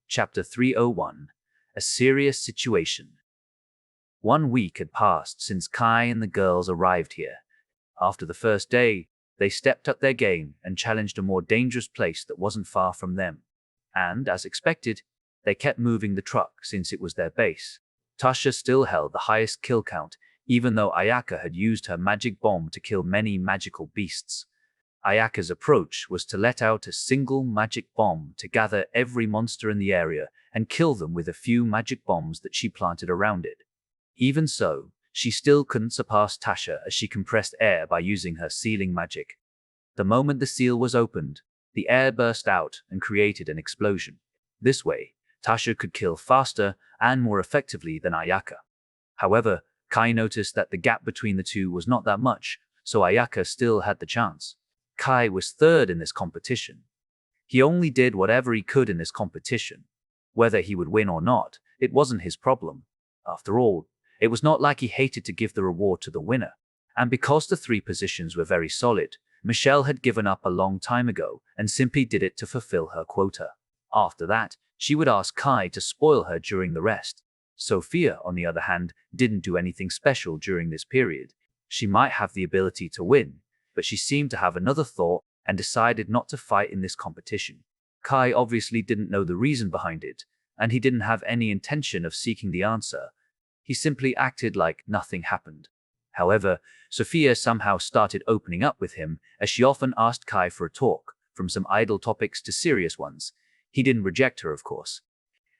Chapter 301. A Serious Situation. 1 week had passed since Kai and the girls arrived here. After the first day, they stepped up their game and challenged a more dangerous place that wasn't far from them. And, as expected, they kept moving the truck since it was their base. Tasha still held the highest kill count, even though Ayaka had used her magic bomb to kill many magical beasts. Ayaka's approach was to let out a single magic bomb to gather every monster in the area and kill them with a few magic bombs that she planted around it. Even so, she still couldn't surpass Tasha as she compressed air by using her sealing magic. The moment the seal was opened, the air burst out and created an explosion. This way, Tasha could kill faster and more effectively than Ayaka. However, Kai noticed that the gap between the two was not that much, so Ayaka still had the chance. Kai was third in this competition. He only did whatever he could in this competition. Whether he would win or not, it wasn't his problem. After all, it was not like he hated to give the reward to the winner. And because the three positions were very solid, Michelle had given up a long time ago and simply did it to fulfill her quota. After that, she would ask Kai to spoil her during the rest. Sophia, on the other hand, didn't do anything special during this period. She might have the ability to win, but she seemed to have another thought and decided not to fight in this competition. Kai obviously didn't know the reason behind it, and he didn't have any intention of seeking the answer. He simply acted like nothing happened. However, Sophia somehow started opening up with him, as she often asked Kai for a talk, from some idle topics to serious ones. He didn't reject her, of course.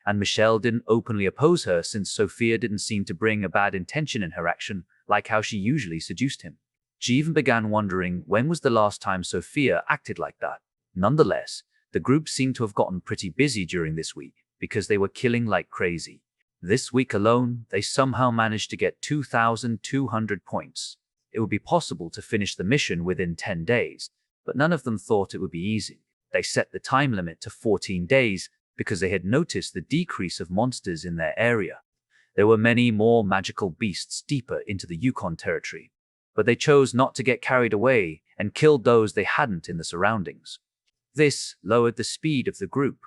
And Michelle didn't openly oppose her, since Sophia didn't seem to bring a bad intention in her action, like how she usually seduced him. She even began wondering when was the last time Sophia acted like that. Nonetheless, the group seemed to have gotten pretty busy during this week, because they were killing like crazy. This week alone, they somehow managed to get 2,200 points. It would be possible to finish the mission within 10 days, but none of them thought it would be easy. They set the time limit to 14 days because they had noticed the decrease of monsters in their area. There were many more magical beasts deeper into the Yukon territory, but they chose not to get carried away and killed those they hadn't in the surroundings. This lowered the speed of the group,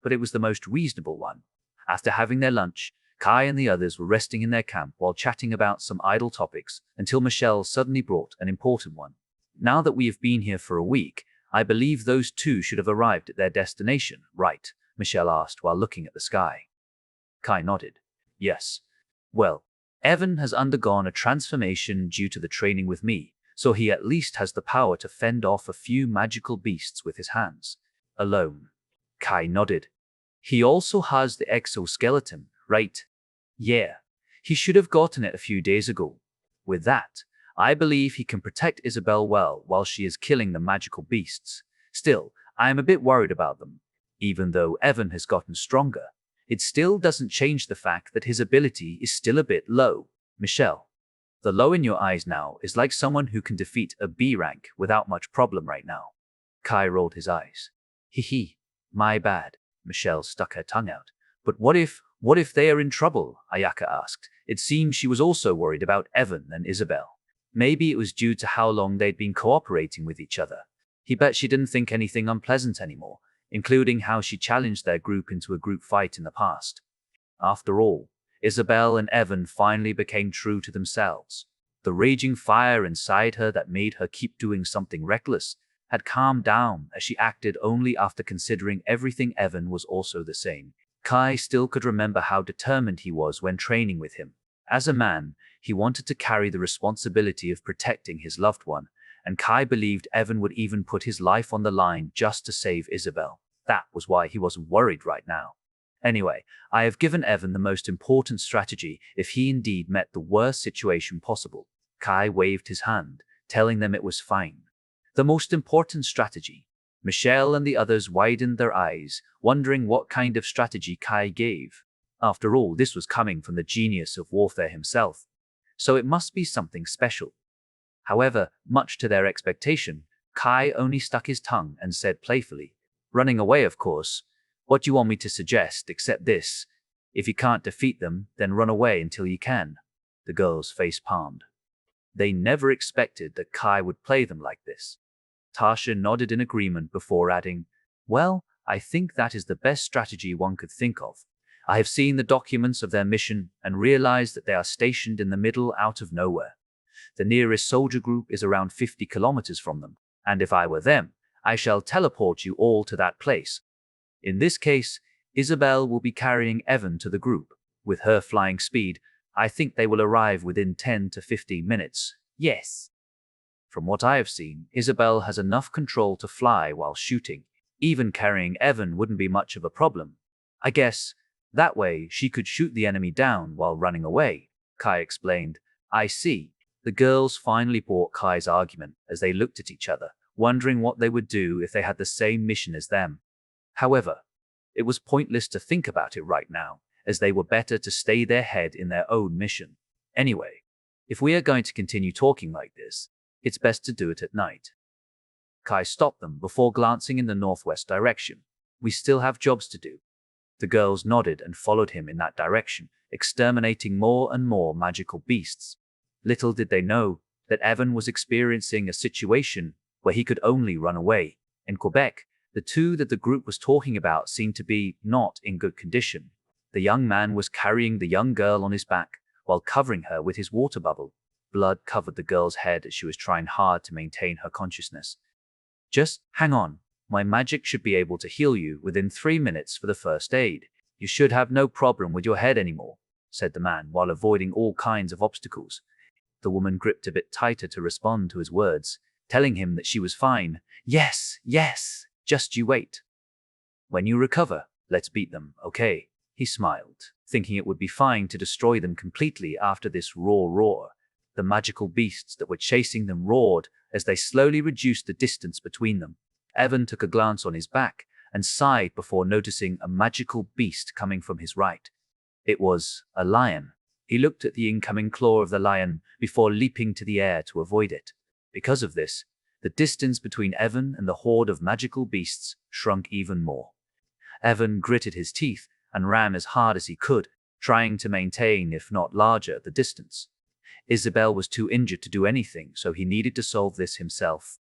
but it was the most reasonable one. After having their lunch, Kai and the others were resting in their camp while chatting about some idle topics until Michelle suddenly brought an important one. Now that we have been here for a week, I believe those two should have arrived at their destination, right? Michelle asked while looking at the sky. Kai nodded. Yes. Well, Evan has undergone a transformation due to the training with me, so he at least has the power to fend off a few magical beasts with his hands. Alone. Kai nodded. He also has the exoskeleton, right? Yeah. He should have gotten it a few days ago. With that, I believe he can protect Isabel well while she is killing the magical beasts. Still, I am a bit worried about them. Even though Evan has gotten stronger, it still doesn't change the fact that his ability is still a bit low. Michelle, the low in your eyes now is like someone who can defeat a B rank without much problem right now. Kai rolled his eyes. Hee, my bad. Michelle stuck her tongue out. But what if they are in trouble? Ayaka asked. It seemed she was also worried about Evan and Isabel. Maybe it was due to how long they'd been cooperating with each other. He bet she didn't think anything unpleasant anymore, including how she challenged their group into a group fight in the past. After all, Isabel and Evan finally became true to themselves. The raging fire inside her that made her keep doing something reckless had calmed down as she acted only after considering everything. Evan was also the same. Kai still could remember how determined he was when training with him. As a man, he wanted to carry the responsibility of protecting his loved one, and Kai believed Evan would even put his life on the line just to save Isabel. That was why he wasn't worried right now. Anyway, I have given Evan the most important strategy if he indeed met the worst situation possible. Kai waved his hand, telling them it was fine. The most important strategy. Michelle and the others widened their eyes, wondering what kind of strategy Kai gave. After all, this was coming from the genius of warfare himself, so it must be something special. However, much to their expectation, Kai only stuck his tongue and said playfully, "Running away, of course. What do you want me to suggest except this? If you can't defeat them, then run away until you can." The girls face palmed. They never expected that Kai would play them like this. Tasha nodded in agreement before adding, "Well, I think that is the best strategy one could think of. I have seen the documents of their mission and realized that they are stationed in the middle out of nowhere. The nearest soldier group is around 50 kilometers from them, and if I were them, I shall teleport you all to that place. In this case, Isabel will be carrying Evan to the group. With her flying speed, I think they will arrive within 10 to 15 minutes. Yes. From what I have seen, Isabel has enough control to fly while shooting. Even carrying Evan wouldn't be much of a problem. I guess that way she could shoot the enemy down while running away, Kai explained. I see. The girls finally bought Kai's argument as they looked at each other, wondering what they would do if they had the same mission as them. However, it was pointless to think about it right now, as they were better to stay their head in their own mission. Anyway, if we are going to continue talking like this, it's best to do it at night. Kai stopped them before glancing in the northwest direction. We still have jobs to do. The girls nodded and followed him in that direction, exterminating more and more magical beasts. Little did they know that Evan was experiencing a situation where he could only run away. In Quebec, the two that the group was talking about seemed to be not in good condition. The young man was carrying the young girl on his back while covering her with his water bubble. Blood covered the girl's head as she was trying hard to maintain her consciousness. Just hang on. My magic should be able to heal you within 3 minutes for the first aid. You should have no problem with your head anymore, said the man while avoiding all kinds of obstacles. The woman gripped a bit tighter to respond to his words, telling him that she was fine. Yes, yes, just you wait. When you recover, let's beat them, okay? He smiled, thinking it would be fine to destroy them completely after this raw roar. The magical beasts that were chasing them roared as they slowly reduced the distance between them. Evan took a glance on his back and sighed before noticing a magical beast coming from his right. It was a lion. He looked at the incoming claw of the lion before leaping to the air to avoid it. Because of this, the distance between Evan and the horde of magical beasts shrunk even more. Evan gritted his teeth and ran as hard as he could, trying to maintain, if not larger, the distance. Isabel was too injured to do anything, so he needed to solve this himself.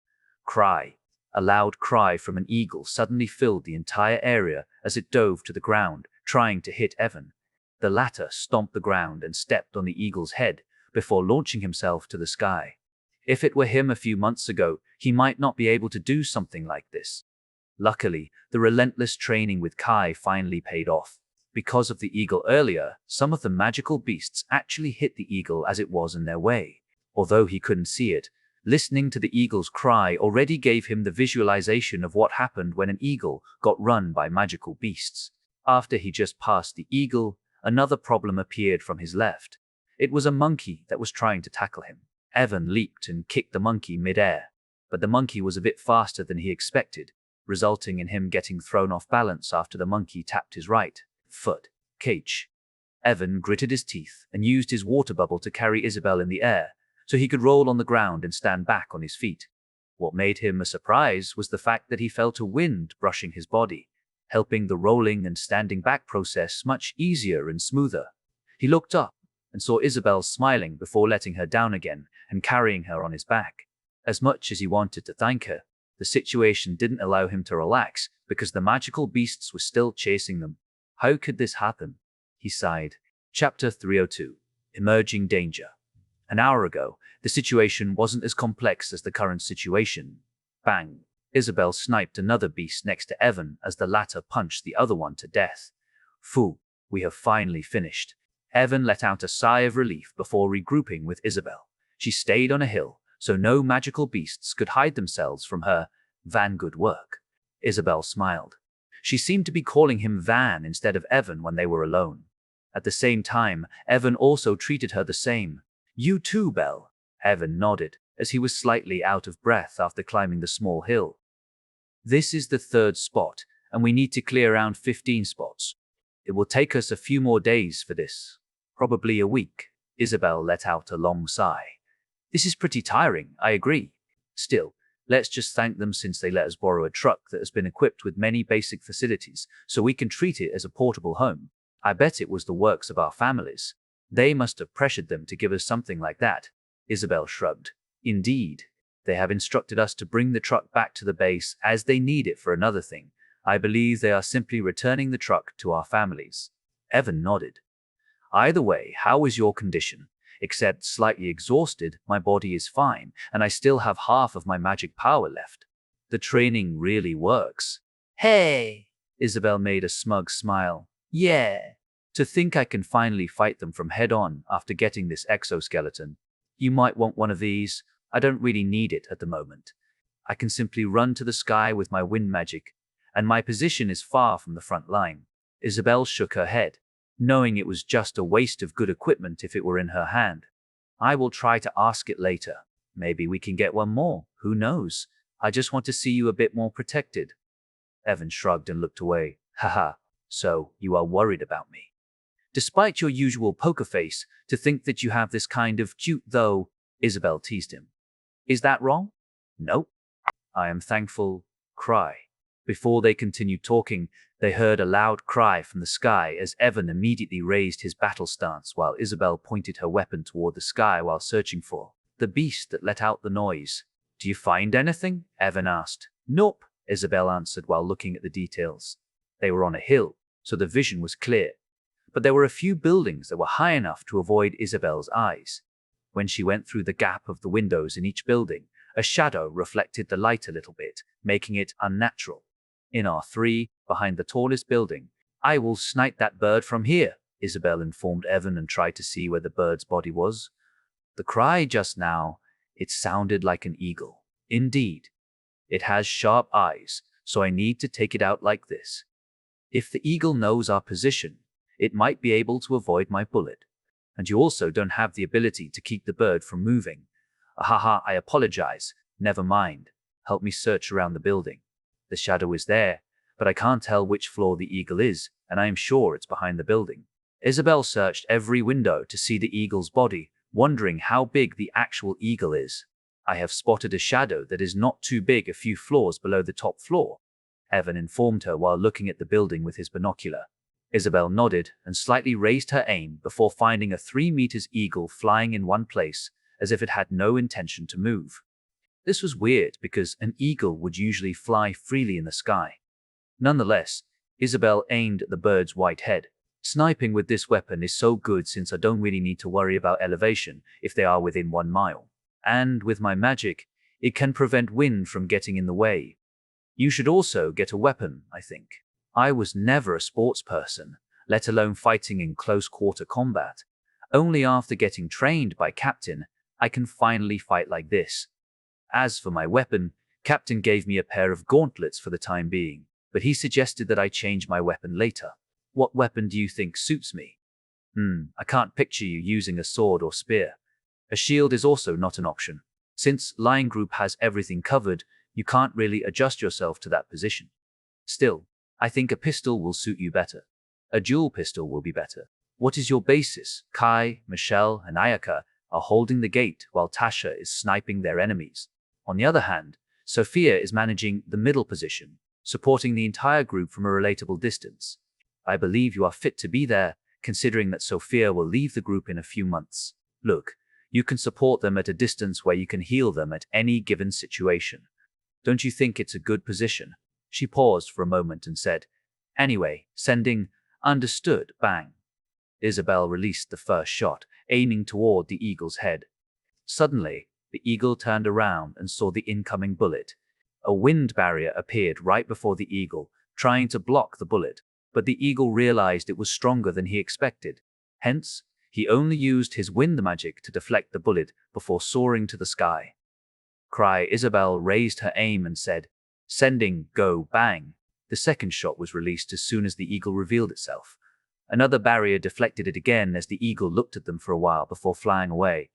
Cry. A loud cry from an eagle suddenly filled the entire area as it dove to the ground, trying to hit Evan. The latter stomped the ground and stepped on the eagle's head before launching himself to the sky. If it were him a few months ago, he might not be able to do something like this. Luckily, the relentless training with Kai finally paid off. Because of the eagle earlier, some of the magical beasts actually hit the eagle as it was in their way. Although he couldn't see it, listening to the eagle's cry already gave him the visualization of what happened when an eagle got run by magical beasts. After he just passed the eagle, another problem appeared from his left. It was a monkey that was trying to tackle him. Evan leaped and kicked the monkey mid-air, but the monkey was a bit faster than he expected, resulting in him getting thrown off balance after the monkey tapped his right foot. Cage. Evan gritted his teeth and used his water bubble to carry Isabel in the air, so he could roll on the ground and stand back on his feet. What made him a surprise was the fact that he felt a wind brushing his body, helping the rolling and standing back process much easier and smoother. He looked up and saw Isabel smiling before letting her down again and carrying her on his back. As much as he wanted to thank her, the situation didn't allow him to relax because the magical beasts were still chasing them. How could this happen? He sighed. Chapter 302. Emerging Danger. An hour ago, the situation wasn't as complex as the current situation. Bang! Isabel sniped another beast next to Evan as the latter punched the other one to death. Phew, we have finally finished. Evan let out a sigh of relief before regrouping with Isabel. She stayed on a hill, so no magical beasts could hide themselves from her. Van, good work. Isabel smiled. She seemed to be calling him Van instead of Evan when they were alone. At the same time, Evan also treated her the same. You too, Belle. Evan nodded, as he was slightly out of breath after climbing the small hill. This is the third spot, and we need to clear around 15 spots. It will take us a few more days for this. Probably a week. Isabel let out a long sigh. This is pretty tiring, I agree. Still, let's just thank them since they let us borrow a truck that has been equipped with many basic facilities, so we can treat it as a portable home. I bet it was the works of our families. They must have pressured them to give us something like that. Isabel shrugged. Indeed. They have instructed us to bring the truck back to the base as they need it for another thing. I believe they are simply returning the truck to our families. Evan nodded. Either way, how is your condition? Except slightly exhausted, my body is fine, and I still have half of my magic power left. The training really works. Hey! Isabel made a smug smile. Yeah. To think I can finally fight them from head on after getting this exoskeleton. You might want one of these. I don't really need it at the moment. I can simply run to the sky with my wind magic, and my position is far from the front line. Isabel shook her head, knowing it was just a waste of good equipment if it were in her hand. I will try to ask it later. Maybe we can get one more. Who knows? I just want to see you a bit more protected. Evan shrugged and looked away. Haha, so you are worried about me. Despite your usual poker face, to think that you have this kind of cute though, Isabel teased him. Is that wrong? Nope. I am thankful. Cry. Before they continued talking, they heard a loud cry from the sky as Evan immediately raised his battle stance while Isabel pointed her weapon toward the sky while searching for the beast that let out the noise. Do you find anything? Evan asked. Nope, Isabel answered while looking at the details. They were on a hill, so the vision was clear. But there were a few buildings that were high enough to avoid Isabel's eyes. When she went through the gap of the windows in each building, a shadow reflected the light a little bit, making it unnatural. In R3, behind the tallest building, I will snipe that bird from here, Isabel informed Evan and tried to see where the bird's body was. The cry just now, it sounded like an eagle. Indeed. It has sharp eyes, so I need to take it out like this. If the eagle knows our position, it might be able to avoid my bullet. And you also don't have the ability to keep the bird from moving. Ahaha, I apologize. Never mind. Help me search around the building. The shadow is there, but I can't tell which floor the eagle is, and I am sure it's behind the building. Isabel searched every window to see the eagle's body, wondering how big the actual eagle is. I have spotted a shadow that is not too big a few floors below the top floor, Evan informed her while looking at the building with his binocular. Isabel nodded and slightly raised her aim before finding a 3 meters eagle flying in one place, as if it had no intention to move. This was weird because an eagle would usually fly freely in the sky. Nonetheless, Isabel aimed at the bird's white head. Sniping with this weapon is so good since I don't really need to worry about elevation if they are within 1 mile. And with my magic, it can prevent wind from getting in the way. You should also get a weapon, I think. I was never a sports person, let alone fighting in close-quarter combat. Only after getting trained by Captain, I can finally fight like this. As for my weapon, Captain gave me a pair of gauntlets for the time being, but he suggested that I change my weapon later. What weapon do you think suits me? I can't picture you using a sword or spear. A shield is also not an option. Since Lion Group has everything covered, you can't really adjust yourself to that position. Still, I think a pistol will suit you better. A dual pistol will be better. What is your basis? Kai, Michelle, and Ayaka are holding the gate while Tasha is sniping their enemies. On the other hand, Sophia is managing the middle position, supporting the entire group from a relatable distance. I believe you are fit to be there, considering that Sophia will leave the group in a few months. Look, you can support them at a distance where you can heal them at any given situation. Don't you think it's a good position? She paused for a moment and said, Anyway, sending, understood, bang. Isabel released the first shot, aiming toward the eagle's head. Suddenly, the eagle turned around and saw the incoming bullet. A wind barrier appeared right before the eagle, trying to block the bullet, but the eagle realized it was stronger than he expected. Hence, he only used his wind magic to deflect the bullet before soaring to the sky. Isabel raised her aim and said, Sending, go, bang. The second shot was released as soon as the eagle revealed itself. Another barrier deflected it again as the eagle looked at them for a while before flying away.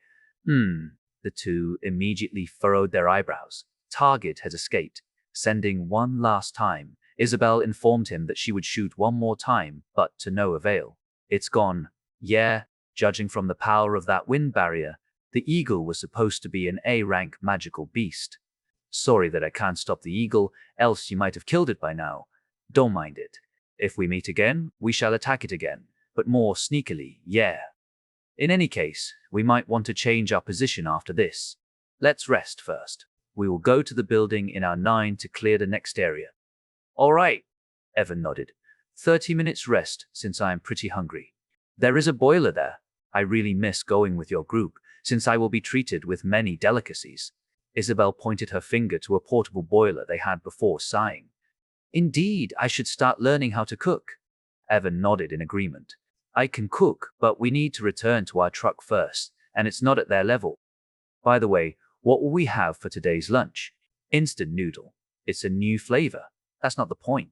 The two immediately furrowed their eyebrows. Target has escaped. Sending one last time, Isabel informed him that she would shoot one more time, but to no avail. It's gone. Yeah, judging from the power of that wind barrier, the eagle was supposed to be an A-rank magical beast. Sorry that I can't stop the eagle, else you might have killed it by now. Don't mind it. If we meet again, we shall attack it again, but more sneakily, yeah. In any case, we might want to change our position after this. Let's rest first. We will go to the building in our 9 to clear the next area. All right, Evan nodded. 30 minutes rest, since I am pretty hungry. There is a boiler there. I really miss going with your group, since I will be treated with many delicacies. Isabel pointed her finger to a portable boiler they had before, sighing. Indeed, I should start learning how to cook. Evan nodded in agreement. I can cook, but we need to return to our truck first, and it's not at their level. By the way, what will we have for today's lunch? Instant noodle. It's a new flavor. That's not the point.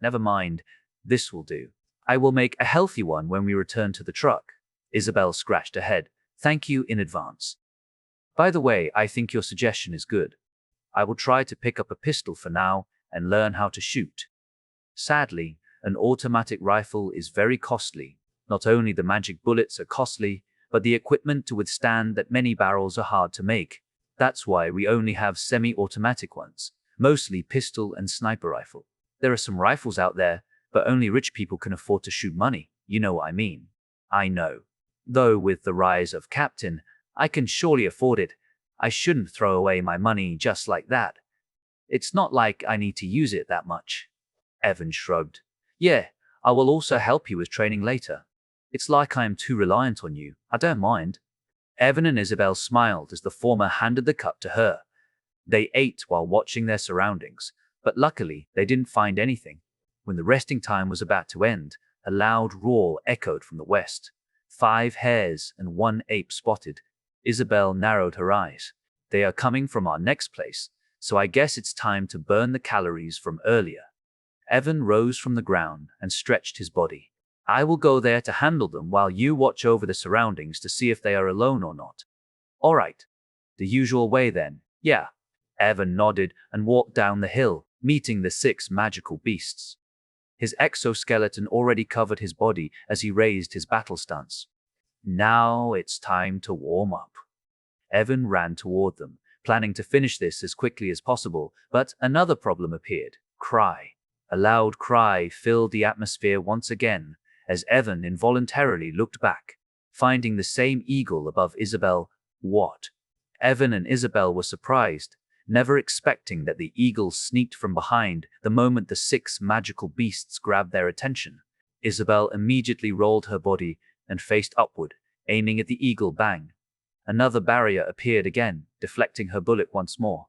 Never mind. This will do. I will make a healthy one when we return to the truck. Isabel scratched her head. Thank you in advance. By the way, I think your suggestion is good. I will try to pick up a pistol for now and learn how to shoot. Sadly, an automatic rifle is very costly. Not only the magic bullets are costly, but the equipment to withstand that many barrels are hard to make. That's why we only have semi-automatic ones, mostly pistol and sniper rifle. There are some rifles out there, but only rich people can afford to shoot money. You know what I mean. I know. Though with the rise of Captain, I can surely afford it. I shouldn't throw away my money just like that. It's not like I need to use it that much. Evan shrugged. Yeah, I will also help you with training later. It's like I am too reliant on you. I don't mind. Evan and Isabel smiled as the former handed the cup to her. They ate while watching their surroundings, but luckily they didn't find anything. When the resting time was about to end, a loud roar echoed from the west. 5 hares and 1 ape spotted. Isabel narrowed her eyes. They are coming from our next place, so I guess it's time to burn the calories from earlier. Evan rose from the ground and stretched his body. I will go there to handle them while you watch over the surroundings to see if they are alone or not. All right. The usual way then. Yeah. Evan nodded and walked down the hill, meeting the 6 magical beasts. His exoskeleton already covered his body as he raised his battle stance. Now it's time to warm up. Evan ran toward them, planning to finish this as quickly as possible, but another problem appeared. Cry. A loud cry filled the atmosphere once again, as Evan involuntarily looked back, finding the same eagle above Isabel. What? Evan and Isabel were surprised, never expecting that the eagle sneaked from behind the moment the 6 magical beasts grabbed their attention. Isabel immediately rolled her body and faced upward, aiming at the eagle. Bang! Another barrier appeared again, deflecting her bullet once more.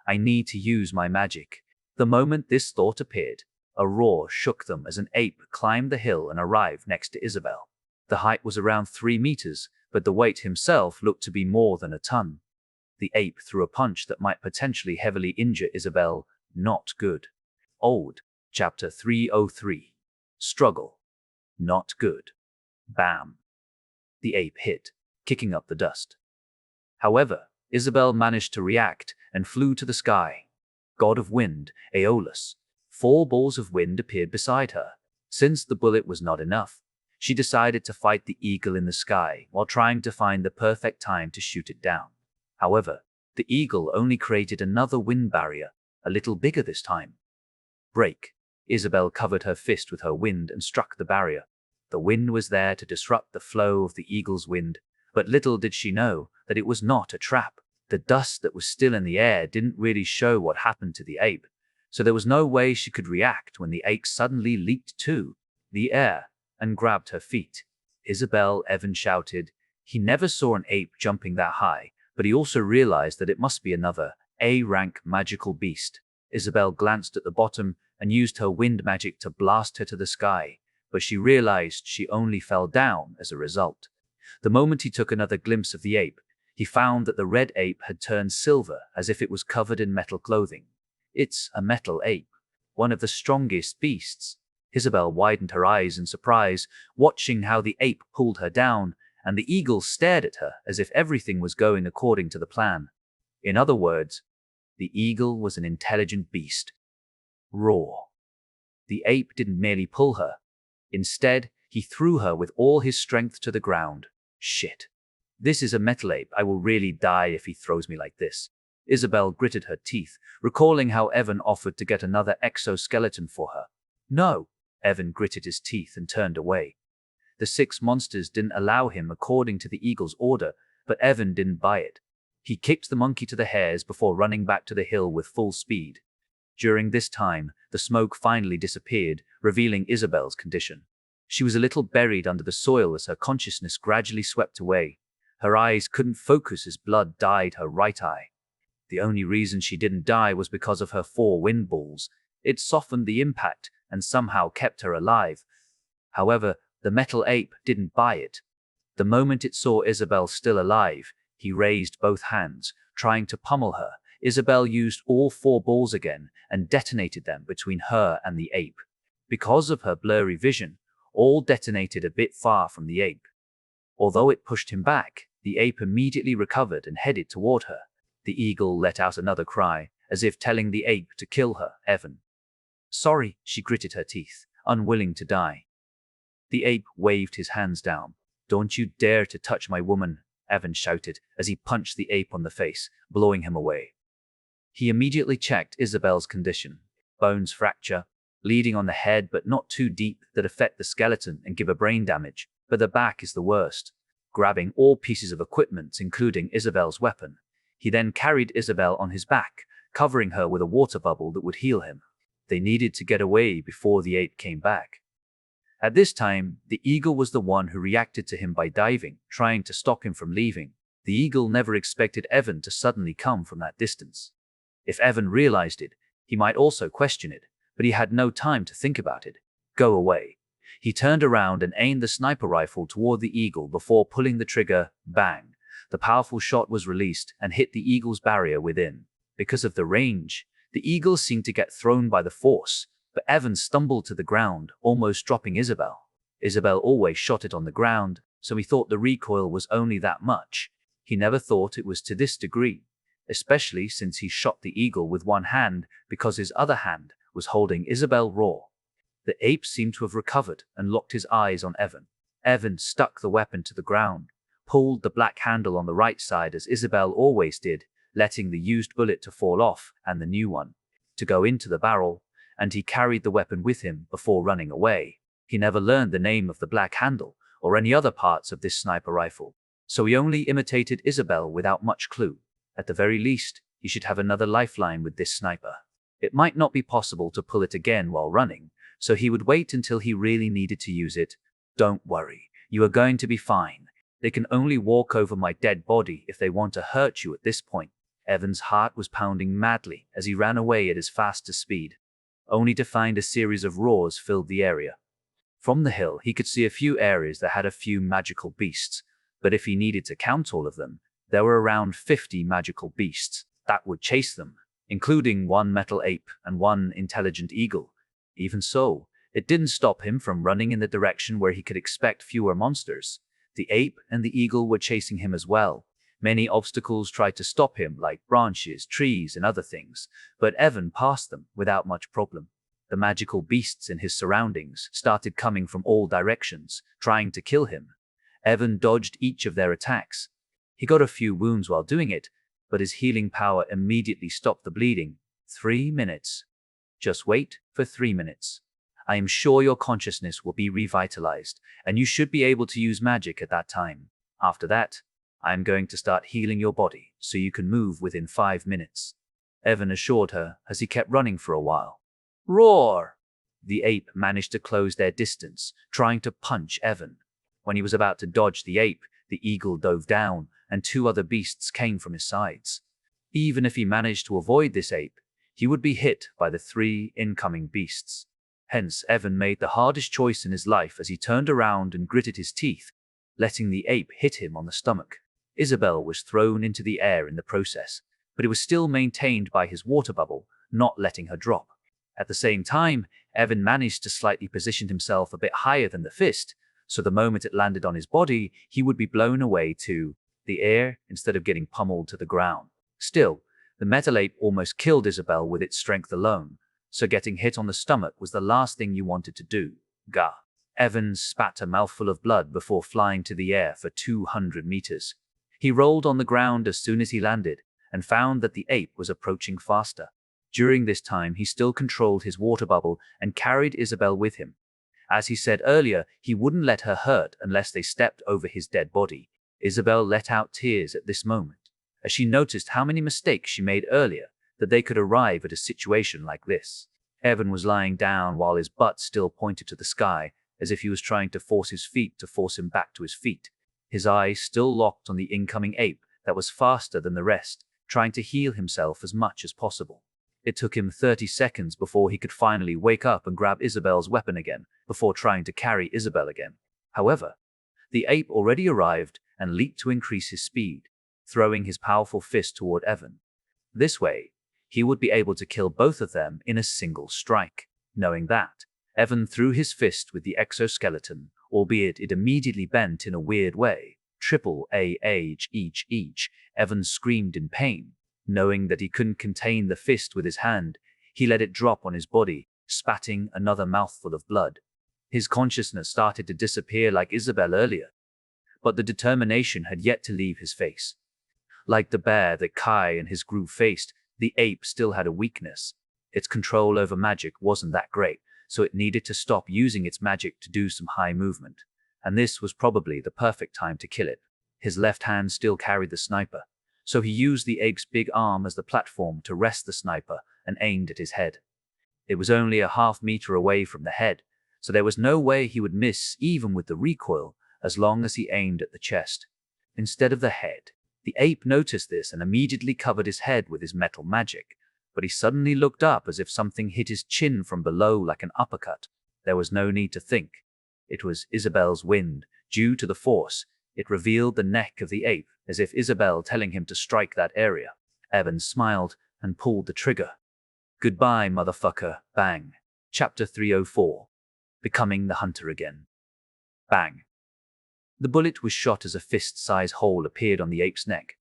I need to use my magic. The moment this thought appeared, a roar shook them as an ape climbed the hill and arrived next to Isabel. The height was around 3 meters, but the weight himself looked to be more than a ton. The ape threw a punch that might potentially heavily injure Isabel. Not good. Old. Chapter 303. Struggle. Not good. Bam. The ape hit, kicking up the dust. However, Isabel managed to react and flew to the sky. God of Wind, Aeolus. 4 balls of wind appeared beside her. Since the bullet was not enough, she decided to fight the eagle in the sky while trying to find the perfect time to shoot it down. However, the eagle only created another wind barrier, a little bigger this time. Break. Isabel covered her fist with her wind and struck the barrier. The wind was there to disrupt the flow of the eagle's wind, but little did she know that it was not a trap. The dust that was still in the air didn't really show what happened to the ape, so there was no way she could react when the ape suddenly leaped to the air and grabbed her feet. Isabel, Evan shouted. He never saw an ape jumping that high, but he also realized that it must be another A-rank magical beast. Isabel glanced at the bottom and used her wind magic to blast her to the sky, but she realized she only fell down as a result. The moment he took another glimpse of the ape, he found that the red ape had turned silver as if it was covered in metal clothing. It's a metal ape, one of the strongest beasts. Isabel widened her eyes in surprise, watching how the ape pulled her down, and the eagle stared at her as if everything was going according to the plan. In other words, the eagle was an intelligent beast. Roar. The ape didn't merely pull her. Instead, he threw her with all his strength to the ground. Shit. This is a metal ape. I will really die if he throws me like this. Isabel gritted her teeth, recalling how Evan offered to get another exoskeleton for her. No. Evan gritted his teeth and turned away. The 6 monsters didn't allow him according to the eagle's order, but Evan didn't buy it. He kicked the monkey to the hares before running back to the hill with full speed. During this time, the smoke finally disappeared, revealing Isabel's condition. She was a little buried under the soil as her consciousness gradually swept away. Her eyes couldn't focus as blood dyed her right eye. The only reason she didn't die was because of her 4 wind balls. It softened the impact and somehow kept her alive. However, the metal ape didn't buy it. The moment it saw Isabel still alive, he raised both hands, trying to pummel her. Isabel used all 4 balls again and detonated them between her and the ape. Because of her blurry vision, all detonated a bit far from the ape. Although it pushed him back, the ape immediately recovered and headed toward her. The eagle let out another cry, as if telling the ape to kill her. Evan. Sorry, she gritted her teeth, unwilling to die. The ape waved his hands down. Don't you dare to touch my woman, Evan shouted as he punched the ape on the face, blowing him away. He immediately checked Isabel's condition. Bones fracture, bleeding on the head but not too deep that affect the skeleton and give a brain damage, but the back is the worst. Grabbing all pieces of equipment, including Isabel's weapon, he then carried Isabel on his back, covering her with a water bubble that would heal him. They needed to get away before the ape came back. At this time, the eagle was the one who reacted to him by diving, trying to stop him from leaving. The eagle never expected Evan to suddenly come from that distance. If Evan realized it, he might also question it, but he had no time to think about it. Go away. He turned around and aimed the sniper rifle toward the eagle before pulling the trigger. Bang! The powerful shot was released and hit the eagle's barrier within. Because of the range, the eagle seemed to get thrown by the force, but Evan stumbled to the ground, almost dropping Isabel. Isabel always shot it on the ground, so he thought the recoil was only that much. He never thought it was to this degree, especially since he shot the eagle with one hand because his other hand was holding Isabel raw. The ape seemed to have recovered and locked his eyes on Evan. Evan stuck the weapon to the ground, pulled the black handle on the right side as Isabel always did, letting the used bullet to fall off and the new one to go into the barrel, and he carried the weapon with him before running away. He never learned the name of the black handle or any other parts of this sniper rifle, so he only imitated Isabel without much clue. At the very least, he should have another lifeline with this sniper. It might not be possible to pull it again while running, so he would wait until he really needed to use it. Don't worry, you are going to be fine. They can only walk over my dead body if they want to hurt you at this point. Evan's heart was pounding madly as he ran away at his fastest speed, only to find a series of roars filled the area. From the hill, he could see a few areas that had a few magical beasts, but if he needed to count all of them, there were around 50 magical beasts that would chase them, including 1 metal ape and 1 intelligent eagle. Even so, it didn't stop him from running in the direction where he could expect fewer monsters. The ape and the eagle were chasing him as well. Many obstacles tried to stop him, like branches, trees, and other things, but Evan passed them without much problem. The magical beasts in his surroundings started coming from all directions, trying to kill him. Evan dodged each of their attacks. He got a few wounds while doing it, but his healing power immediately stopped the bleeding. 3 minutes. Just wait for 3 minutes. I am sure your consciousness will be revitalized, and you should be able to use magic at that time. After that, I am going to start healing your body so you can move within 5 minutes. Evan assured her as he kept running for a while. Roar! The ape managed to close their distance, trying to punch Evan. When he was about to dodge the ape, the eagle dove down, and 2 other beasts came from his sides. Even if he managed to avoid this ape, he would be hit by the 3 incoming beasts. Hence, Evan made the hardest choice in his life as he turned around and gritted his teeth, letting the ape hit him on the stomach. Isabel was thrown into the air in the process, but it was still maintained by his water bubble, not letting her drop. At the same time, Evan managed to slightly position himself a bit higher than the fist, so the moment it landed on his body, he would be blown away to the air instead of getting pummeled to the ground. Still, the metal ape almost killed Isabel with its strength alone, so getting hit on the stomach was the last thing you wanted to do. Gah! Evan spat a mouthful of blood before flying to the air for 200 meters. He rolled on the ground as soon as he landed and found that the ape was approaching faster. During this time, he still controlled his water bubble and carried Isabel with him. As he said earlier, he wouldn't let her hurt unless they stepped over his dead body. Isabel let out tears at this moment, as she noticed how many mistakes she made earlier that they could arrive at a situation like this. Evan was lying down while his butt still pointed to the sky, as if he was trying to force his feet to force him back to his feet. His eyes still locked on the incoming ape that was faster than the rest, trying to heal himself as much as possible. It took him 30 seconds before he could finally wake up and grab Isabel's weapon again, before trying to carry Isabel again. However, the ape already arrived and leaped to increase his speed, throwing his powerful fist toward Evan. This way, he would be able to kill both of them in a single strike. Knowing that, Evan threw his fist with the exoskeleton, albeit it immediately bent in a weird way. Triple each. Evan screamed in pain. Knowing that he couldn't contain the fist with his hand, he let it drop on his body, spatting another mouthful of blood. His consciousness started to disappear like Isabel earlier, but the determination had yet to leave his face. Like the bear that Kai and his group faced, the ape still had a weakness. Its control over magic wasn't that great, so it needed to stop using its magic to do some high movement. And this was probably the perfect time to kill it. His left hand still carried the sniper, so he used the ape's big arm as the platform to rest the sniper and aimed at his head. It was only a half-meter away from the head, so there was no way he would miss even with the recoil, as long as he aimed at the chest, instead of the head. The ape noticed this and immediately covered his head with his metal magic, but he suddenly looked up as if something hit his chin from below like an uppercut. There was no need to think. It was Isabel's wind. Due to the force, it revealed the neck of the ape, as if Isabel telling him to strike that area. Evan smiled and pulled the trigger. Goodbye, motherfucker. Bang. Chapter 304. Becoming the Hunter Again. Bang. The bullet was shot as a fist-size hole appeared on the ape's neck.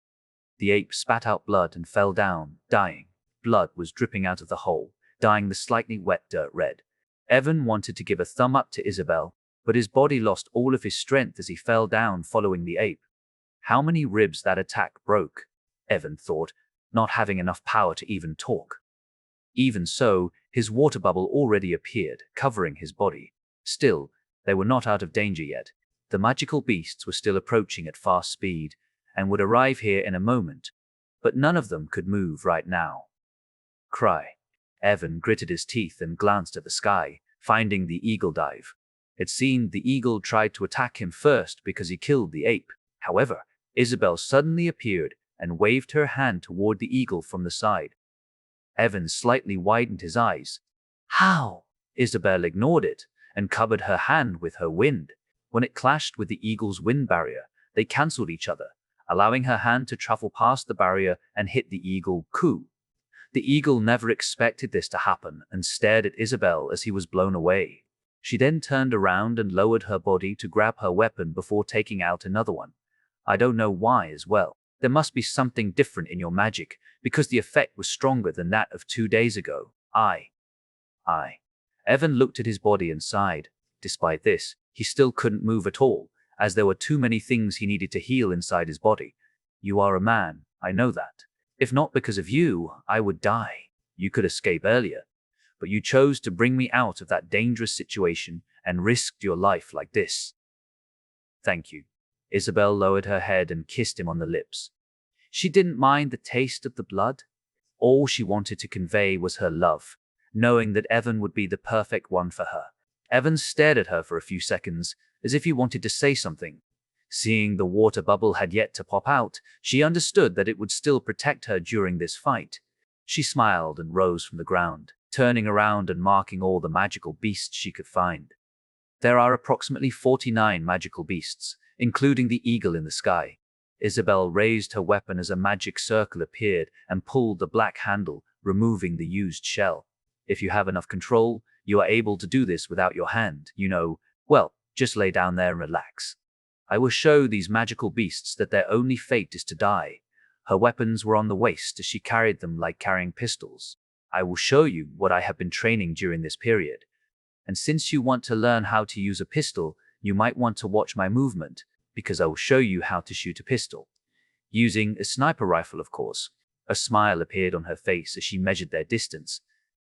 The ape spat out blood and fell down, dying. Blood was dripping out of the hole, dyeing the slightly wet dirt red. Evan wanted to give a thumb up to Isabel, but his body lost all of his strength as he fell down following the ape. How many ribs that attack broke? Evan thought, not having enough power to even talk. Even so, his water bubble already appeared, covering his body. Still, they were not out of danger yet. The magical beasts were still approaching at fast speed, and would arrive here in a moment, but none of them could move right now. Cry. Evan gritted his teeth and glanced at the sky, finding the eagle dive. It seemed the eagle tried to attack him first because he killed the ape. However, Isabel suddenly appeared and waved her hand toward the eagle from the side. Evan slightly widened his eyes. How? Isabel ignored it and covered her hand with her wind. When it clashed with the eagle's wind barrier, they cancelled each other, allowing her hand to travel past the barrier and hit the eagle. Coup. The eagle never expected this to happen and stared at Isabel as he was blown away. She then turned around and lowered her body to grab her weapon before taking out another one. I don't know why as well. There must be something different in your magic, because the effect was stronger than that of 2 days ago. I. Evan looked at his body and sighed. Despite this, he still couldn't move at all, as there were too many things he needed to heal inside his body. You are a man, I know that. If not because of you, I would die. You could escape earlier, but you chose to bring me out of that dangerous situation and risked your life like this. Thank you. Isabel lowered her head and kissed him on the lips. She didn't mind the taste of the blood. All she wanted to convey was her love, knowing that Evan would be the perfect one for her. Evan stared at her for a few seconds, as if he wanted to say something. Seeing the water bubble had yet to pop out, she understood that it would still protect her during this fight. She smiled and rose from the ground, turning around and marking all the magical beasts she could find. There are approximately 49 magical beasts, including the eagle in the sky. Isabel raised her weapon as a magic circle appeared and pulled the black handle, removing the used shell. If you have enough control, you are able to do this without your hand, you know. Well, just lay down there and relax. I will show these magical beasts that their only fate is to die. Her weapons were on the waist as she carried them like carrying pistols. I will show you what I have been training during this period. And since you want to learn how to use a pistol, you might want to watch my movement, because I will show you how to shoot a pistol. Using a sniper rifle, of course. A smile appeared on her face as she measured their distance.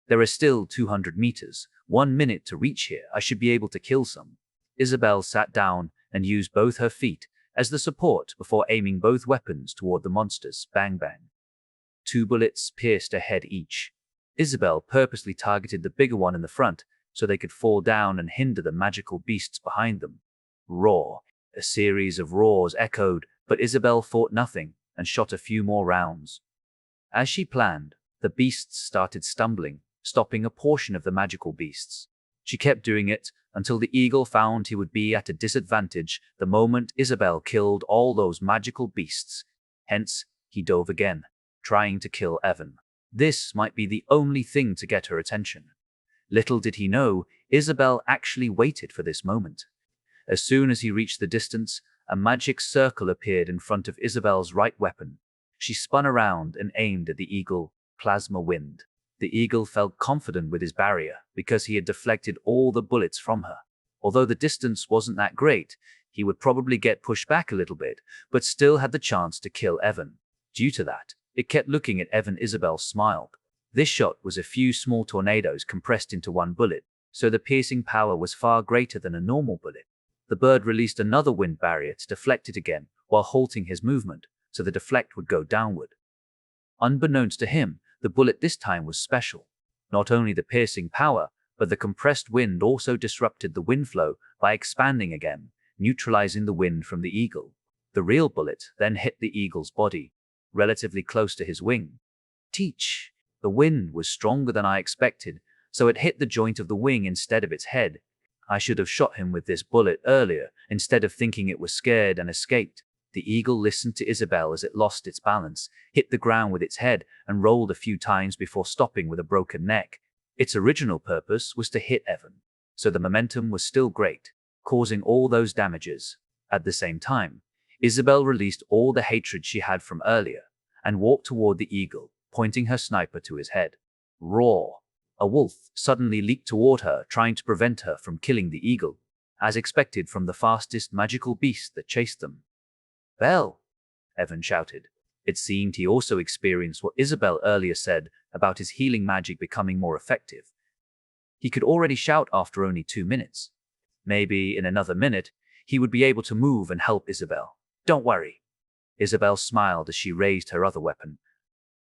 There are still 200 meters. 1 minute to reach here. I should be able to kill some. Isabel sat down and used both her feet as the support before aiming both weapons toward the monsters. Bang bang. 2 bullets pierced her head each. Isabel purposely targeted the bigger one in the front so they could fall down and hinder the magical beasts behind them. Roar. A series of roars echoed, but Isabel thought nothing and shot a few more rounds. As she planned, the beasts started stumbling, stopping a portion of the magical beasts. She kept doing it until the eagle found he would be at a disadvantage the moment Isabel killed all those magical beasts. Hence, he dove again, trying to kill Evan. This might be the only thing to get her attention. Little did he know, Isabel actually waited for this moment. As soon as he reached the distance, a magic circle appeared in front of Isabel's right weapon. She spun around and aimed at the eagle. Plasma wind. The eagle felt confident with his barrier because he had deflected all the bullets from her. Although the distance wasn't that great, he would probably get pushed back a little bit, but still had the chance to kill Evan. Due to that, it kept looking at Evan. Isabel smiled. This shot was a few small tornadoes compressed into one bullet, so the piercing power was far greater than a normal bullet. The bird released another wind barrier to deflect it again while halting his movement, so the deflect would go downward. Unbeknownst to him, the bullet this time was special. Not only the piercing power, but the compressed wind also disrupted the wind flow by expanding again, neutralizing the wind from the eagle. The real bullet then hit the eagle's body, relatively close to his wing. Teach! The wind was stronger than I expected, so it hit the joint of the wing instead of its head. I should have shot him with this bullet earlier, instead of thinking it was scared and escaped. The eagle listened to Isabel as it lost its balance, hit the ground with its head, and rolled a few times before stopping with a broken neck. Its original purpose was to hit Evan, so the momentum was still great, causing all those damages. At the same time, Isabel released all the hatred she had from earlier, and walked toward the eagle, pointing her sniper to his head. Roar! A wolf suddenly leaped toward her, trying to prevent her from killing the eagle, as expected from the fastest magical beast that chased them. Belle! Evan shouted. It seemed he also experienced what Isabel earlier said about his healing magic becoming more effective. He could already shout after only 2 minutes. Maybe in another minute, he would be able to move and help Isabel. Don't worry. Isabel smiled as she raised her other weapon.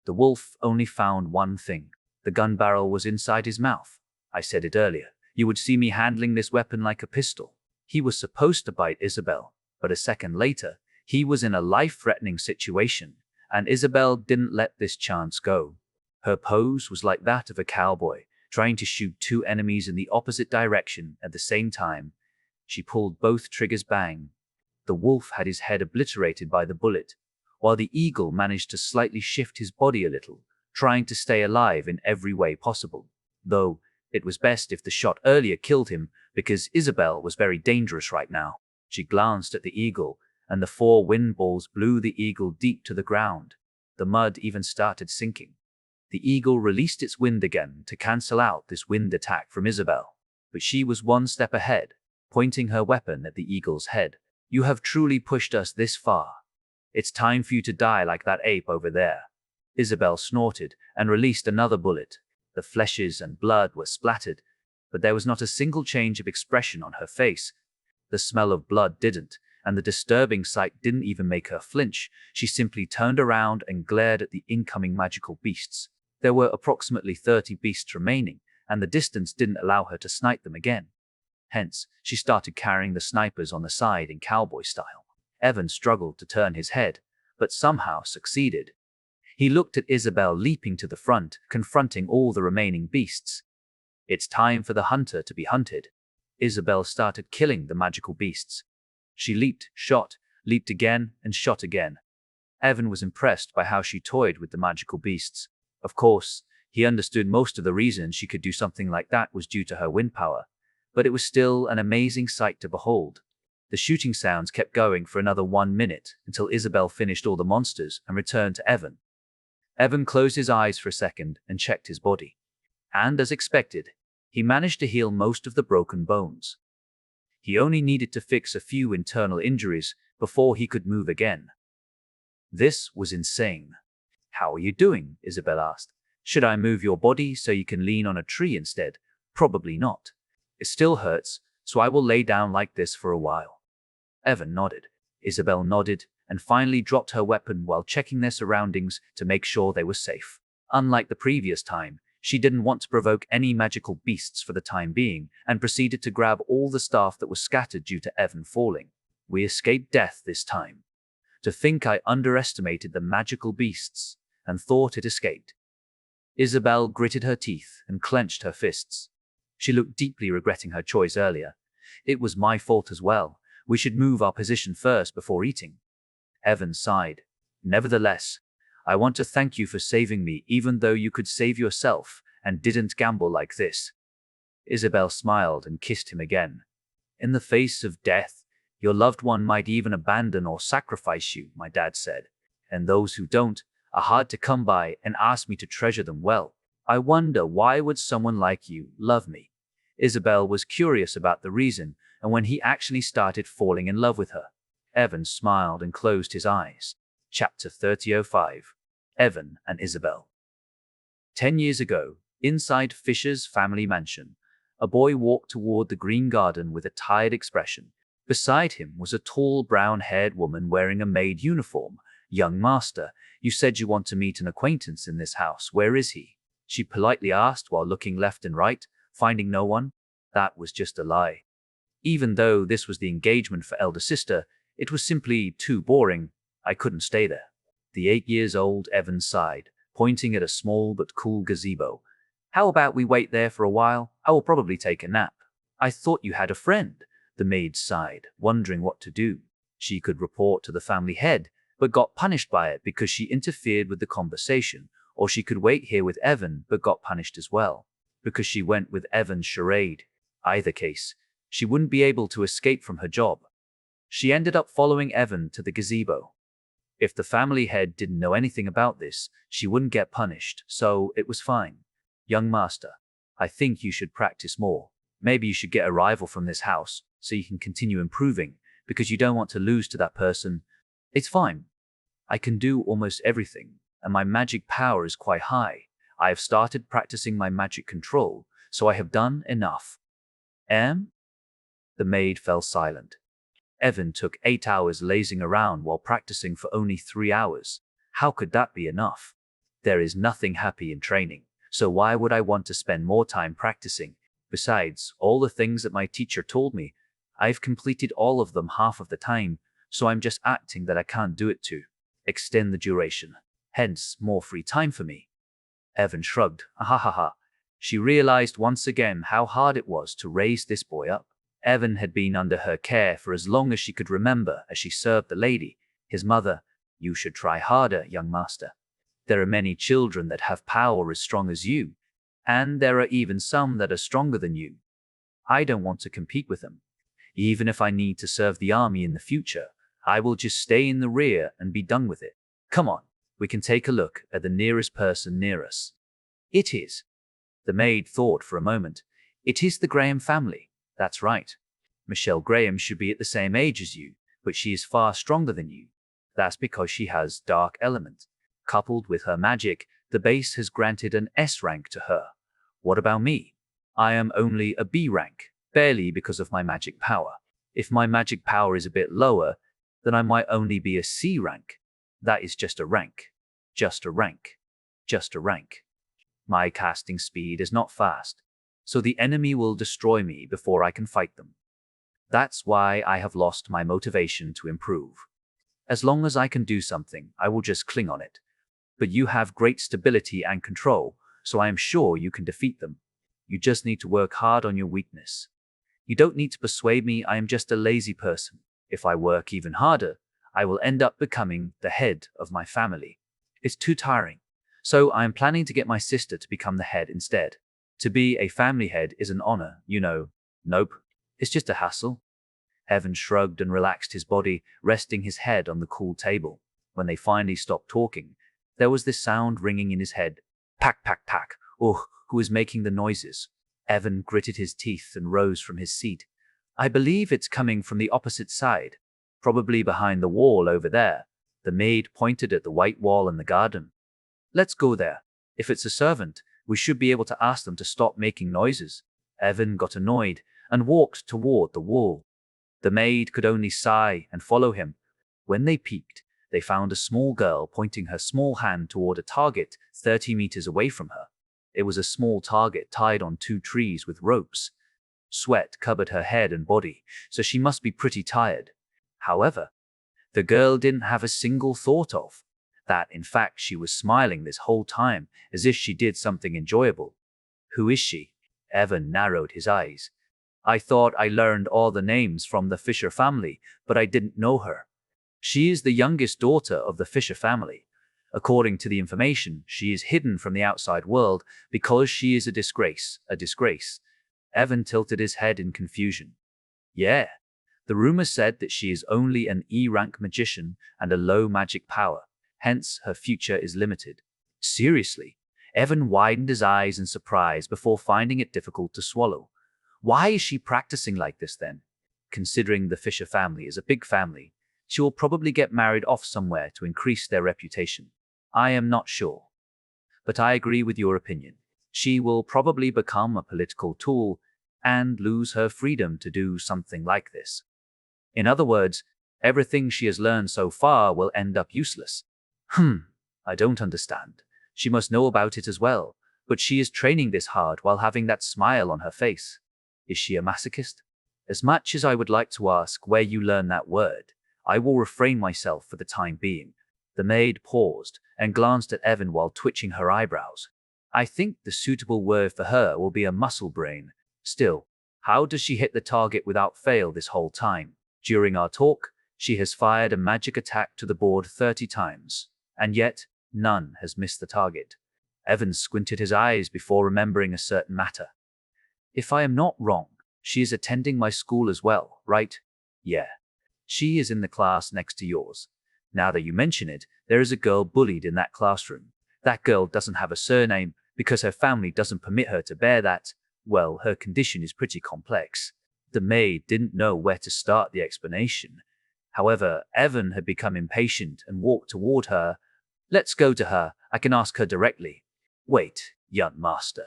The wolf only found one thing. The gun barrel was inside his mouth. I said it earlier. You would see me handling this weapon like a pistol. He was supposed to bite Isabel, but a second later, he was in a life-threatening situation, and Isabel didn't let this chance go. Her pose was like that of a cowboy, trying to shoot 2 enemies in the opposite direction at the same time. She pulled both triggers. Bang. The wolf had his head obliterated by the bullet, while the eagle managed to slightly shift his body a little, trying to stay alive in every way possible. Though, it was best if the shot earlier killed him, because Isabel was very dangerous right now. She glanced at the eagle, and the 4 wind balls blew the eagle deep to the ground. The mud even started sinking. The eagle released its wind again to cancel out this wind attack from Isabel, but she was 1 step ahead, pointing her weapon at the eagle's head. You have truly pushed us this far. It's time for you to die like that ape over there. Isabel snorted and released another bullet. The fleshes and blood were splattered, but there was not a single change of expression on her face. The smell of blood didn't, and the disturbing sight didn't even make her flinch. She simply turned around and glared at the incoming magical beasts. There were approximately 30 beasts remaining, and the distance didn't allow her to snipe them again. Hence, she started carrying the snipers on the side in cowboy style. Evan struggled to turn his head, but somehow succeeded. He looked at Isabel leaping to the front, confronting all the remaining beasts. It's time for the hunter to be hunted. Isabel started killing the magical beasts. She leaped, shot, leaped again, and shot again. Evan was impressed by how she toyed with the magical beasts. Of course, he understood most of the reason she could do something like that was due to her wind power, but it was still an amazing sight to behold. The shooting sounds kept going for another 1 minute until Isabel finished all the monsters and returned to Evan. Evan closed his eyes for a second and checked his body. And as expected, he managed to heal most of the broken bones. He only needed to fix a few internal injuries before he could move again. This was insane. How are you doing? Isabel asked. Should I move your body so you can lean on a tree instead? Probably not. It still hurts, so I will lay down like this for a while. Evan nodded. Isabel nodded and finally dropped her weapon while checking their surroundings to make sure they were safe. Unlike the previous time, She didn't want to provoke any magical beasts for the time being and proceeded to grab all the staff that was scattered due to Evan falling. We escaped death this time. To think I underestimated the magical beasts and thought it escaped. Isabel gritted her teeth and clenched her fists. She looked deeply regretting her choice earlier. It was my fault as well. We should move our position first before eating. Evan sighed. Nevertheless, I want to thank you for saving me even though you could save yourself and didn't gamble like this. Isabel smiled and kissed him again. In the face of death, your loved one might even abandon or sacrifice you, my dad said. And those who don't are hard to come by and ask me to treasure them well. I wonder why would someone like you love me? Isabel was curious about the reason and when he actually started falling in love with her. Evan smiled and closed his eyes. Chapter 30:05. Evan and Isabel. 10 years ago, inside Fisher's family mansion, a boy walked toward the green garden with a tired expression. Beside him was a tall brown-haired woman wearing a maid uniform. Young master, you said you want to meet an acquaintance in this house. Where is he? She politely asked while looking left and right, finding no one. That was just a lie. Even though this was the engagement for elder sister, it was simply too boring. I couldn't stay there. The 8-year-old Evan sighed, pointing at a small but cool gazebo. How about we wait there for a while? I will probably take a nap. I thought you had a friend. The maid sighed, wondering what to do. She could report to the family head, but got punished by it because she interfered with the conversation, or she could wait here with Evan but got punished as well, because she went with Evan's charade. Either case, she wouldn't be able to escape from her job. She ended up following Evan to the gazebo. If the family head didn't know anything about this, she wouldn't get punished, so it was fine. Young master, I think you should practice more. Maybe you should get a rival from this house so you can continue improving, because you don't want to lose to that person. It's fine. I can do almost everything, and my magic power is quite high. I have started practicing my magic control, so I have done enough. The maid fell silent. Evan took 8 hours lazing around while practicing for only 3 hours. How could that be enough? There is nothing happy in training, so why would I want to spend more time practicing? Besides, all the things that my teacher told me, I've completed all of them half of the time, so I'm just acting that I can't do it to extend the duration. Hence, more free time for me. Evan shrugged. Ahahaha. She realized once again how hard it was to raise this boy up. Evan had been under her care for as long as she could remember as she served the lady, his mother. You should try harder, young master. There are many children that have power as strong as you, and there are even some that are stronger than you. I don't want to compete with them. Even if I need to serve the army in the future, I will just stay in the rear and be done with it. Come on, we can take a look at the nearest person near us. It is. The maid thought for a moment. It is the Graham family. That's right. Michelle Graham should be at the same age as you, but she is far stronger than you. That's because she has dark element. Coupled with her magic, the base has granted an S rank to her. What about me? I am only a B rank, barely because of my magic power. If my magic power is a bit lower, then I might only be a C rank. That is just a rank. Just a rank. Just a rank. My casting speed is not fast, so the enemy will destroy me before I can fight them. That's why I have lost my motivation to improve. As long as I can do something, I will just cling on it. But you have great stability and control, so I am sure you can defeat them. You just need to work hard on your weakness. You don't need to persuade me I am just a lazy person. If I work even harder, I will end up becoming the head of my family. It's too tiring. So I am planning to get my sister to become the head instead. To be a family head is an honor, you know. Nope, it's just a hassle. Evan shrugged and relaxed his body, resting his head on the cool table. When they finally stopped talking, there was this sound ringing in his head. Pack, pack, pack. Oh, who is making the noises? Evan gritted his teeth and rose from his seat. I believe it's coming from the opposite side, probably behind the wall over there. The maid pointed at the white wall in the garden. Let's go there. If it's a servant, we should be able to ask them to stop making noises. Evan got annoyed and walked toward the wall. The maid could only sigh and follow him. When they peeked, they found a small girl pointing her small hand toward a target 30 meters away from her. It was a small target tied on two trees with ropes. Sweat covered her head and body, so she must be pretty tired. However, the girl didn't have a single thought of that. In fact, she was smiling this whole time, as if she did something enjoyable. Who is she? Evan narrowed his eyes. I thought I learned all the names from the Fisher family, but I didn't know her. She is the youngest daughter of the Fisher family. According to the information, she is hidden from the outside world because she is a disgrace. A disgrace. Evan tilted his head in confusion. Yeah. The rumor said that she is only an E-rank magician and a low magic power, hence her future is limited. Seriously? Evan widened his eyes in surprise before finding it difficult to swallow. Why is she practicing like this then? Considering the Fisher family is a big family, she will probably get married off somewhere to increase their reputation. I am not sure. But I agree with your opinion. She will probably become a political tool and lose her freedom to do something like this. In other words, everything she has learned so far will end up useless. I don't understand. She must know about it as well, but she is training this hard while having that smile on her face. Is she a masochist? As much as I would like to ask where you learn that word, I will refrain myself for the time being. The maid paused and glanced at Evan while twitching her eyebrows. I think the suitable word for her will be a muscle brain. Still, how does she hit the target without fail this whole time? During our talk, she has fired a magic attack to the board 30 times, and yet none has missed the target. Evan squinted his eyes before remembering a certain matter. If I am not wrong, she is attending my school as well, right? Yeah. She is in the class next to yours. Now that you mention it, there is a girl bullied in that classroom. That girl doesn't have a surname because her family doesn't permit her to bear that. Well, her condition is pretty complex. The maid didn't know where to start the explanation. However, Evan had become impatient and walked toward her. Let's go to her. I can ask her directly. Wait, young master.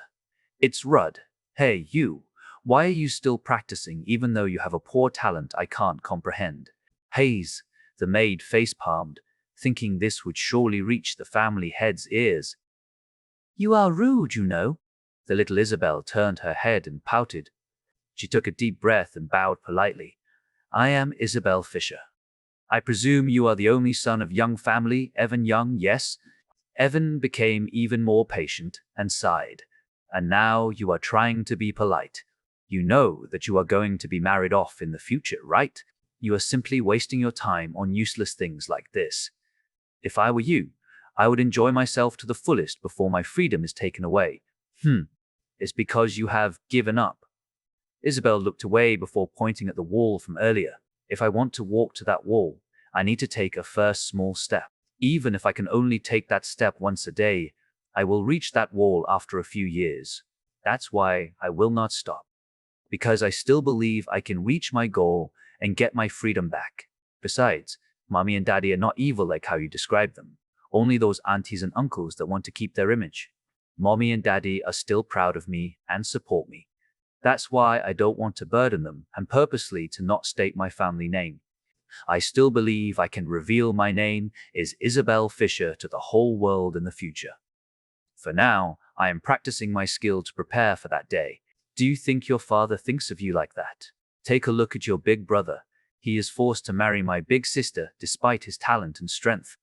It's Rudd. Hey, you. Why are you still practicing even though you have a poor talent I can't comprehend? Hayes, the maid face-palmed, thinking this would surely reach the family head's ears. You are rude, you know. The little Isabel turned her head and pouted. She took a deep breath and bowed politely. I am Isabel Fisher. I presume you are the only son of Young family, Evan Young, yes? Evan became even more patient and sighed. And now you are trying to be polite. You know that you are going to be married off in the future, right? You are simply wasting your time on useless things like this. If I were you, I would enjoy myself to the fullest before my freedom is taken away. It's because you have given up. Isabel looked away before pointing at the wall from earlier. If I want to walk to that wall, I need to take a first small step. Even if I can only take that step once a day, I will reach that wall after a few years. That's why I will not stop. Because I still believe I can reach my goal and get my freedom back. Besides, Mommy and Daddy are not evil like how you describe them. Only those aunties and uncles that want to keep their image. Mommy and Daddy are still proud of me and support me. That's why I don't want to burden them and purposely to not state my family name. I still believe I can reveal my name is Isabel Fisher to the whole world in the future. For now, I am practicing my skill to prepare for that day. Do you think your father thinks of you like that? Take a look at your big brother. He is forced to marry my big sister despite his talent and strength.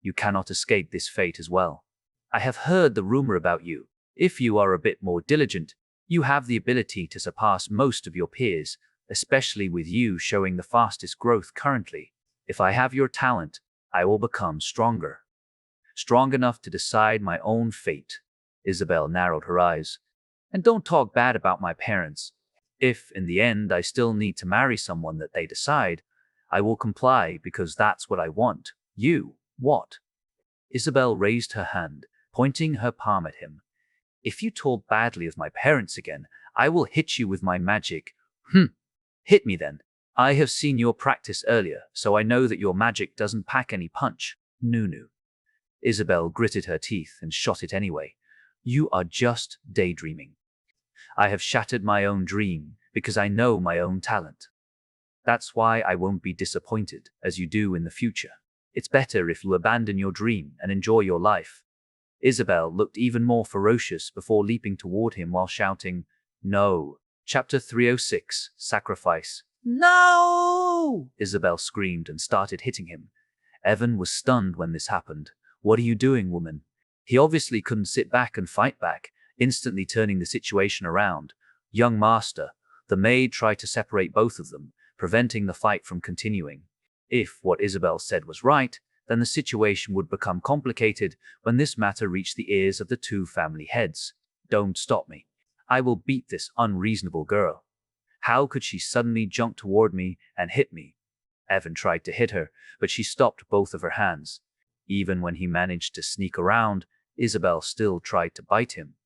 You cannot escape this fate as well. I have heard the rumor about you. If you are a bit more diligent, you have the ability to surpass most of your peers, especially with you showing the fastest growth currently. If I have your talent, I will become stronger. Strong enough to decide my own fate. Isabel narrowed her eyes. And don't talk bad about my parents. If, in the end, I still need to marry someone that they decide, I will comply because that's what I want. You, what? Isabel raised her hand, pointing her palm at him. If you talk badly of my parents again, I will hit you with my magic. Hit me then. I have seen your practice earlier, so I know that your magic doesn't pack any punch. Nunu. Isabel gritted her teeth and shot it anyway. You are just daydreaming. I have shattered my own dream because I know my own talent. That's why I won't be disappointed as you do in the future. It's better if you abandon your dream and enjoy your life. Isabel looked even more ferocious before leaping toward him while shouting, "No." Chapter 306, Sacrifice. "No!" Isabel screamed and started hitting him. Evan was stunned when this happened. "What are you doing, woman?" He obviously couldn't sit back and fight back, instantly turning the situation around. "Young master." The maid tried to separate both of them, preventing the fight from continuing. If what Isabel said was right, then the situation would become complicated when this matter reached the ears of the two family heads. "Don't stop me. I will beat this unreasonable girl. How could she suddenly jump toward me and hit me?" Evan tried to hit her, but she stopped both of her hands. Even when he managed to sneak around, Isabel still tried to bite him.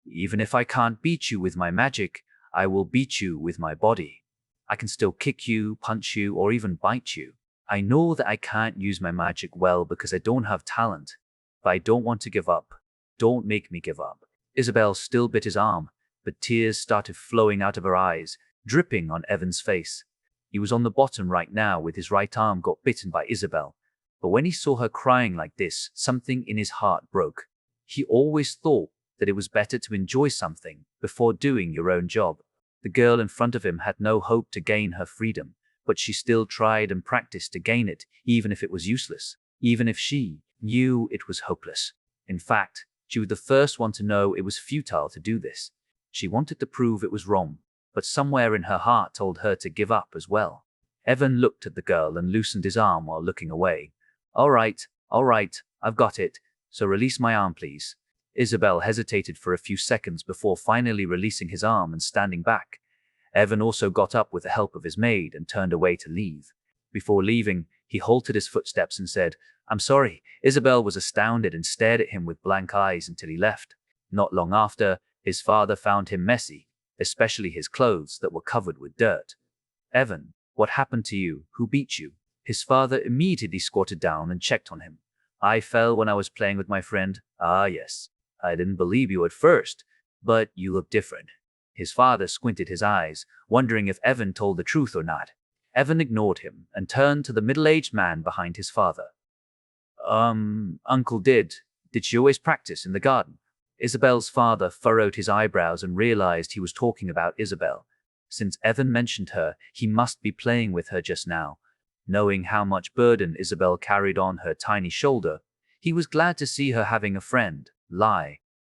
"Even if I can't beat you with my magic, I will beat you with my body. I can still kick you, punch you, or even bite you. I know that I can't use my magic well because I don't have talent, but I don't want to give up. Don't make me give up." Isabel still bit his arm, but tears started flowing out of her eyes, dripping on Evan's face. He was on the bottom right now with his right arm got bitten by Isabel, but when he saw her crying like this, something in his heart broke. He always thought that it was better to enjoy something before doing your own job. The girl in front of him had no hope to gain her freedom, but she still tried and practiced to gain it, even if it was useless, even if she knew it was hopeless. In fact, she was the first one to know it was futile to do this. She wanted to prove it was wrong, but somewhere in her heart told her to give up as well. Evan looked at the girl and loosened his arm while looking away. All right, I've got it, so release my arm, please." Isabel hesitated for a few seconds before finally releasing his arm and standing back. Evan also got up with the help of his maid and turned away to leave. Before leaving, he halted his footsteps and said, "I'm sorry." Isabel was astounded and stared at him with blank eyes until he left. Not long after, his father found him messy, especially his clothes that were covered with dirt. "Evan, what happened to you? Who beat you?" His father immediately squatted down and checked on him. "I fell when I was playing with my friend." "Ah, yes. I didn't believe you at first, but you look different." His father squinted his eyes, wondering if Evan told the truth or not. Evan ignored him and turned to the middle-aged man behind his father. Uncle, did she always practice in the garden?" Isabel's father furrowed his eyebrows and realized he was talking about Isabel. Since Evan mentioned her, he must be playing with her just now. Knowing how much burden Isabel carried on her tiny shoulder, he was glad to see her having a friend.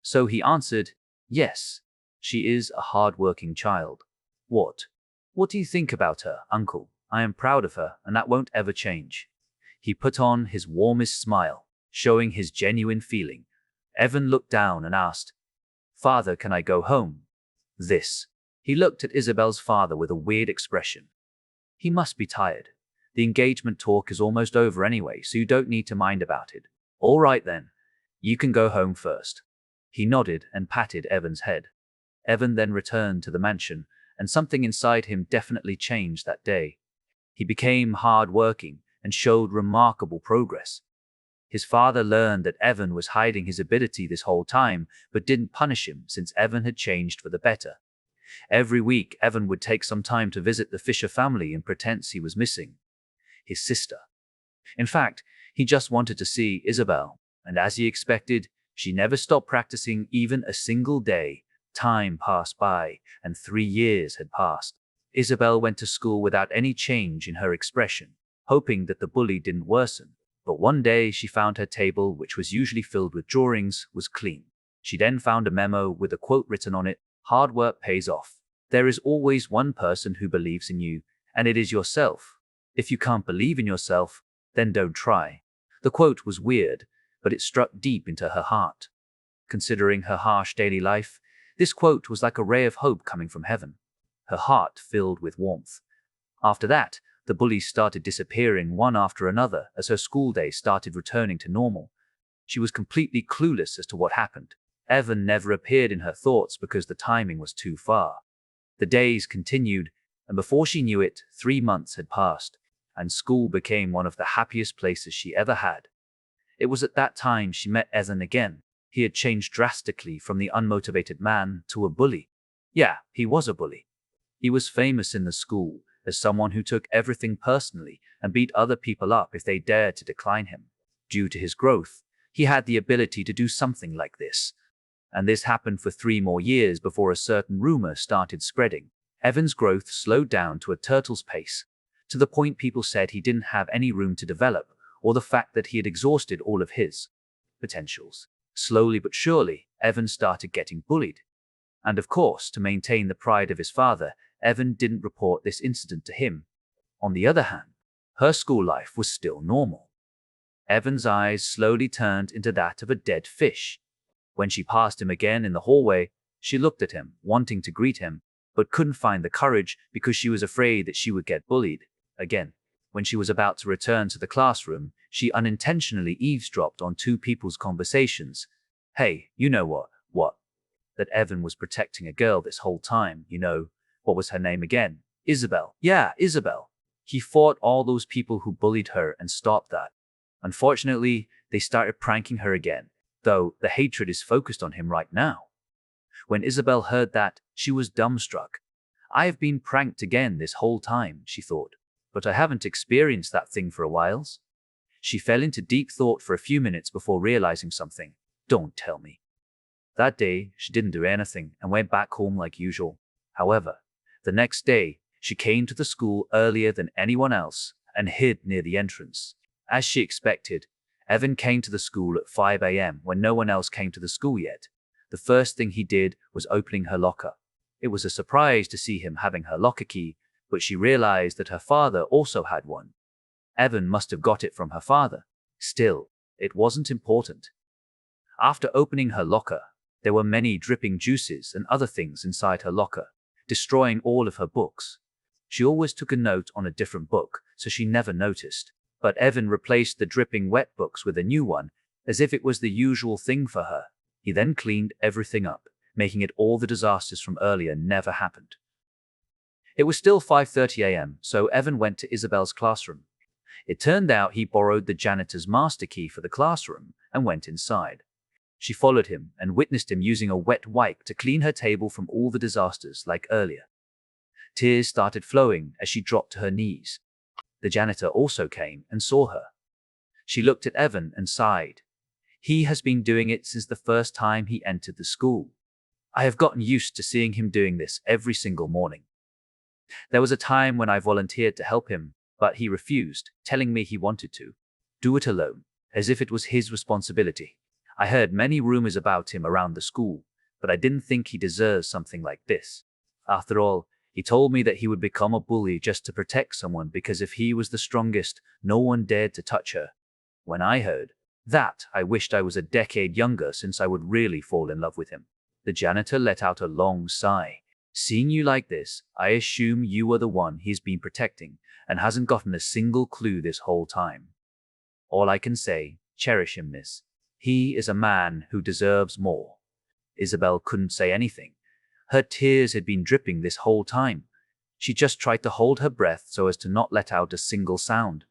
So he answered, "Yes, she is a hard-working child." What do you think about her, Uncle? I am proud of her, and that won't ever change." He put on his warmest smile, showing his genuine feeling. Evan looked down and asked, "Father, can I go home?" He looked at Isabel's father with a weird expression. "He must be tired. The engagement talk is almost over anyway, so you don't need to mind about it." "All right then. You can go home first." He nodded and patted Evan's head. Evan then returned to the mansion, and something inside him definitely changed that day. He became hard-working and showed remarkable progress. His father learned that Evan was hiding his ability this whole time, but didn't punish him since Evan had changed for the better. Every week, Evan would take some time to visit the Fisher family and pretend he was missing his sister. In fact, he just wanted to see Isabel, and as he expected, she never stopped practicing even a single day. Time passed by, and 3 years had passed. Isabel went to school without any change in her expression, hoping that the bully didn't worsen. But one day she found her table, which was usually filled with drawings, was clean. She then found a memo with a quote written on it: "Hard work pays off. There is always one person who believes in you, and it is yourself. If you can't believe in yourself, then don't try." The quote was weird, but it struck deep into her heart. Considering her harsh daily life, this quote was like a ray of hope coming from heaven. Her heart filled with warmth. After that, the bullies started disappearing one after another as her school day started returning to normal. She was completely clueless as to what happened. Evan never appeared in her thoughts because the timing was too far. The days continued, and before she knew it, 3 months had passed, and school became one of the happiest places she ever had. It was at that time she met Evan again. He had changed drastically from the unmotivated man to a bully. Yeah, he was a bully. He was famous in the school as someone who took everything personally and beat other people up if they dared to decline him. Due to his growth, he had the ability to do something like this. And this happened for 3 more years before a certain rumor started spreading. Evan's growth slowed down to a turtle's pace, to the point people said he didn't have any room to develop, or the fact that he had exhausted all of his potentials. Slowly but surely, Evan started getting bullied. And of course, to maintain the pride of his father, Evan didn't report this incident to him. On the other hand, her school life was still normal. Evan's eyes slowly turned into that of a dead fish. When she passed him again in the hallway, she looked at him, wanting to greet him, but couldn't find the courage because she was afraid that she would get bullied again. When she was about to return to the classroom, she unintentionally eavesdropped on 2 people's conversations. Hey, you know what? That Evan was protecting a girl this whole time, you know. What was her name again? Isabel. Yeah, Isabel. He fought all those people who bullied her and stopped that. Unfortunately, they started pranking her again, though the hatred is focused on him right now. When Isabel heard that, she was dumbstruck. I have been pranked again this whole time, she thought, but I haven't experienced that thing for a while. She fell into deep thought for a few minutes before realizing something. Don't tell me. That day, she didn't do anything and went back home like usual. However, the next day, she came to the school earlier than anyone else and hid near the entrance. As she expected, Evan came to the school at 5 a.m. when no one else came to the school yet. The first thing he did was opening her locker. It was a surprise to see him having her locker key, but she realized that her father also had one. Evan must have got it from her father. Still, it wasn't important. After opening her locker, there were many dripping juices and other things inside her locker, destroying all of her books. She always took a note on a different book, so she never noticed. But Evan replaced the dripping wet books with a new one, as if it was the usual thing for her. He then cleaned everything up, making it all the disasters from earlier never happened. It was still 5:30 a.m., so Evan went to Isabel's classroom. It turned out he borrowed the janitor's master key for the classroom and went inside. She followed him and witnessed him using a wet wipe to clean her table from all the disasters like earlier. Tears started flowing as she dropped to her knees. The janitor also came and saw her. She looked at Evan and sighed. He has been doing it since the first time he entered the school. I have gotten used to seeing him doing this every single morning. There was a time when I volunteered to help him, but he refused, telling me he wanted to do it alone, as if it was his responsibility. I heard many rumors about him around the school, but I didn't think he deserves something like this. After all, he told me that he would become a bully just to protect someone because if he was the strongest, no one dared to touch her. When I heard that, I wished I was a decade younger since I would really fall in love with him. The janitor let out a long sigh. Seeing you like this, I assume you are the one he's been protecting and hasn't gotten a single clue this whole time. All I can say, cherish him, miss. He is a man who deserves more. Isabel couldn't say anything. Her tears had been dripping this whole time. She just tried to hold her breath so as to not let out a single sound.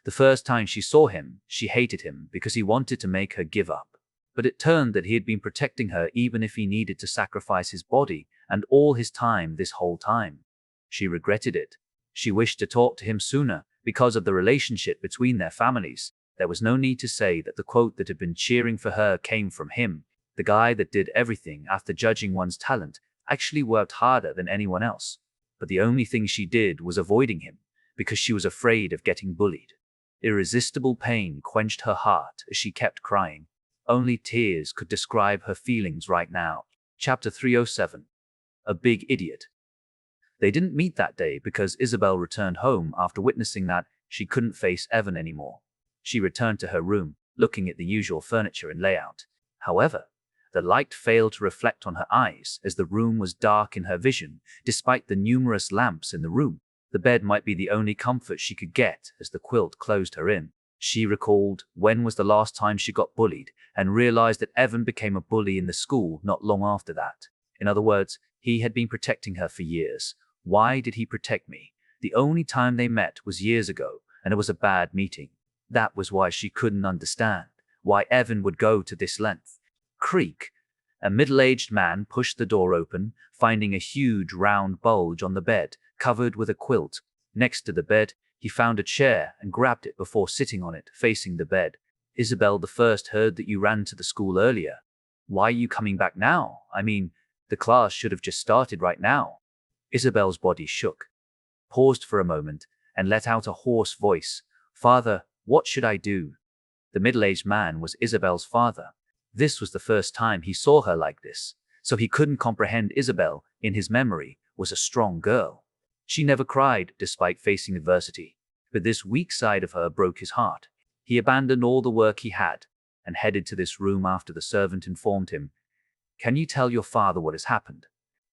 The first time she saw him, she hated him because he wanted to make her give up. But it turned that he had been protecting her even if he needed to sacrifice his body and all his time this whole time. She regretted it. She wished to talk to him sooner because of the relationship between their families. There was no need to say that the quote that had been cheering for her came from him. The guy that did everything after judging one's talent actually worked harder than anyone else. But the only thing she did was avoiding him because she was afraid of getting bullied. Irresistible pain quenched her heart as she kept crying. Only tears could describe her feelings right now. Chapter 307. A Big Idiot. They didn't meet that day because Isabel returned home after witnessing that she couldn't face Evan anymore. She returned to her room, looking at the usual furniture and layout. However, the light failed to reflect on her eyes as the room was dark in her vision, despite the numerous lamps in the room. The bed might be the only comfort she could get as the quilt closed her in. She recalled when was the last time she got bullied and realized that Evan became a bully in the school not long after that. In other words, he had been protecting her for years. Why did he protect me? The only time they met was years ago, and it was a bad meeting. That was why she couldn't understand why Evan would go to this length. Creak. A middle-aged man pushed the door open, finding a huge round bulge on the bed, covered with a quilt. Next to the bed, he found a chair and grabbed it before sitting on it, facing the bed. Isabel the first heard that you ran to the school earlier. Why are you coming back now? I mean, the class should have just started right now. Isabel's body shook, paused for a moment, and let out a hoarse voice. Father, what should I do? The middle-aged man was Isabel's father. This was the first time he saw her like this, so he couldn't comprehend Isabel, in his memory, was a strong girl. She never cried, despite facing adversity, but this weak side of her broke his heart. He abandoned all the work he had and headed to this room after the servant informed him. Can you tell your father what has happened?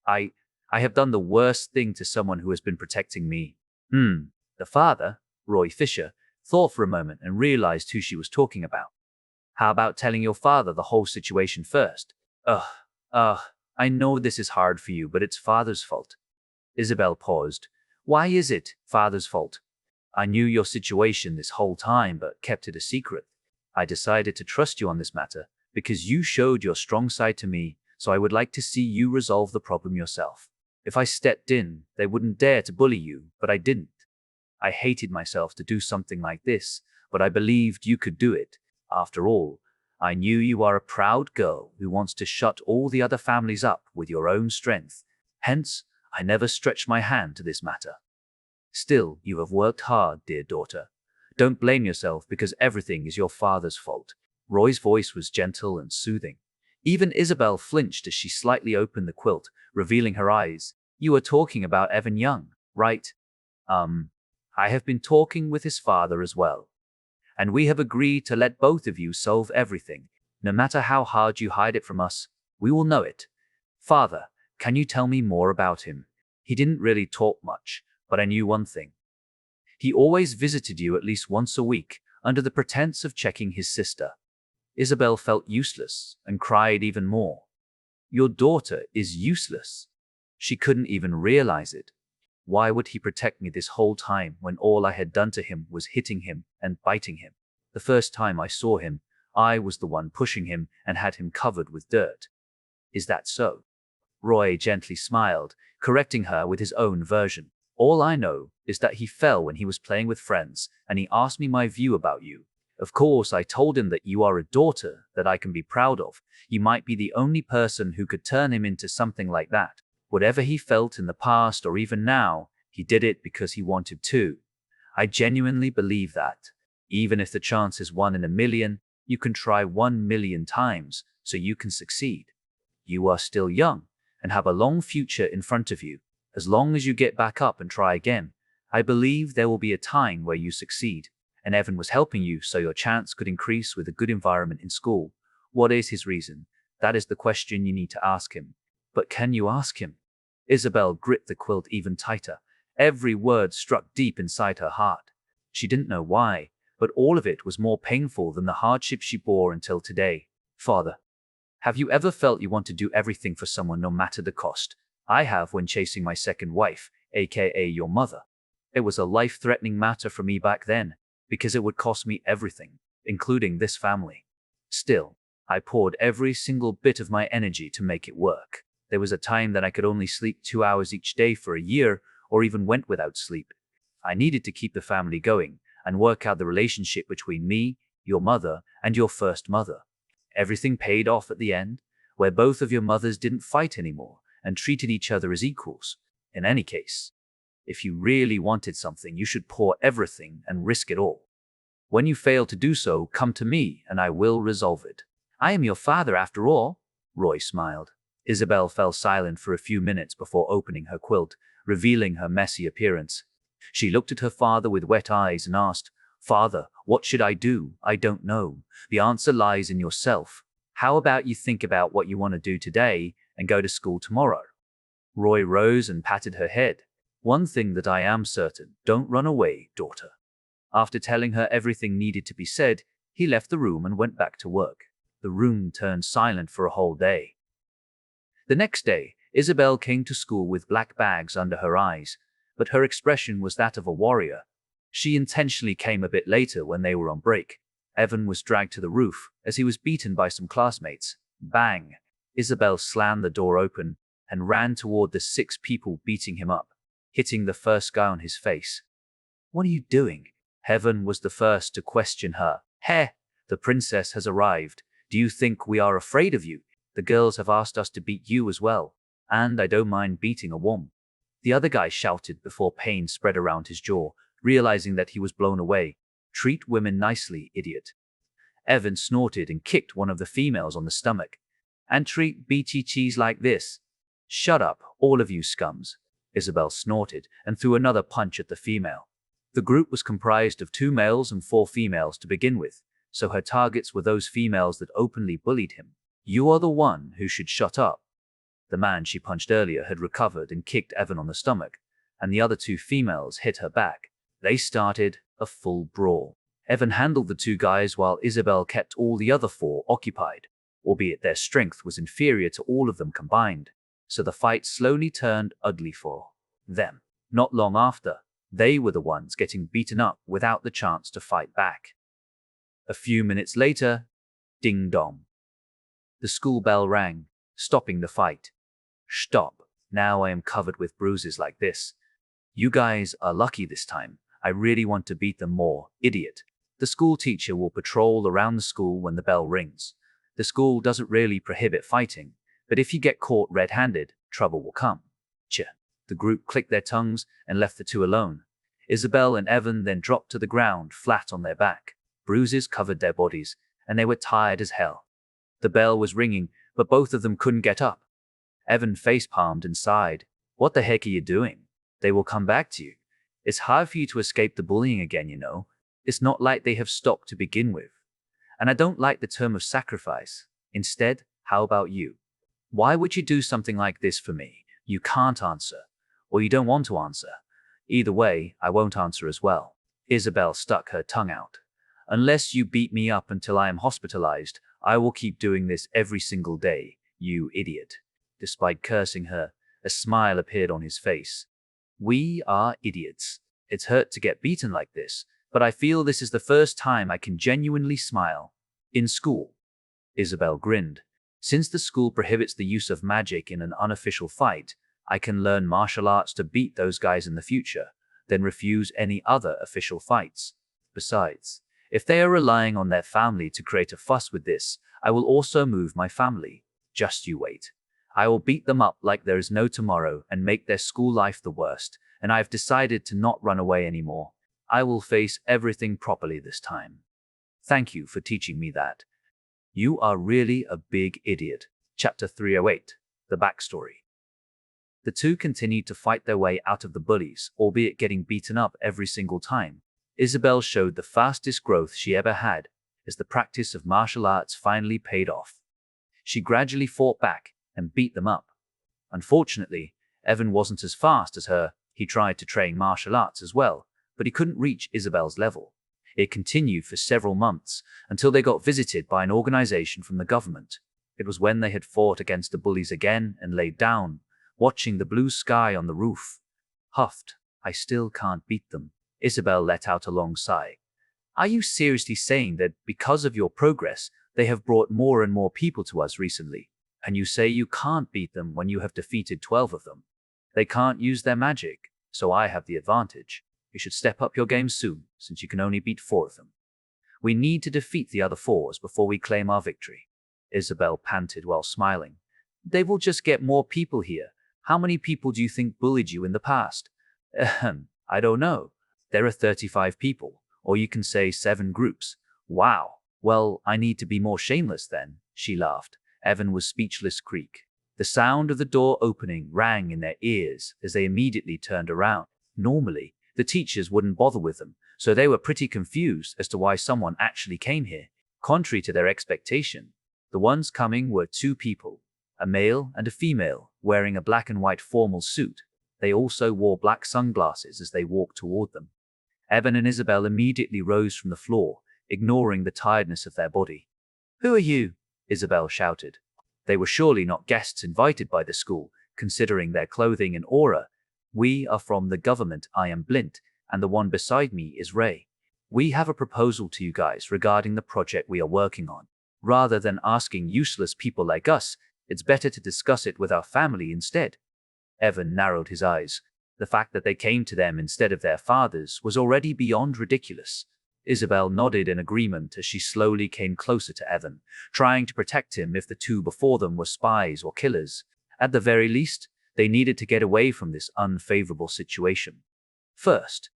I have done the worst thing to someone who has been protecting me. The father, Roy Fisher, thought for a moment and realized who she was talking about. How about telling your father the whole situation first? I know this is hard for you, but it's father's fault. Isabel paused. Why is it father's fault? I knew your situation this whole time, but kept it a secret. I decided to trust you on this matter because you showed your strong side to me, so I would like to see you resolve the problem yourself. If I stepped in, they wouldn't dare to bully you, but I didn't. I hated myself to do something like this, but I believed you could do it. After all, I knew you are a proud girl who wants to shut all the other families up with your own strength. Hence, I never stretched my hand to this matter. Still, you have worked hard, dear daughter. Don't blame yourself because everything is your father's fault. Roy's voice was gentle and soothing. Even Isabel flinched as she slightly opened the quilt, revealing her eyes. You are talking about Evan Young, right? I have been talking with his father as well. And we have agreed to let both of you solve everything. No matter how hard you hide it from us, we will know it. Father, can you tell me more about him? He didn't really talk much, but I knew one thing. He always visited you at least once a week, under the pretense of checking his sister. Isabel felt useless and cried even more. Your daughter is useless. She couldn't even realize it. Why would he protect me this whole time when all I had done to him was hitting him and biting him? The first time I saw him, I was the one pushing him and had him covered with dirt. Is that so? Roy gently smiled, correcting her with his own version. All I know is that he fell when he was playing with friends, and he asked me my view about you. Of course, I told him that you are a daughter that I can be proud of. You might be the only person who could turn him into something like that. Whatever he felt in the past or even now, he did it because he wanted to. I genuinely believe that. Even if the chance is 1 in a million, you can try 1 million times so you can succeed. You are still young and have a long future in front of you. As long as you get back up and try again, I believe there will be a time where you succeed. And Evan was helping you so your chance could increase with a good environment in school. What is his reason? That is the question you need to ask him. But can you ask him? Isabel gripped the quilt even tighter. Every word struck deep inside her heart. She didn't know why, but all of it was more painful than the hardship she bore until today. Father, have you ever felt you want to do everything for someone no matter the cost? I have when chasing my second wife, aka your mother. It was a life-threatening matter for me back then, because it would cost me everything, including this family. Still, I poured every single bit of my energy to make it work. There was a time that I could only sleep 2 hours each day for a year, or even went without sleep. I needed to keep the family going and work out the relationship between me, your mother, and your first mother. Everything paid off at the end, where both of your mothers didn't fight anymore and treated each other as equals. In any case, if you really wanted something, you should pour everything and risk it all. When you fail to do so, come to me and I will resolve it. I am your father after all, Roy smiled. Isabel fell silent for a few minutes before opening her quilt, revealing her messy appearance. She looked at her father with wet eyes and asked, Father, what should I do? I don't know. The answer lies in yourself. How about you think about what you want to do today and go to school tomorrow? Roy rose and patted her head. One thing that I am certain, don't run away, daughter. After telling her everything needed to be said, he left the room and went back to work. The room turned silent for a whole day. The next day, Isabel came to school with black bags under her eyes, but her expression was that of a warrior. She intentionally came a bit later when they were on break. Evan was dragged to the roof as he was beaten by some classmates. Bang! Isabel slammed the door open and ran toward the 6 people beating him up, hitting the first guy on his face. What are you doing? Evan was the first to question her. Heh! The princess has arrived. Do you think we are afraid of you? The girls have asked us to beat you as well. And I don't mind beating a woman. The other guy shouted before pain spread around his jaw, realizing that he was blown away. Treat women nicely, idiot. Evan snorted and kicked one of the females on the stomach. And treat BTTs like this. Shut up, all of you scums. Isabel snorted and threw another punch at the female. The group was comprised of 2 males and 4 females to begin with, so her targets were those females that openly bullied him. You are the one who should shut up. The man she punched earlier had recovered and kicked Evan on the stomach, and the other 2 females hit her back. They started a full brawl. Evan handled the 2 guys while Isabel kept all the other 4 occupied, albeit their strength was inferior to all of them combined, so the fight slowly turned ugly for them. Not long after, they were the ones getting beaten up without the chance to fight back. A few minutes later, ding dong. The school bell rang, stopping the fight. Stop. Now I am covered with bruises like this. You guys are lucky this time. I really want to beat them more, idiot. The school teacher will patrol around the school when the bell rings. The school doesn't really prohibit fighting, but if you get caught red-handed, trouble will come. Ch. The group clicked their tongues and left the 2 alone. Isabel and Evan then dropped to the ground flat on their back. Bruises covered their bodies, and they were tired as hell. The bell was ringing, but both of them couldn't get up. Evan face-palmed and sighed. What the heck are you doing? They will come back to you. It's hard for you to escape the bullying again, you know. It's not like they have stopped to begin with. And I don't like the term of sacrifice. Instead, how about you? Why would you do something like this for me? You can't answer. Or you don't want to answer. Either way, I won't answer as well. Isabel stuck her tongue out. Unless you beat me up until I am hospitalized, I will keep doing this every single day, you idiot. Despite cursing her, a smile appeared on his face. We are idiots. It's hurt to get beaten like this, but I feel this is the first time I can genuinely smile. In school. Isabel grinned. Since the school prohibits the use of magic in an unofficial fight, I can learn martial arts to beat those guys in the future, then refuse any other official fights. Besides, if they are relying on their family to create a fuss with this, I will also move my family. Just you wait. I will beat them up like there is no tomorrow and make their school life the worst, and I have decided to not run away anymore. I will face everything properly this time. Thank you for teaching me that. You are really a big idiot. Chapter 308. The Backstory. The 2 continued to fight their way out of the bullies, albeit getting beaten up every single time. Isabel showed the fastest growth she ever had, as the practice of martial arts finally paid off. She gradually fought back and beat them up. Unfortunately, Evan wasn't as fast as her. He tried to train martial arts as well, but he couldn't reach Isabel's level. It continued for several months until they got visited by an organization from the government. It was when they had fought against the bullies again and laid down, watching the blue sky on the roof. Huffed. I still can't beat them. Isabel let out a long sigh. Are you seriously saying that because of your progress, they have brought more and more people to us recently, and you say you can't beat them when you have defeated 12 of them? They can't use their magic, so I have the advantage. You should step up your game soon, since you can only beat 4 of them. We need to defeat the other 4s before we claim our victory. Isabel panted while smiling. They will just get more people here. How many people do you think bullied you in the past? I don't know. There are 35 people, or you can say 7 groups. Wow. Well, I need to be more shameless then, she laughed. Evan was speechless. Creak. The sound of the door opening rang in their ears as they immediately turned around. Normally, the teachers wouldn't bother with them, so they were pretty confused as to why someone actually came here. Contrary to their expectation, the ones coming were 2 people, a male and a female, wearing a black and white formal suit. They also wore black sunglasses as they walked toward them. Evan and Isabel immediately rose from the floor, ignoring the tiredness of their body. Who are you? Isabel shouted. They were surely not guests invited by the school, considering their clothing and aura. We are from the government. I am Blint, and the one beside me is Ray. We have a proposal to you guys regarding the project we are working on. Rather than asking useless people like us, it's better to discuss it with our family instead. Evan narrowed his eyes. The fact that they came to them instead of their fathers was already beyond ridiculous. Isabel nodded in agreement as she slowly came closer to Evan, trying to protect him if the two before them were spies or killers. At the very least, they needed to get away from this unfavorable situation. First,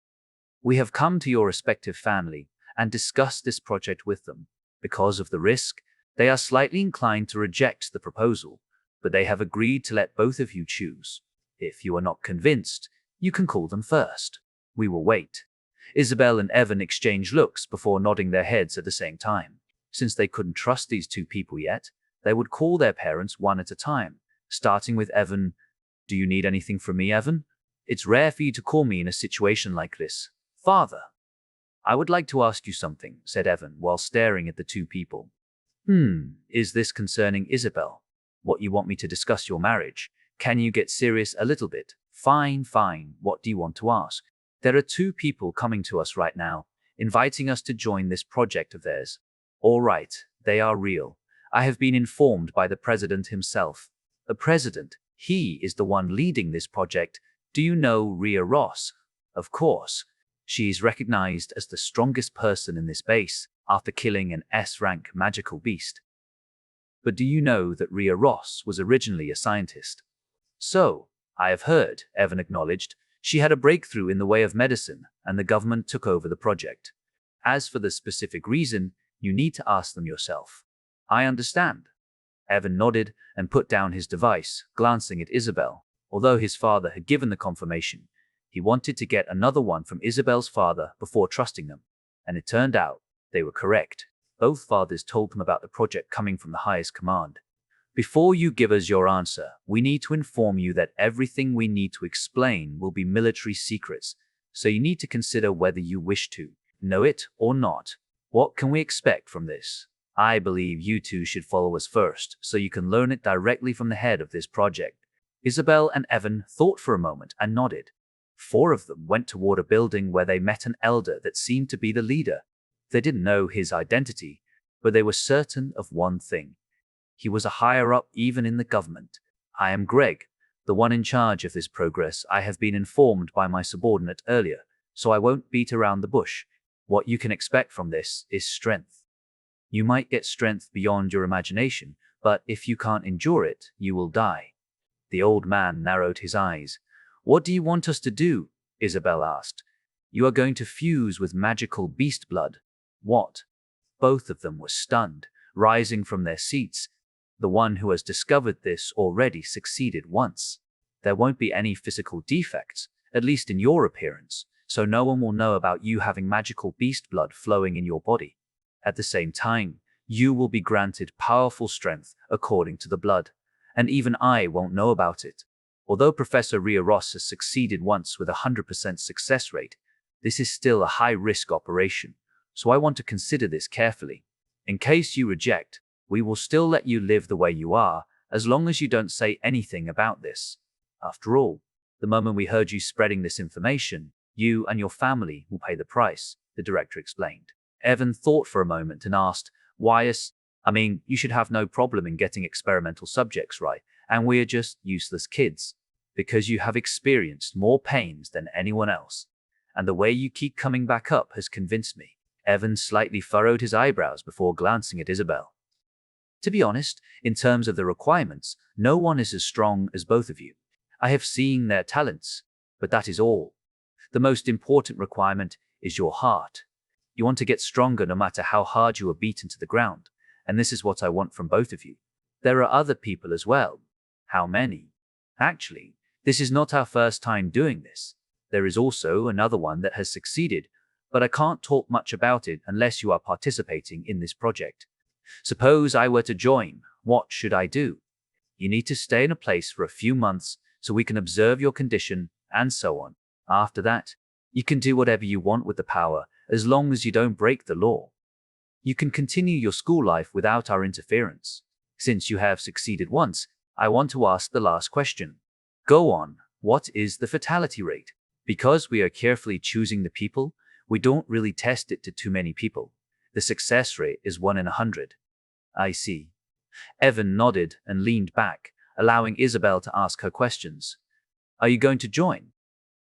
we have come to your respective family and discussed this project with them. Because of the risk, they are slightly inclined to reject the proposal, but they have agreed to let both of you choose. If you are not convinced, you can call them first. We will wait. Isabel and Evan exchanged looks before nodding their heads at the same time. Since they couldn't trust these two people yet, they would call their parents one at a time, starting with Evan. Do you need anything from me, Evan? It's rare for you to call me in a situation like this. Father. I would like to ask you something, said Evan while staring at the two people. Is this concerning Isabel? What, you want me to discuss your marriage? Can you get serious a little bit? Fine. What do you want to ask? There are two people coming to us right now, inviting us to join this project of theirs. All right, they are real. I have been informed by the president himself. The president, he is the one leading this project. Do you know Rhea Ross? Of course. She is recognized as the strongest person in this base after killing an S-rank magical beast. But do you know that Rhea Ross was originally a scientist? So, I have heard, Evan acknowledged. She had a breakthrough in the way of medicine, and the government took over the project. As for the specific reason, you need to ask them yourself. I understand. Evan nodded and put down his device, glancing at Isabel. Although his father had given the confirmation, he wanted to get another one from Isabel's father before trusting them, and it turned out they were correct. Both fathers told them about the project coming from the highest command. Before you give us your answer, we need to inform you that everything we need to explain will be military secrets, so you need to consider whether you wish to know it or not. What can we expect from this? I believe you two should follow us first, so you can learn it directly from the head of this project. Isabel and Evan thought for a moment and nodded. 4 of them went toward a building where they met an elder that seemed to be the leader. They didn't know his identity, but they were certain of one thing. He was a higher-up even in the government. I am Greg, the one in charge of this progress. I have been informed by my subordinate earlier, so I won't beat around the bush. What you can expect from this is strength. You might get strength beyond your imagination, but if you can't endure it, you will die. The old man narrowed his eyes. What do you want us to do? Isabel asked. You are going to fuse with magical beast blood. What? Both of them were stunned, rising from their seats. The one who has discovered this already succeeded once. There won't be any physical defects, at least in your appearance, so no one will know about you having magical beast blood flowing in your body. At the same time, you will be granted powerful strength according to the blood, and even I won't know about it. Although Professor Rhea Ross has succeeded once with a 100% success rate, this is still a high-risk operation, so I want to consider this carefully. In case you reject, we will still let you live the way you are, as long as you don't say anything about this. After all, the moment we heard you spreading this information, you and your family will pay the price, the director explained. Evan thought for a moment and asked, why you should have no problem in getting experimental subjects right, and we're just useless kids. Because you have experienced more pains than anyone else. And the way you keep coming back up has convinced me. Evan slightly furrowed his eyebrows before glancing at Isabel. To be honest, in terms of the requirements, no one is as strong as both of you. I have seen their talents, but that is all. The most important requirement is your heart. You want to get stronger no matter how hard you are beaten to the ground, and this is what I want from both of you. There are other people as well. How many? Actually, this is not our first time doing this. There is also another one that has succeeded, but I can't talk much about it unless you are participating in this project. Suppose I were to join, what should I do? You need to stay in a place for a few months so we can observe your condition and so on. After that, you can do whatever you want with the power as long as you don't break the law. You can continue your school life without our interference. Since you have succeeded once, I want to ask the last question. Go on, what is the fatality rate? Because we are carefully choosing the people, we don't really test it to too many people. The success rate is 1 in 100. I see. Evan nodded and leaned back, allowing Isabel to ask her questions. Are you going to join?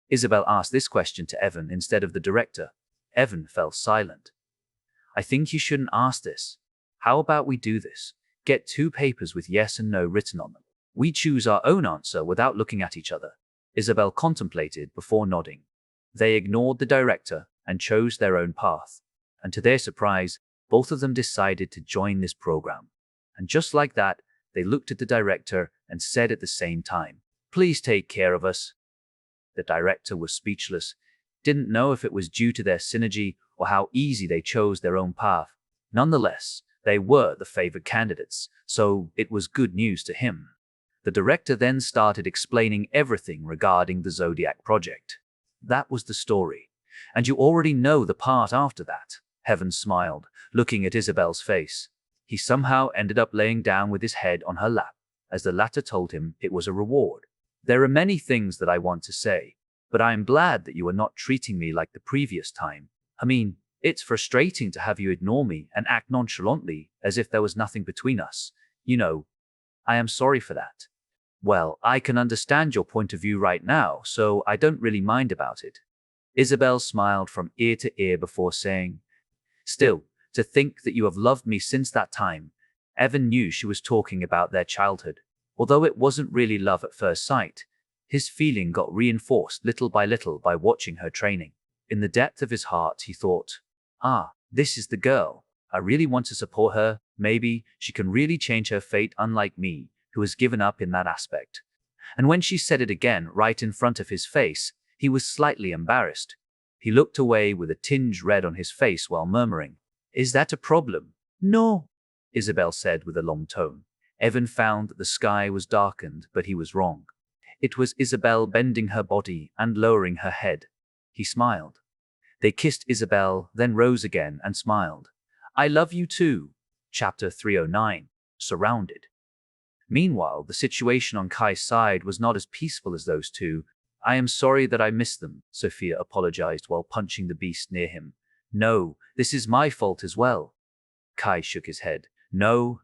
Isabel asked this question to Evan instead of the director. Evan fell silent. I think you shouldn't ask this. How about we do this? Get 2 papers with yes and no written on them. We choose our own answer without looking at each other. Isabel contemplated before nodding. They ignored the director and chose their own path. And to their surprise, both of them decided to join this program. And just like that, they looked at the director and said at the same time, "Please take care of us." The director was speechless, didn't know if it was due to their synergy or how easy they chose their own path. Nonetheless, they were the favored candidates, so it was good news to him. The director then started explaining everything regarding the Zodiac project. That was the story. And you already know the part after that. Heaven smiled, looking at Isabel's face. He somehow ended up laying down with his head on her lap, as the latter told him it was a reward. "There are many things that I want to say, but I am glad that you are not treating me like the previous time. I mean, it's frustrating to have you ignore me and act nonchalantly as if there was nothing between us. You know, I am sorry for that." "Well, I can understand your point of view right now, so I don't really mind about it." Isabel smiled from ear to ear before saying, "Still, to think that you have loved me since that time." Evan knew she was talking about their childhood. Although it wasn't really love at first sight, his feeling got reinforced little by little by watching her training. In the depth of his heart, he thought, this is the girl. I really want to support her. Maybe she can really change her fate, unlike me, who has given up in that aspect. And when she said it again right in front of his face, he was slightly embarrassed. He looked away with a tinge red on his face while murmuring, "Is that a problem?" "No," Isabel said with a long tone. Evan found that the sky was darkened, but he was wrong. It was Isabel bending her body and lowering her head. He smiled. They kissed Isabel, then rose again and smiled. "I love you too." Chapter 309. Surrounded. Meanwhile, the situation on Kai's side was not as peaceful as those two. "I am sorry that I missed them," Sophia apologized while punching the beast near him. "No, this is my fault as well." Kai shook his head. No,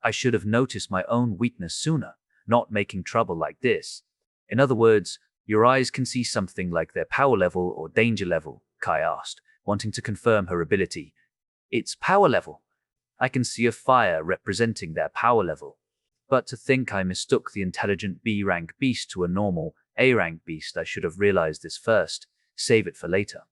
I should have noticed my own weakness sooner, not making trouble like this." "In other words, your eyes can see something like their power level or danger level?" Kai asked, wanting to confirm her ability. "It's power level. I can see a fire representing their power level. But to think I mistook the intelligent B-rank beast to a normal A-rank beast, I should have realized this first. Save it for later.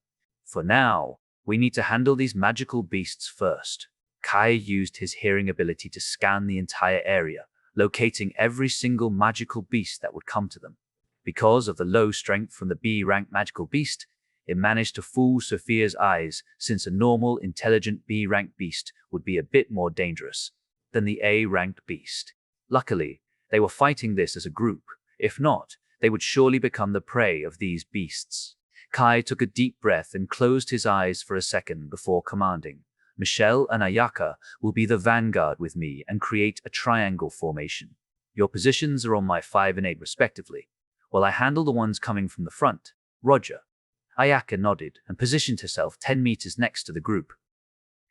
For now, we need to handle these magical beasts first." Kai used his hearing ability to scan the entire area, locating every single magical beast that would come to them. Because of the low strength from the B-rank magical beast, it managed to fool Sophia's eyes, since a normal, intelligent B-rank beast would be a bit more dangerous than the A-ranked beast. Luckily, they were fighting this as a group. If not, they would surely become the prey of these beasts. Kai took a deep breath and closed his eyes for a second before commanding, "Michelle and Ayaka will be the vanguard with me and create a triangle formation. Your positions are on my 5 and 8 respectively, while I handle the ones coming from the front." "Roger." Ayaka nodded and positioned herself 10 meters next to the group.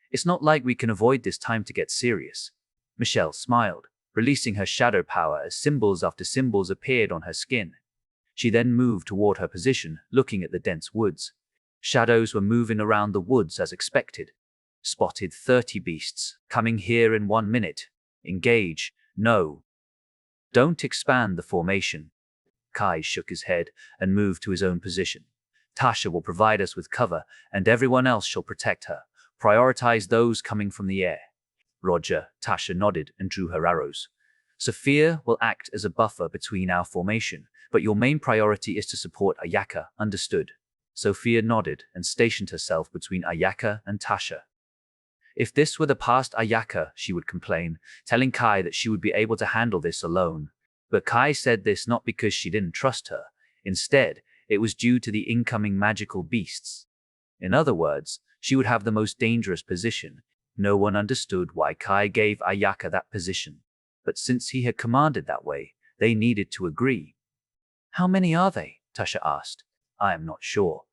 "It's not like we can avoid this time to get serious." Michelle smiled, releasing her shadow power as symbols after symbols appeared on her skin. She then moved toward her position, looking at the dense woods. Shadows were moving around the woods as expected. "Spotted 30 beasts, coming here in 1 minute. Engage." "No. Don't expand the formation." Kai shook his head and moved to his own position. "Tasha will provide us with cover, and everyone else shall protect her. Prioritize those coming from the air." "Roger." Tasha nodded and drew her arrows. "Sophia will act as a buffer between our formation, but your main priority is to support Ayaka." "Understood." Sophia nodded and stationed herself between Ayaka and Tasha. If this were the past Ayaka, she would complain, telling Kai that she would be able to handle this alone. But Kai said this not because she didn't trust her. Instead, it was due to the incoming magical beasts. In other words, she would have the most dangerous position. No one understood why Kai gave Ayaka that position. But since he had commanded that way, they needed to agree. "How many are they?" Tasha asked. "I am not sure.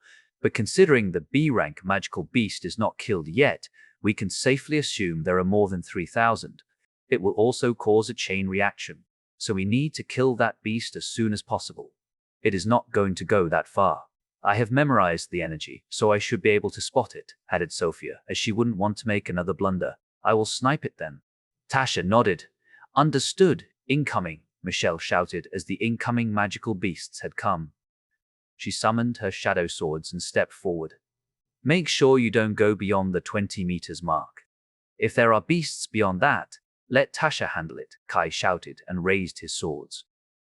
But considering the B-rank magical beast is not killed yet, we can safely assume there are more than 3,000. It will also cause a chain reaction, so we need to kill that beast as soon as possible. It is not going to go that far." I have memorized the energy, so I should be able to spot it, added Sophia, as she wouldn't want to make another blunder. I will snipe it then. Tasha nodded. Understood. Incoming, Michelle shouted as the incoming magical beasts had come. She summoned her shadow swords and stepped forward. Make sure you don't go beyond the 20 meters mark. If there are beasts beyond that, let Tasha handle it, Kai shouted and raised his swords.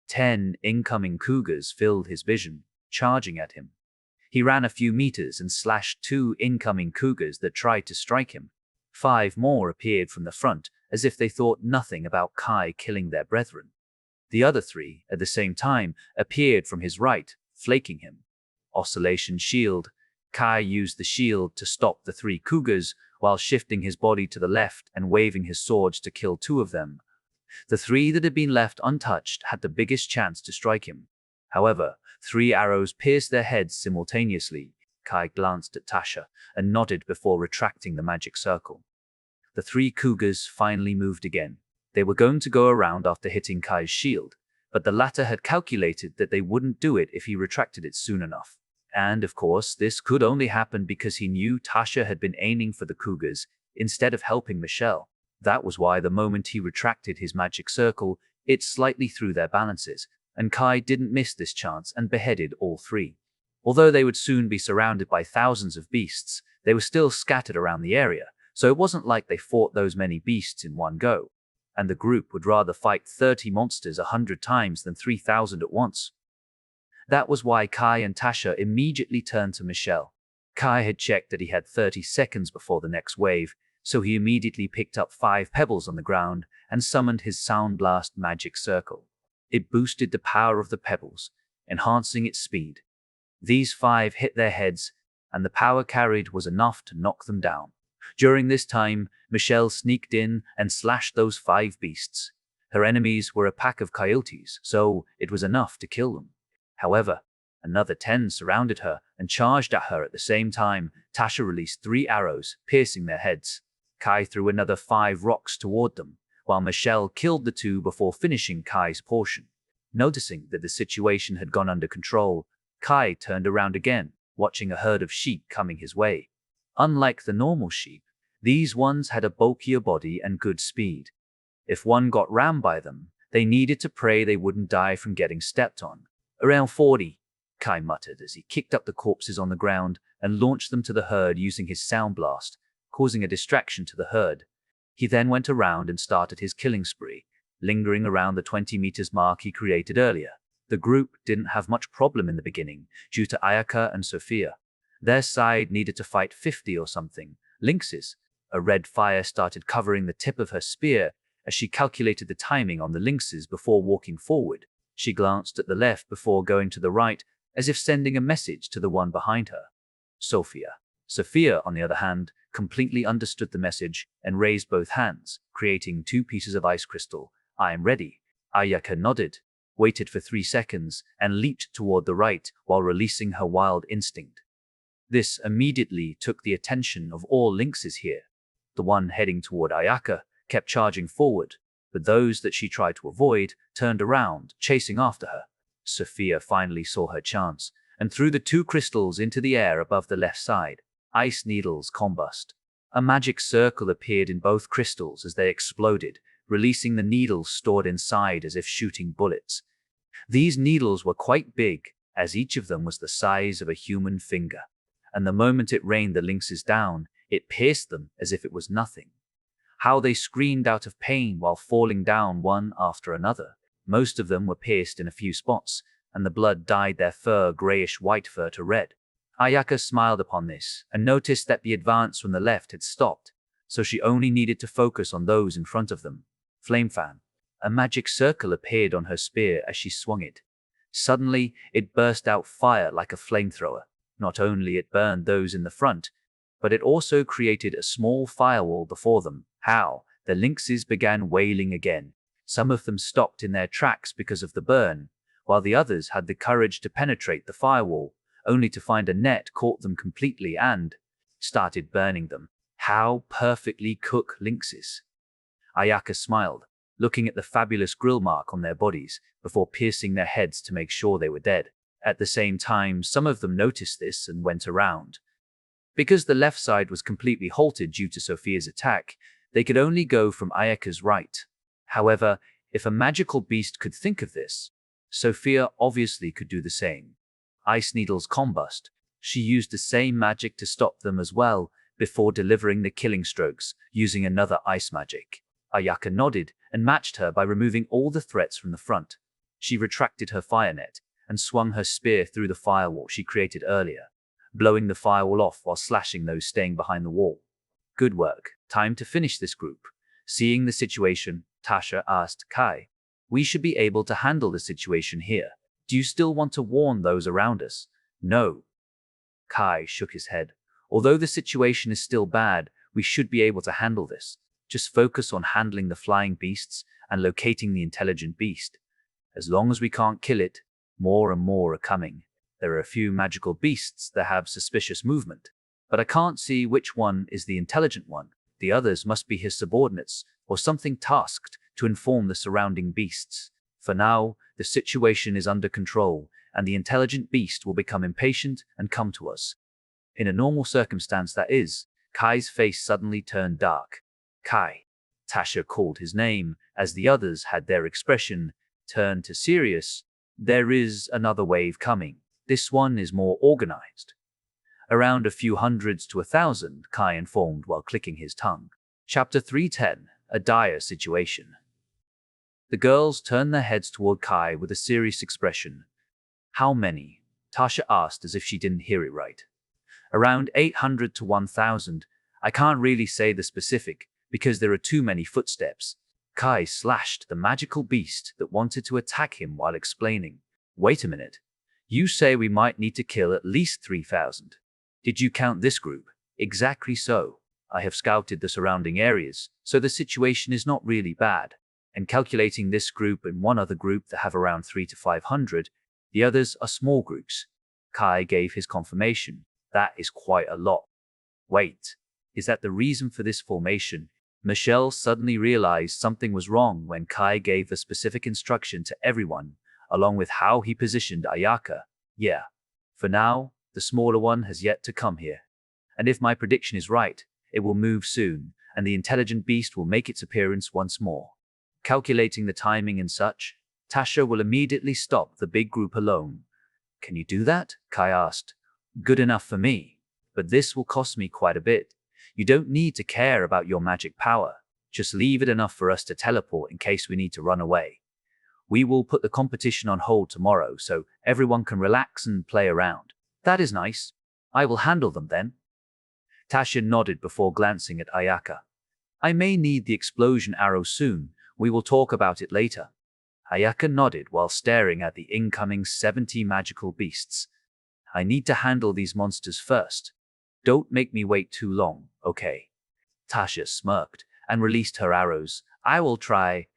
10 incoming cougars filled his vision, charging at him. He ran a few meters and slashed 2 incoming cougars that tried to strike him. 5 more appeared from the front, as if they thought nothing about Kai killing their brethren. The other 3, at the same time, appeared from his right, flanking him. Oscillation shield. Kai used the shield to stop the 3 cougars, while shifting his body to the left and waving his swords to kill 2 of them. The 3 that had been left untouched had the biggest chance to strike him. However, 3 arrows pierced their heads simultaneously. Kai glanced at Tasha and nodded before retracting the magic circle. The 3 cougars finally moved again. They were going to go around after hitting Kai's shield, but the latter had calculated that they wouldn't do it if he retracted it soon enough. And, of course, this could only happen because he knew Tasha had been aiming for the cougars instead of helping Michelle. That was why the moment he retracted his magic circle, it slightly threw their balances, and Kai didn't miss this chance and beheaded all 3. Although they would soon be surrounded by thousands of beasts, they were still scattered around the area, so it wasn't like they fought those many beasts in one go. And the group would rather fight 30 monsters 100 times than 3,000 at once. That was why Kai and Tasha immediately turned to Michelle. Kai had checked that he had 30 seconds before the next wave, so he immediately picked up 5 pebbles on the ground and summoned his Sound Blast magic circle. It boosted the power of the pebbles, enhancing its speed. These 5 hit their heads, and the power carried was enough to knock them down. During this time, Michelle sneaked in and slashed those 5 beasts. Her enemies were a pack of coyotes, so it was enough to kill them. However, another 10 surrounded her and charged at her at the same time. Tasha released 3 arrows, piercing their heads. Kai threw another 5 rocks toward them, while Michelle killed the 2 before finishing Kai's portion. Noticing that the situation had gone under control, Kai turned around again, watching a herd of sheep coming his way. Unlike the normal sheep, these ones had a bulkier body and good speed. If one got rammed by them, they needed to pray they wouldn't die from getting stepped on. Around 40, Kai muttered as he kicked up the corpses on the ground and launched them to the herd using his sound blast, causing a distraction to the herd. He then went around and started his killing spree, lingering around the 20 meters mark he created earlier. The group didn't have much problem in the beginning due to Ayaka and Sophia. Their side needed to fight 50 or something lynxes. A red fire started covering the tip of her spear as she calculated the timing on the lynxes before walking forward. She glanced at the left before going to the right, as if sending a message to the one behind her. Sophia, on the other hand, completely understood the message and raised both hands, creating 2 pieces of ice crystal. I am ready. Ayaka nodded, waited for 3 seconds, and leaped toward the right while releasing her wild instinct. This immediately took the attention of all lynxes here. The one heading toward Ayaka kept charging forward, but those that she tried to avoid turned around, chasing after her. Sophia finally saw her chance and threw the 2 crystals into the air above the left side. Ice needles combust. A magic circle appeared in both crystals as they exploded, releasing the needles stored inside as if shooting bullets. These needles were quite big, as each of them was the size of a human finger, and the moment it rained the lynxes down, it pierced them as if it was nothing. How they screamed out of pain while falling down one after another. Most of them were pierced in a few spots, and the blood dyed their fur grayish-white fur to red. Ayaka smiled upon this and noticed that the advance from the left had stopped, so she only needed to focus on those in front of them. Flame fan. A magic circle appeared on her spear as she swung it. Suddenly, it burst out fire like a flamethrower. Not only it burned those in the front, but it also created a small firewall before them. How? The lynxes began wailing again. Some of them stopped in their tracks because of the burn, while the others had the courage to penetrate the firewall, only to find a net caught them completely and started burning them. How perfectly cooked lynxes! Ayaka smiled, looking at the fabulous grill mark on their bodies before piercing their heads to make sure they were dead. At the same time, some of them noticed this and went around. Because the left side was completely halted due to Sophia's attack, they could only go from Ayaka's right. However, if a magical beast could think of this, Sophia obviously could do the same. Ice needles combust. She used the same magic to stop them as well, before delivering the killing strokes, using another ice magic. Ayaka nodded and matched her by removing all the threats from the front. She retracted her fire net and swung her spear through the firewall she created earlier, blowing the firewall off while slashing those staying behind the wall. Good work. Time to finish this group. Seeing the situation, Tasha asked Kai, "We should be able to handle the situation here. Do you still want to warn those around us?" "No." Kai shook his head. "Although the situation is still bad, we should be able to handle this. Just focus on handling the flying beasts and locating the intelligent beast. As long as we can't kill it, more and more are coming. There are a few magical beasts that have suspicious movement, but I can't see which one is the intelligent one. The others must be his subordinates or something tasked to inform the surrounding beasts. For now, the situation is under control, and the intelligent beast will become impatient and come to us." In a normal circumstance, that is. Kai's face suddenly turned dark. "Kai." Tasha called his name as the others had their expression turned to serious. "There is another wave coming. This one is more organized." "Around a few hundreds to 1,000, Kai informed while clicking his tongue. Chapter 310, A Dire Situation. The girls turned their heads toward Kai with a serious expression. "How many?" Tasha asked as if she didn't hear it right. "Around 800 to 1,000. I can't really say the specific, because there are too many footsteps." Kai slashed the magical beast that wanted to attack him while explaining. "Wait a minute. You say we might need to kill at least 3,000. Did you count this group?" "Exactly so. I have scouted the surrounding areas, so the situation is not really bad. And calculating this group and one other group that have around 300 to 500, the others are small groups." Kai gave his confirmation. "That is quite a lot." "Wait, is that the reason for this formation?" Michelle suddenly realized something was wrong when Kai gave the specific instruction to everyone, along with how he positioned Ayaka. "Yeah. For now, the smaller one has yet to come here. And if my prediction is right, it will move soon, and the intelligent beast will make its appearance once more. Calculating the timing and such, Tasha will immediately stop the big group alone." "Can you do that?" Kai asked. "Good enough for me. But this will cost me quite a bit. You don't need to care about your magic power. Just leave it enough for us to teleport in case we need to run away. We will put the competition on hold tomorrow so everyone can relax and play around." "That is nice. I will handle them then." Tasha nodded before glancing at Ayaka. "I may need the explosion arrow soon. We will talk about it later." Ayaka nodded while staring at the incoming 70 magical beasts. "I need to handle these monsters first. Don't make me wait too long, okay?" Tasha smirked and released her arrows. "I will try."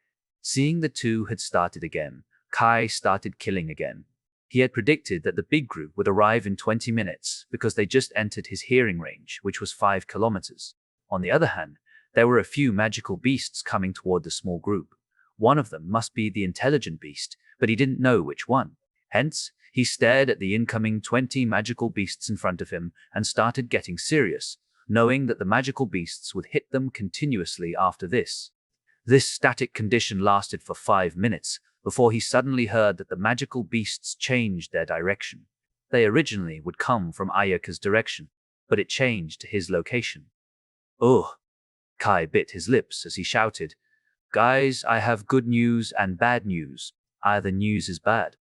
Seeing the two had started again, Kai started killing again. He had predicted that the big group would arrive in 20 minutes because they just entered his hearing range, which was 5 kilometers. On the other hand, there were a few magical beasts coming toward the small group. One of them must be the intelligent beast, but he didn't know which one. Hence, he stared at the incoming 20 magical beasts in front of him and started getting serious, knowing that the magical beasts would hit them continuously after this. This static condition lasted for 5 minutes before he suddenly heard that the magical beasts changed their direction. They originally would come from Ayaka's direction, but it changed to his location. "Ugh." Kai bit his lips as he shouted, "Guys, I have good news and bad news. Either news is bad."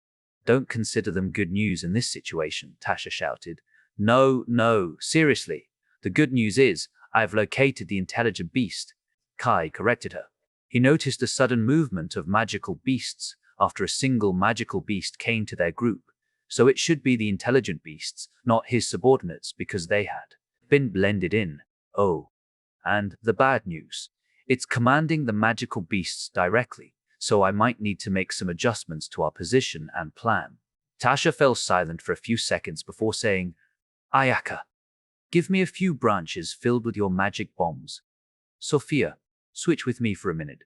"Don't consider them good news in this situation," Tasha shouted. No, seriously. The good news is, I've located the intelligent beast." Kai corrected her. He noticed a sudden movement of magical beasts after a single magical beast came to their group, so it should be the intelligent beasts, not his subordinates, because they had been blended in. Oh. And the bad news. It's commanding the magical beasts directly, so I might need to make some adjustments to our position and plan. Tasha fell silent for a few seconds before saying, "Ayaka, give me a few branches filled with your magic bombs. Sophia, switch with me for a minute."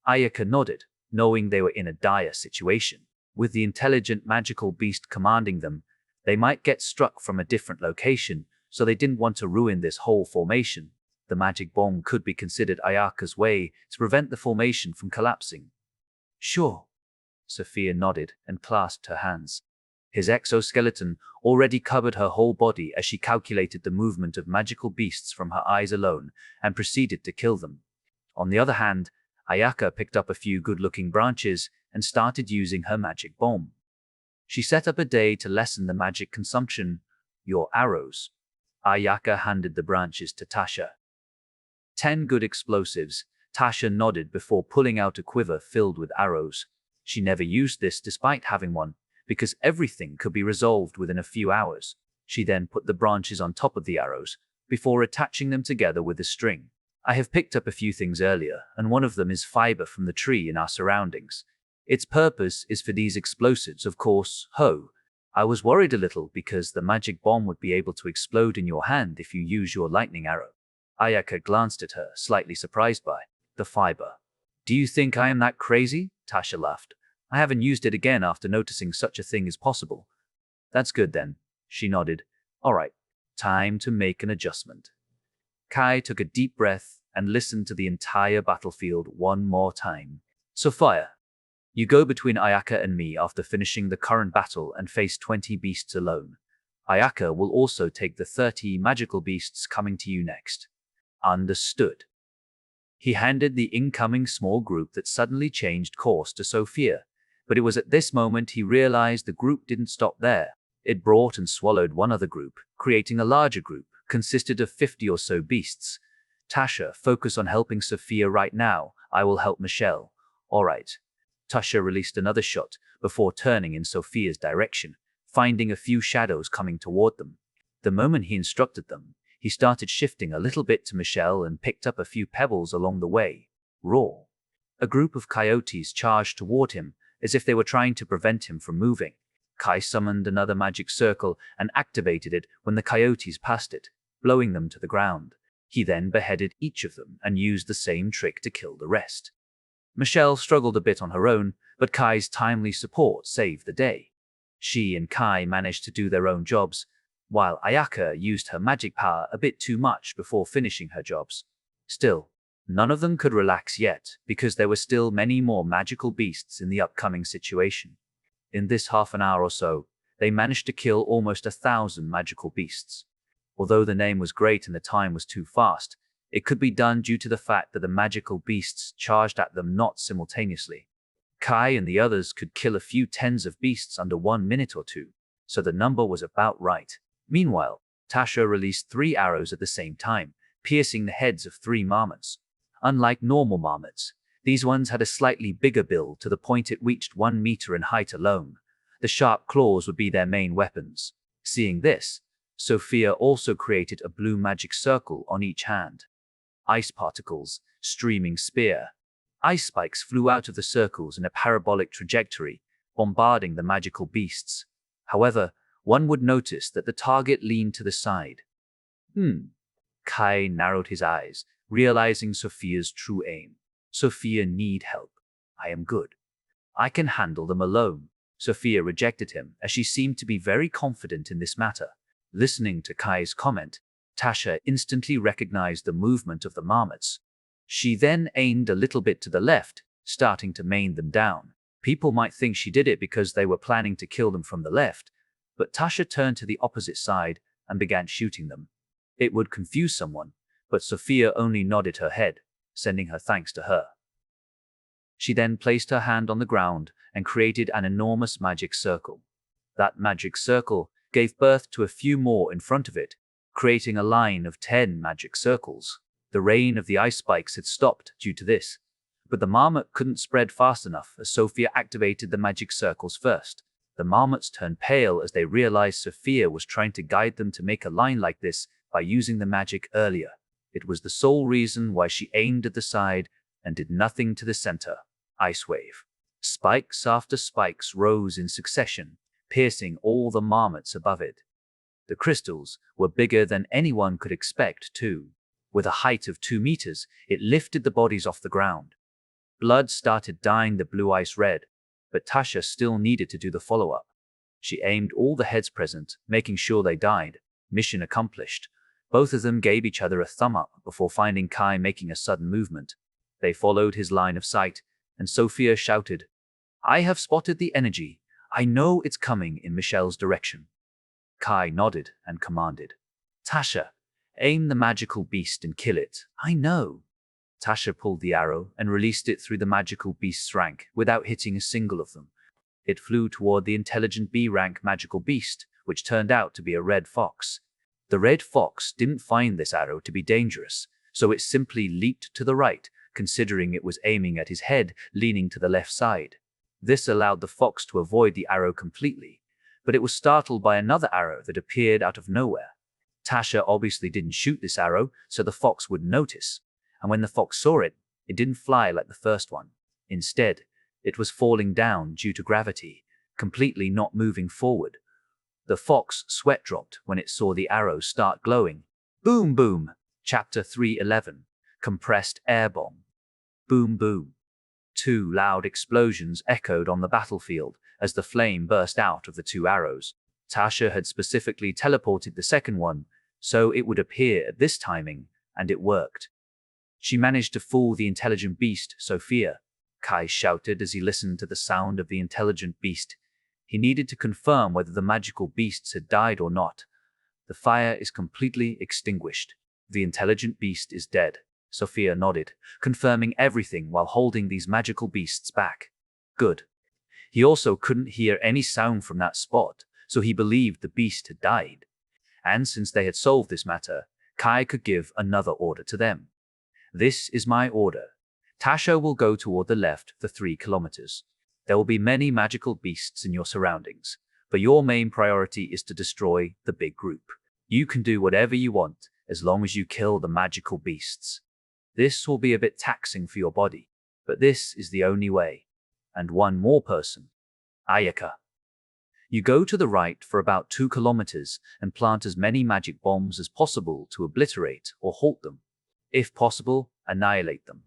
Ayaka nodded, knowing they were in a dire situation. With the intelligent magical beast commanding them, they might get struck from a different location, so they didn't want to ruin this whole formation. The magic bomb could be considered Ayaka's way to prevent the formation from collapsing. Sure. Sophia nodded and clasped her hands. His exoskeleton already covered her whole body as she calculated the movement of magical beasts from her eyes alone and proceeded to kill them. On the other hand, Ayaka picked up a few good-looking branches and started using her magic bomb. She set up a day to lessen the magic consumption. Your arrows. Ayaka handed the branches to Tasha. 10 good explosives. Tasha nodded before pulling out a quiver filled with arrows. She never used this despite having one, because everything could be resolved within a few hours. She then put the branches on top of the arrows, before attaching them together with a string. I have picked up a few things earlier, and one of them is fiber from the tree in our surroundings. Its purpose is for these explosives, of course. I was worried a little because the magic bomb would be able to explode in your hand if you use your lightning arrow. Ayaka glanced at her, slightly surprised by the fiber. Do you think I am that crazy? Tasha laughed. I haven't used it again after noticing such a thing is possible. That's good then, she nodded. All right, time to make an adjustment. Kai took a deep breath and listened to the entire battlefield one more time. Sophia, you go between Ayaka and me after finishing the current battle and face 20 beasts alone. Ayaka will also take the 30 magical beasts coming to you next. Understood. He handed the incoming small group that suddenly changed course to Sophia, but it was at this moment he realized the group didn't stop there. It brought and swallowed one other group, creating a larger group, consisted of 50 or so beasts. Tasha, focus on helping Sophia right now. I will help Michelle. All right. Tasha released another shot before turning in Sophia's direction, finding a few shadows coming toward them. The moment he instructed them, he started shifting a little bit to Michelle and picked up a few pebbles along the way. Roar. A group of coyotes charged toward him, as if they were trying to prevent him from moving. Kai summoned another magic circle and activated it when the coyotes passed it, blowing them to the ground. He then beheaded each of them and used the same trick to kill the rest. Michelle struggled a bit on her own, but Kai's timely support saved the day. She and Kai managed to do their own jobs, while Ayaka used her magic power a bit too much before finishing her jobs. Still, none of them could relax yet, because there were still many more magical beasts in the upcoming situation. In this half an hour or so, they managed to kill almost 1,000 magical beasts. Although the name was great and the time was too fast, it could be done due to the fact that the magical beasts charged at them not simultaneously. Kai and the others could kill a few tens of beasts under 1 minute or two, so the number was about right. Meanwhile, Tasha released 3 arrows at the same time, piercing the heads of 3 marmots. Unlike normal marmots, these ones had a slightly bigger bill to the point it reached 1 meter in height alone. The sharp claws would be their main weapons. Seeing this, Sophia also created a blue magic circle on each hand. Ice particles, streaming spear. Ice spikes flew out of the circles in a parabolic trajectory, bombarding the magical beasts. However, one would notice that the target leaned to the side. Kai narrowed his eyes, realizing Sophia's true aim. Sophia need help. I am good. I can handle them alone. Sophia rejected him, as she seemed to be very confident in this matter. Listening to Kai's comment, Tasha instantly recognized the movement of the marmots. She then aimed a little bit to the left, starting to maim them down. People might think she did it because they were planning to kill them from the left, but Tasha turned to the opposite side and began shooting them. It would confuse someone, but Sophia only nodded her head, sending her thanks to her. She then placed her hand on the ground and created an enormous magic circle. That magic circle gave birth to a few more in front of it, creating a line of 10 magic circles. The rain of the ice spikes had stopped due to this, but the marmot couldn't spread fast enough as Sophia activated the magic circles first. The marmots turned pale as they realized Sophia was trying to guide them to make a line like this by using the magic earlier. It was the sole reason why she aimed at the side and did nothing to the center. Ice wave. Spikes after spikes rose in succession, piercing all the marmots above it. The crystals were bigger than anyone could expect, too. With a height of 2 meters, it lifted the bodies off the ground. Blood started dyeing the blue ice red. but Tasha still needed to do the follow-up. She aimed all the heads present, making sure they died. Mission accomplished. Both of them gave each other a thumb up before finding Kai making a sudden movement. They followed his line of sight, and Sophia shouted, "I have spotted the energy. I know it's coming in Michelle's direction." Kai nodded and commanded, "Tasha, aim the magical beast and kill it." "I know." Tasha pulled the arrow and released it through the magical beast's rank without hitting a single of them. It flew toward the intelligent B-rank magical beast, which turned out to be a red fox. The red fox didn't find this arrow to be dangerous, so it simply leaped to the right, considering it was aiming at his head, leaning to the left side. This allowed the fox to avoid the arrow completely, but it was startled by another arrow that appeared out of nowhere. Tasha obviously didn't shoot this arrow, so the fox wouldn't notice. And when the fox saw it, it didn't fly like the first one. Instead, it was falling down due to gravity, completely not moving forward. The fox sweat dropped when it saw the arrow start glowing. Boom boom. Chapter 311. Compressed Air Bomb. Boom boom. Two loud explosions echoed on the battlefield as the flame burst out of the two arrows. Tasha had specifically teleported the second one, so it would appear at this timing, and it worked. She managed to fool the intelligent beast, Sophia. Kai shouted as he listened to the sound of the intelligent beast. He needed to confirm whether the magical beasts had died or not. "The fire is completely extinguished. The intelligent beast is dead." Sophia nodded, confirming everything while holding these magical beasts back. Good. He also couldn't hear any sound from that spot, so he believed the beast had died. And since they had solved this matter, Kai could give another order to them. "This is my order. Tasha will go toward the left for 3 kilometers. There will be many magical beasts in your surroundings, but your main priority is to destroy the big group. You can do whatever you want as long as you kill the magical beasts. This will be a bit taxing for your body, but this is the only way. And one more person. Ayaka. You go to the right for about 2 kilometers and plant as many magic bombs as possible to obliterate or halt them. If possible, annihilate them.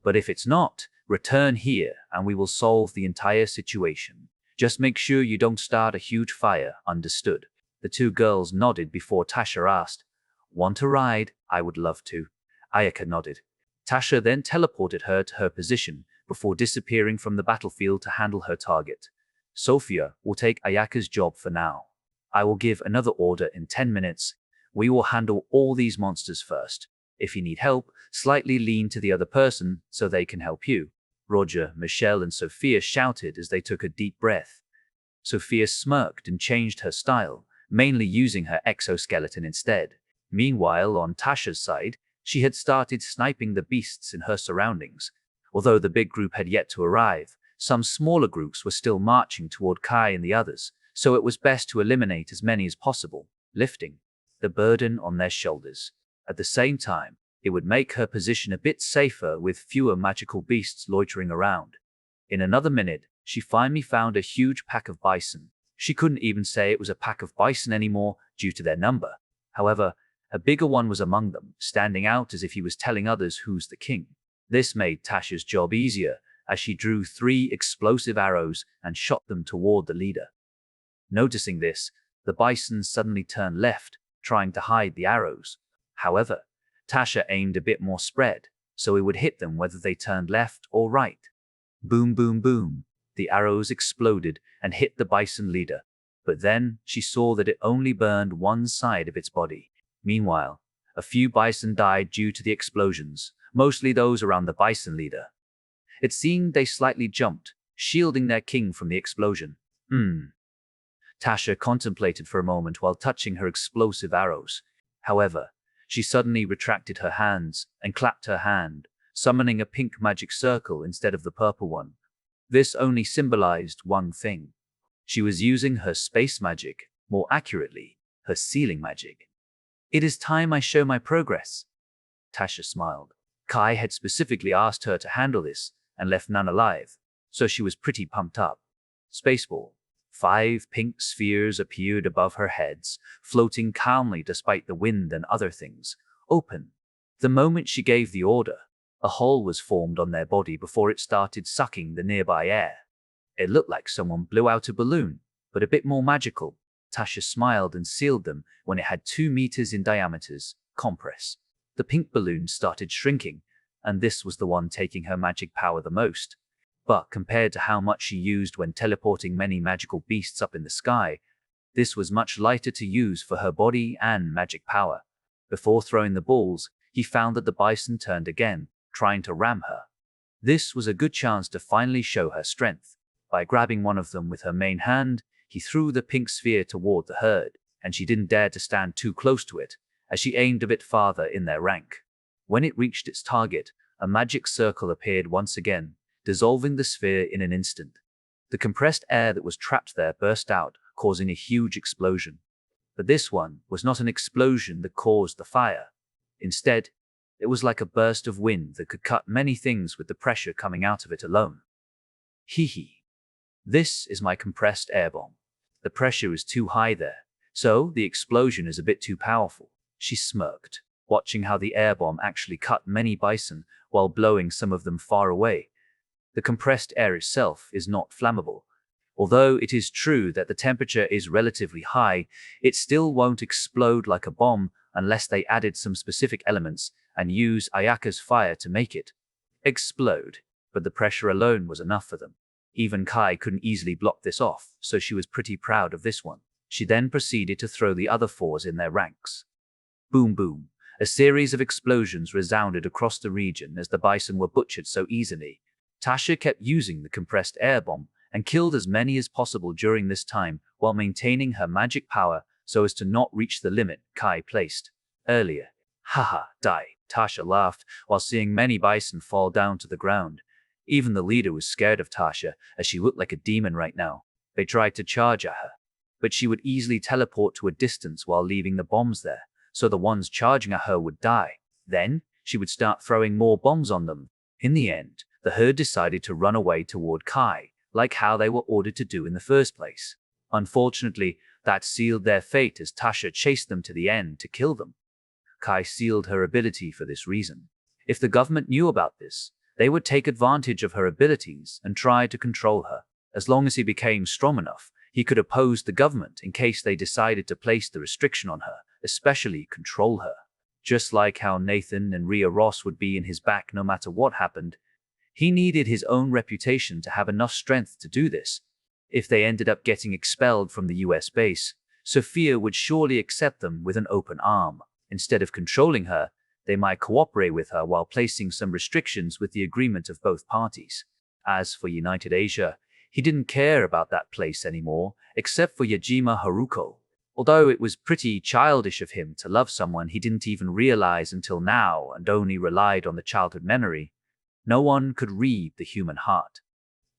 But if it's not, return here and we will solve the entire situation. Just make sure you don't start a huge fire, understood?" The two girls nodded before Tasha asked, "Want a ride?" "I would love to." Ayaka nodded. Tasha then teleported her to her position before disappearing from the battlefield to handle her target. "Sophia will take Ayaka's job for now. I will give another order in 10 minutes. We will handle all these monsters first. If you need help, slightly lean to the other person so they can help you." Roger, Michelle, and Sophia shouted as they took a deep breath. Sophia smirked and changed her style, mainly using her exoskeleton instead. Meanwhile, on Tasha's side, she had started sniping the beasts in her surroundings. Although the big group had yet to arrive, some smaller groups were still marching toward Kai and the others, so it was best to eliminate as many as possible, lifting the burden on their shoulders. At the same time, it would make her position a bit safer with fewer magical beasts loitering around. In another minute, she finally found a huge pack of bison. She couldn't even say it was a pack of bison anymore due to their number. However, a bigger one was among them, standing out as if he was telling others who's the king. This made Tasha's job easier, as she drew 3 explosive arrows and shot them toward the leader. Noticing this, the bison suddenly turned left, trying to hide the arrows. However, Tasha aimed a bit more spread, so it would hit them whether they turned left or right. Boom boom boom. The arrows exploded and hit the bison leader, but then she saw that it only burned one side of its body. Meanwhile, a few bison died due to the explosions, mostly those around the bison leader. It seemed they slightly jumped, shielding their king from the explosion. Tasha contemplated for a moment while touching her explosive arrows. However, she suddenly retracted her hands and clapped her hand, summoning a pink magic circle instead of the purple one. This only symbolized one thing. She was using her space magic, more accurately, her sealing magic. "It is time I show my progress." Tasha smiled. Kai had specifically asked her to handle this and left none alive, so she was pretty pumped up. Spaceball. 5 pink spheres appeared above her heads, floating calmly despite the wind and other things. Open. The moment she gave the order, a hole was formed on their body before it started sucking the nearby air. It looked like someone blew out a balloon, but a bit more magical. Tasha smiled and sealed them when it had 2 meters in diameters. Compress. The pink balloon started shrinking, and this was the one taking her magic power the most. But compared to how much she used when teleporting many magical beasts up in the sky, this was much lighter to use for her body and magic power. Before throwing the balls, he found that the bison turned again, trying to ram her. This was a good chance to finally show her strength. By grabbing one of them with her main hand, he threw the pink sphere toward the herd, and she didn't dare to stand too close to it, as she aimed a bit farther in their rank. When it reached its target, a magic circle appeared once again, dissolving the sphere in an instant. The compressed air that was trapped there burst out, causing a huge explosion. But this one was not an explosion that caused the fire. Instead, it was like a burst of wind that could cut many things with the pressure coming out of it alone. Hee hee. This is my compressed air bomb. The pressure is too high there, so the explosion is a bit too powerful. She smirked, watching how the air bomb actually cut many bison while blowing some of them far away. The compressed air itself is not flammable. Although it is true that the temperature is relatively high, it still won't explode like a bomb unless they added some specific elements and use Ayaka's fire to make it explode. But the pressure alone was enough for them. Even Kai couldn't easily block this off, so she was pretty proud of this one. She then proceeded to throw the other 4s in their ranks. Boom boom. A series of explosions resounded across the region as the bison were butchered so easily. Tasha kept using the compressed air bomb and killed as many as possible during this time while maintaining her magic power so as to not reach the limit Kai placed earlier. Haha, die. Tasha laughed while seeing many bison fall down to the ground. Even the leader was scared of Tasha, as she looked like a demon right now. They tried to charge at her, but she would easily teleport to a distance while leaving the bombs there, so the ones charging at her would die. Then, she would start throwing more bombs on them. In the end, the herd decided to run away toward Kai, like how they were ordered to do in the first place. Unfortunately, that sealed their fate as Tasha chased them to the end to kill them. Kai sealed her ability for this reason. If the government knew about this, they would take advantage of her abilities and try to control her. As long as he became strong enough, he could oppose the government in case they decided to place the restriction on her, especially control her. Just like how Nathan and Rhea Ross would be in his back no matter what happened, he needed his own reputation to have enough strength to do this. If they ended up getting expelled from the US base, Sophia would surely accept them with an open arm. Instead of controlling her, they might cooperate with her while placing some restrictions with the agreement of both parties. As for United Asia, he didn't care about that place anymore, except for Yajima Haruko. Although it was pretty childish of him to love someone he didn't even realize until now and only relied on the childhood memory, no one could read the human heart.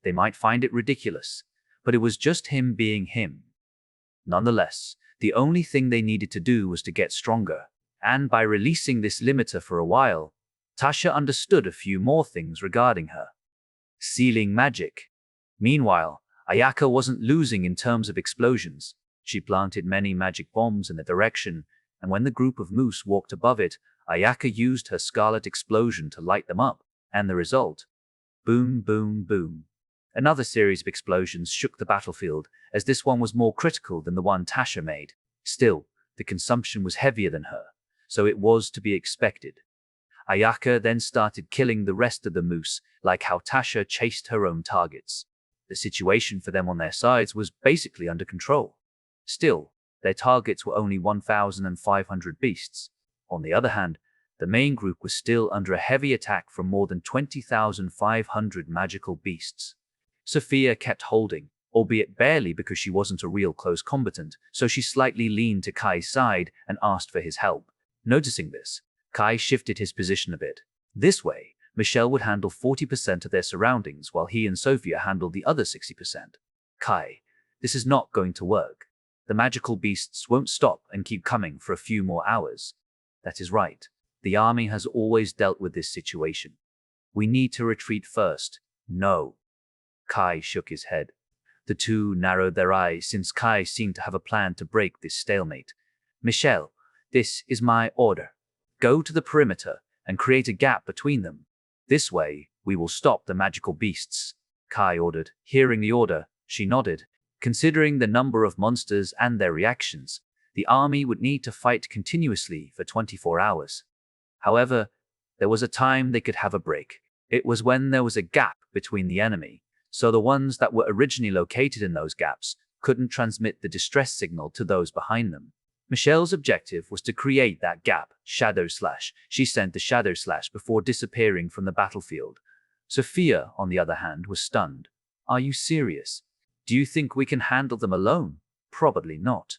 They might find it ridiculous, but it was just him being him. Nonetheless, the only thing they needed to do was to get stronger, and by releasing this limiter for a while, Tasha understood a few more things regarding her. Sealing magic. Meanwhile, Ayaka wasn't losing in terms of explosions. She planted many magic bombs in the direction, and when the group of moose walked above it, Ayaka used her scarlet explosion to light them up, and the result? Boom, boom, boom. Another series of explosions shook the battlefield, as this one was more critical than the one Tasha made. Still, the consumption was heavier than her, so it was to be expected. Ayaka then started killing the rest of the moose, like how Tasha chased her own targets. The situation for them on their sides was basically under control. Still, their targets were only 1,500 beasts. On the other hand, the main group was still under a heavy attack from more than 20,500 magical beasts. Sophia kept holding, albeit barely because she wasn't a real close combatant, so she slightly leaned to Kai's side and asked for his help. Noticing this, Kai shifted his position a bit. This way, Michelle would handle 40% of their surroundings while he and Sophia handled the other 60%. Kai, this is not going to work. The magical beasts won't stop and keep coming for a few more hours. That is right. The army has always dealt with this situation. We need to retreat first. No. Kai shook his head. The two narrowed their eyes since Kai seemed to have a plan to break this stalemate. Michelle, this is my order. Go to the perimeter and create a gap between them. This way, we will stop the magical beasts. Kai ordered. Hearing the order, she nodded. Considering the number of monsters and their reactions, the army would need to fight continuously for 24 hours. However, there was a time they could have a break. It was when there was a gap between the enemy, so the ones that were originally located in those gaps couldn't transmit the distress signal to those behind them. Michelle's objective was to create that gap. Shadow Slash. She sent the Shadow Slash before disappearing from the battlefield. Sophia, on the other hand, was stunned. Are you serious? Do you think we can handle them alone? Probably not.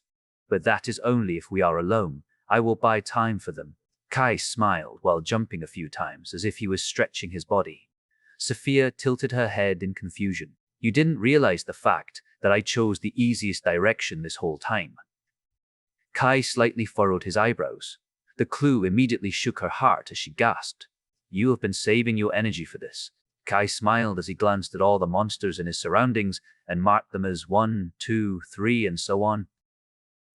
But that is only if we are alone. I will buy time for them. Kai smiled while jumping a few times as if he was stretching his body. Sophia tilted her head in confusion. You didn't realize the fact that I chose the easiest direction this whole time. Kai slightly furrowed his eyebrows. The clue immediately shook her heart as she gasped. You have been saving your energy for this. Kai smiled as he glanced at all the monsters in his surroundings and marked them as 1, 2, 3, and so on,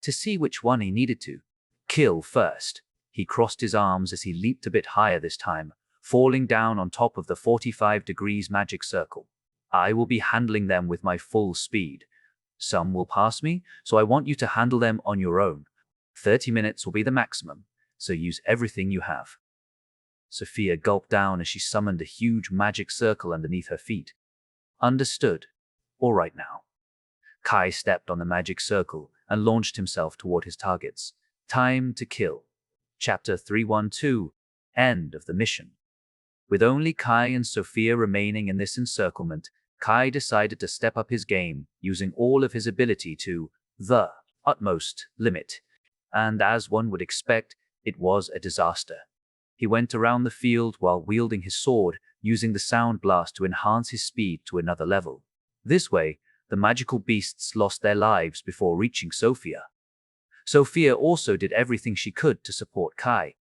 to see which one he needed to kill first. He crossed his arms as he leaped a bit higher this time, falling down on top of the 45 degrees magic circle. I will be handling them with my full speed. Some will pass me, so I want you to handle them on your own. 30 minutes will be the maximum, so use everything you have. Sophia gulped down as she summoned a huge magic circle underneath her feet. Understood. All right now. Kai stepped on the magic circle and launched himself toward his targets. Time to kill. Chapter 312. End of the mission. With only Kai and Sophia remaining in this encirclement, Kai decided to step up his game, using all of his ability to the utmost limit. And as one would expect, it was a disaster. He went around the field while wielding his sword, using the sound blast to enhance his speed to another level. This way, the magical beasts lost their lives before reaching Sophia. Sophia also did everything she could to support Kai.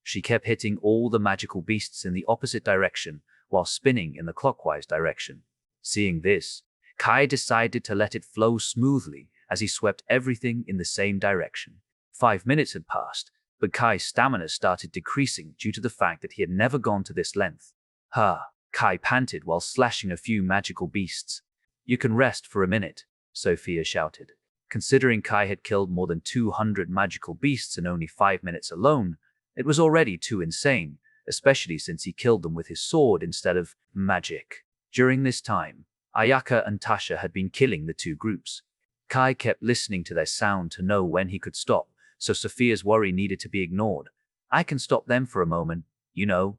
She kept hitting all the magical beasts in the opposite direction while spinning in the clockwise direction. Seeing this, Kai decided to let it flow smoothly as he swept everything in the same direction. 5 minutes had passed, but Kai's stamina started decreasing due to the fact that he had never gone to this length. Kai panted while slashing a few magical beasts. You can rest for a minute, Sophia shouted. Considering Kai had killed more than 200 magical beasts in only 5 minutes alone, it was already too insane, especially since he killed them with his sword instead of magic. During this time, Ayaka and Tasha had been killing the two groups. Kai kept listening to their sound to know when he could stop, so Sophia's worry needed to be ignored. I can stop them for a moment, you know.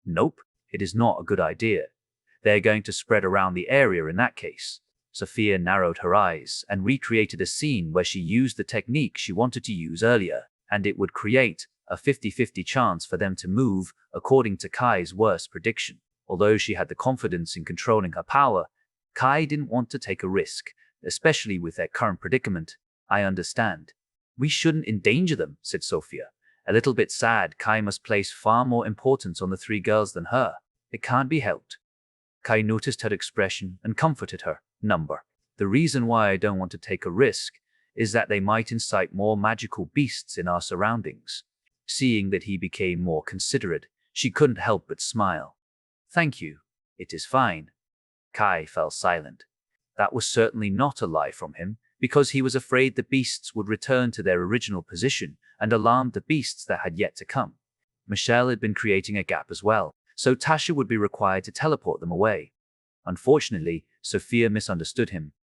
Nope, it is not a good idea. They're going to spread around the area in that case. Sophia narrowed her eyes and recreated a scene where she used the technique she wanted to use earlier, and it would create a 50-50 chance for them to move, according to Kai's worst prediction. Although she had the confidence in controlling her power, Kai didn't want to take a risk, especially with their current predicament. I understand. We shouldn't endanger them, said Sophia. A little bit sad, Kai must place far more importance on the three girls than her. It can't be helped. Kai noticed her expression and comforted her. The reason why I don't want to take a risk is that they might incite more magical beasts in our surroundings. Seeing that he became more considerate, she couldn't help but smile. Thank you. It is fine. Kai fell silent. That was certainly not a lie from him, because he was afraid the beasts would return to their original position and alarm the beasts that had yet to come. Michelle had been creating a gap as well, so Tasha would be required to teleport them away. Unfortunately, Sophia misunderstood him.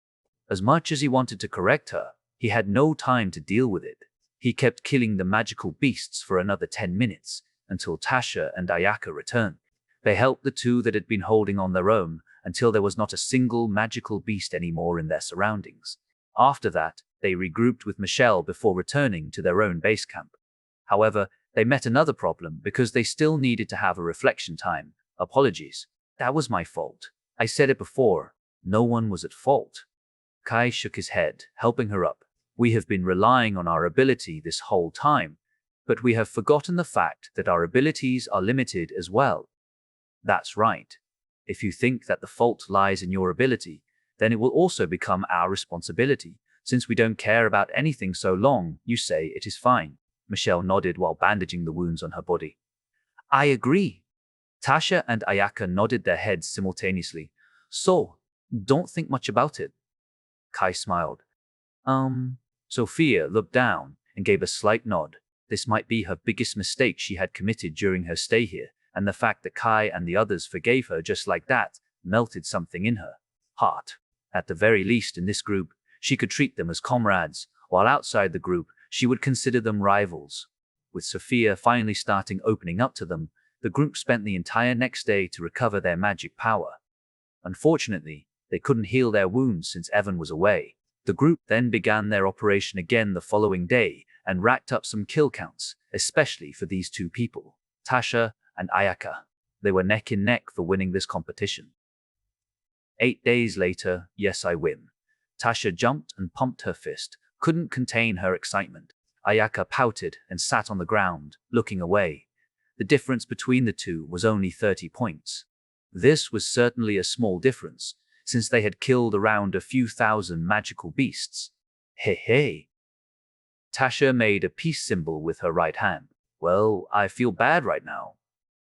As much as he wanted to correct her, he had no time to deal with it. He kept killing the magical beasts for another 10 minutes, until Tasha and Ayaka returned. They helped the two that had been holding on their own until there was not a single magical beast anymore in their surroundings. After that, they regrouped with Michelle before returning to their own base camp. However, they met another problem because they still needed to have a reflection time. Apologies. That was my fault. I said it before. No one was at fault. Kai shook his head, helping her up. We have been relying on our ability this whole time, but we have forgotten the fact that our abilities are limited as well. That's right. If you think that the fault lies in your ability, then it will also become our responsibility. Since we don't care about anything so long, you say it is fine. Michelle nodded while bandaging the wounds on her body. I agree. Tasha and Ayaka nodded their heads simultaneously. So, Don't think much about it. Kai smiled. Sophia looked down and gave a slight nod. This might be her biggest mistake she had committed during her stay here, and the fact that Kai and the others forgave her just like that melted something in her heart. At the very least, in this group, she could treat them as comrades, while outside the group, she would consider them rivals. With Sophia finally starting opening up to them, the group spent the entire next day to recover their magic power. Unfortunately, they couldn't heal their wounds since Evan was away. The group then began their operation again the following day and racked up some kill counts, especially for these two people, Tasha and Ayaka. They were neck and neck for winning this competition. 8 days later, yes, I win. Tasha jumped and pumped her fist, couldn't contain her excitement. Ayaka pouted and sat on the ground, looking away. The difference between the two was only 30 points. This was certainly a small difference, since they had killed around a few thousand magical beasts. Hey hey. Tasha made a peace symbol with her right hand. Well, I feel bad right now.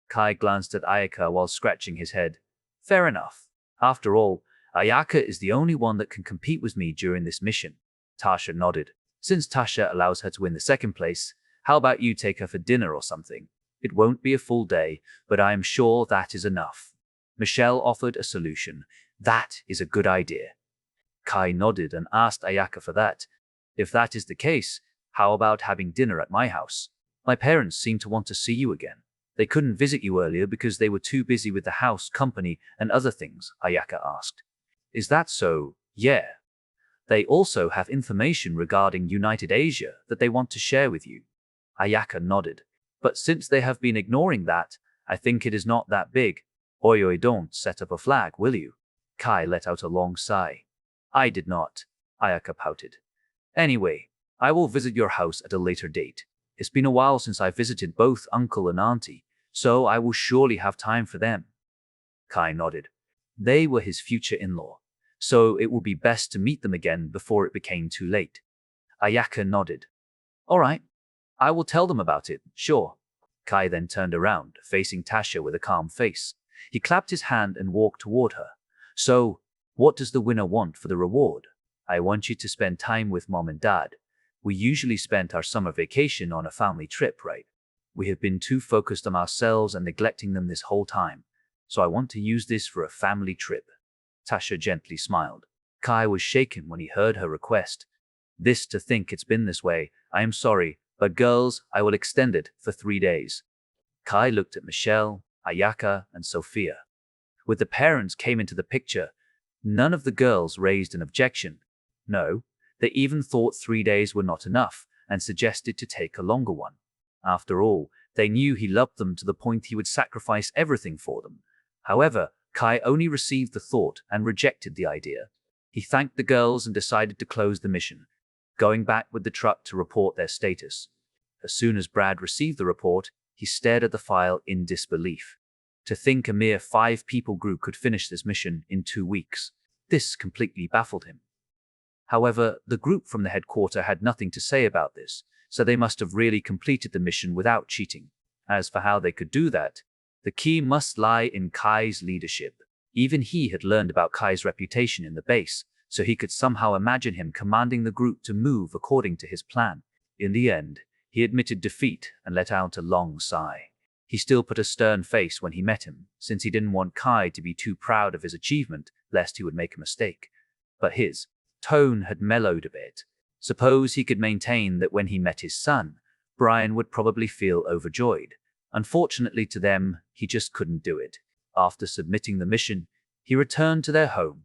Kai glanced at Ayaka while scratching his head. Fair enough. After all, Ayaka is the only one that can compete with me during this mission. Tasha nodded. Since Tasha allows her to win the second place, how about you take her for dinner or something? It won't be a full day, but I am sure that is enough. Michelle offered a solution. That is a good idea. Kai nodded and asked Ayaka for that. If that is the case, how about having dinner at my house? My parents seem to want to see you again. They couldn't visit you earlier because they were too busy with the house, company, and other things, Ayaka asked. Is that so? Yeah. They also have information regarding United Asia that they want to share with you. Ayaka nodded. But since they have been ignoring that, I think it is not that big. Oi, don't set up a flag, will you? Kai let out a long sigh. I did not, Ayaka pouted. Anyway, I will visit your house at a later date. It's been a while since I visited both uncle and auntie, so I will surely have time for them. Kai nodded. They were his future in-law, so it would be best to meet them again before it became too late. Ayaka nodded. All right, I will tell them about it, sure. Kai then turned around, facing Tasha with a calm face. He clapped his hand and walked toward her. So, what does the winner want for the reward? I want you to spend time with mom and dad. We usually spent our summer vacation on a family trip, right? We have been too focused on ourselves and neglecting them this whole time. So I want to use this for a family trip. Tasha gently smiled. Kai was shaken when he heard her request. This to think it's been this way. I am sorry, but girls, I will extend it for 3 days. Kai looked at Michelle, Ayaka, and Sophia. When the parents came into the picture, none of the girls raised an objection. No, they even thought 3 days were not enough and suggested to take a longer one. After all, they knew he loved them to the point he would sacrifice everything for them. However, Kai only received the thought and rejected the idea. He thanked the girls and decided to close the mission, going back with the truck to report their status. As soon as Brad received the report, he stared at the file in disbelief. To think a mere 5-people group could finish this mission in 2 weeks. This completely baffled him. However, the group from the headquarters had nothing to say about this, so they must have really completed the mission without cheating. As for how they could do that, the key must lie in Kai's leadership. Even he had learned about Kai's reputation in the base, so he could somehow imagine him commanding the group to move according to his plan. In the end, he admitted defeat and let out a long sigh. He still put a stern face when he met him, since he didn't want Kai to be too proud of his achievement, lest he would make a mistake. But his tone had mellowed a bit. Suppose he could maintain that when he met his son, Brian would probably feel overjoyed. Unfortunately to them, he just couldn't do it. After submitting the mission, he returned to their home.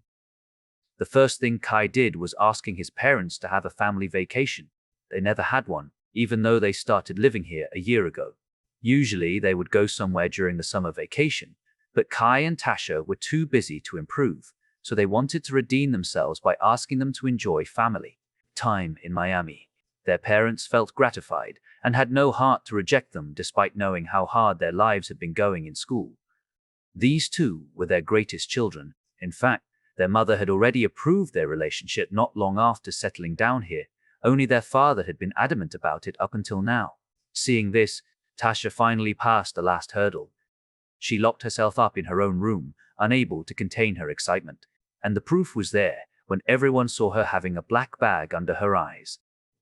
The first thing Kai did was asking his parents to have a family vacation. They never had one, even though they started living here a year ago. Usually they would go somewhere during the summer vacation, but Kai and Tasha were too busy to improve, so they wanted to redeem themselves by asking them to enjoy family time in Miami. Their parents felt gratified and had no heart to reject them despite knowing how hard their lives had been going in school. These two were their greatest children. In fact, their mother had already approved their relationship not long after settling down here, only their father had been adamant about it up until now. Seeing this, Tasha finally passed the last hurdle. She locked herself up in her own room, unable to contain her excitement. and the proof was there when everyone saw her having a black bag under her eyes.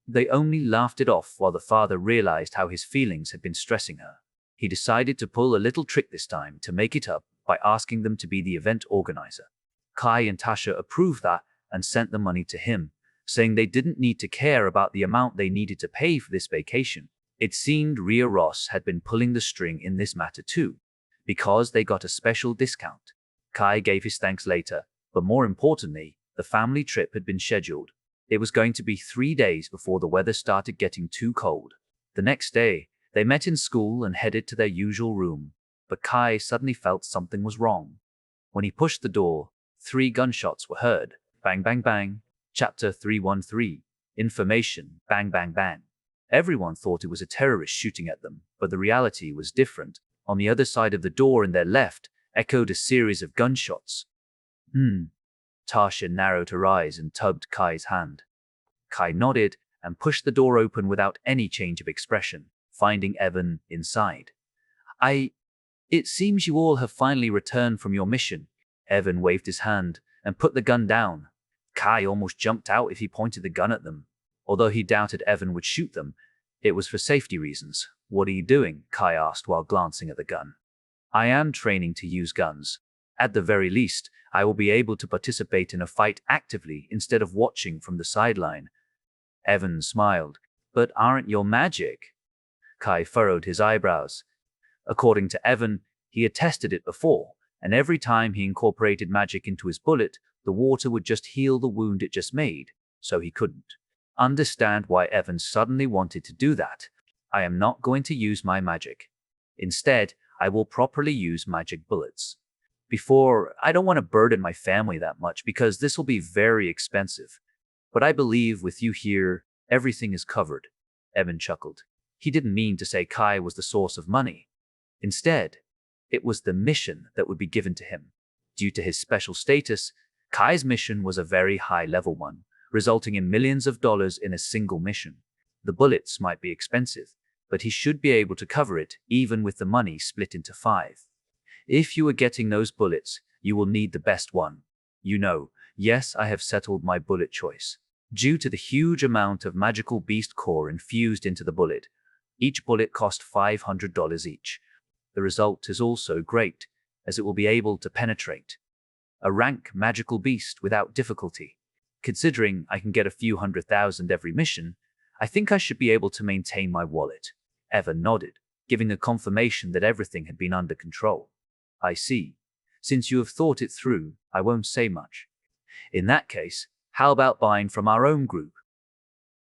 They only laughed it off while the father realized how his feelings had been stressing her. He decided to pull a little trick this time to make it up by asking them to be the event organizer. Kai and Tasha approved that and sent the money to him, saying they didn't need to care about the amount they needed to pay for this vacation. It seemed Ria Ross had been pulling the string in this matter too, because they got a special discount. Kai gave his thanks later, but more importantly, the family trip had been scheduled. It was going to be 3 days before the weather started getting too cold. The next day, they met in school and headed to their usual room, but Kai suddenly felt something was wrong. When he pushed the door, 3 gunshots were heard. Bang, bang, bang. Chapter 313. Information. Bang, bang, bang. Everyone thought it was a terrorist shooting at them, but the reality was different. On the other side of the door in their left echoed a series of gunshots. Tasha narrowed her eyes and tugged Kai's hand. Kai nodded and pushed the door open without any change of expression, finding Evan inside. It seems you all have finally returned from your mission. Evan waved his hand and put the gun down. Kai almost jumped out if he pointed the gun at them. Although he doubted Evan would shoot them, it was for safety reasons. What are you doing? Kai asked while glancing at the gun. I am training to use guns. At the very least, I will be able to participate in a fight actively instead of watching from the sideline. Evan smiled. But aren't your magic? Kai furrowed his eyebrows. According to Evan, he had tested it before, and every time he incorporated magic into his bullet, the water would just heal the wound it just made, so he couldn't understand why Evan suddenly wanted to do that. I am not going to use my magic. Instead, I will properly use magic bullets. I don't want to burden my family that much because this will be very expensive. But I believe with you here, everything is covered. Evan chuckled. He didn't mean to say Kai was the source of money. Instead, it was the mission that would be given to him. Due to his special status, Kai's mission was a very high-level one, resulting in millions of dollars in a single mission. The bullets might be expensive, but he should be able to cover it even with the money split into 5. If you are getting those bullets, you will need the best one. Yes, I have settled my bullet choice. Due to the huge amount of magical beast core infused into the bullet, each bullet cost $500 each. The result is also great, as it will be able to penetrate a rank magical beast without difficulty. Considering I can get a few 100,000 every mission, I think I should be able to maintain my wallet. Evan nodded, giving a confirmation that everything had been under control. I see. Since you have thought it through, I won't say much. In that case, how about buying from our own group?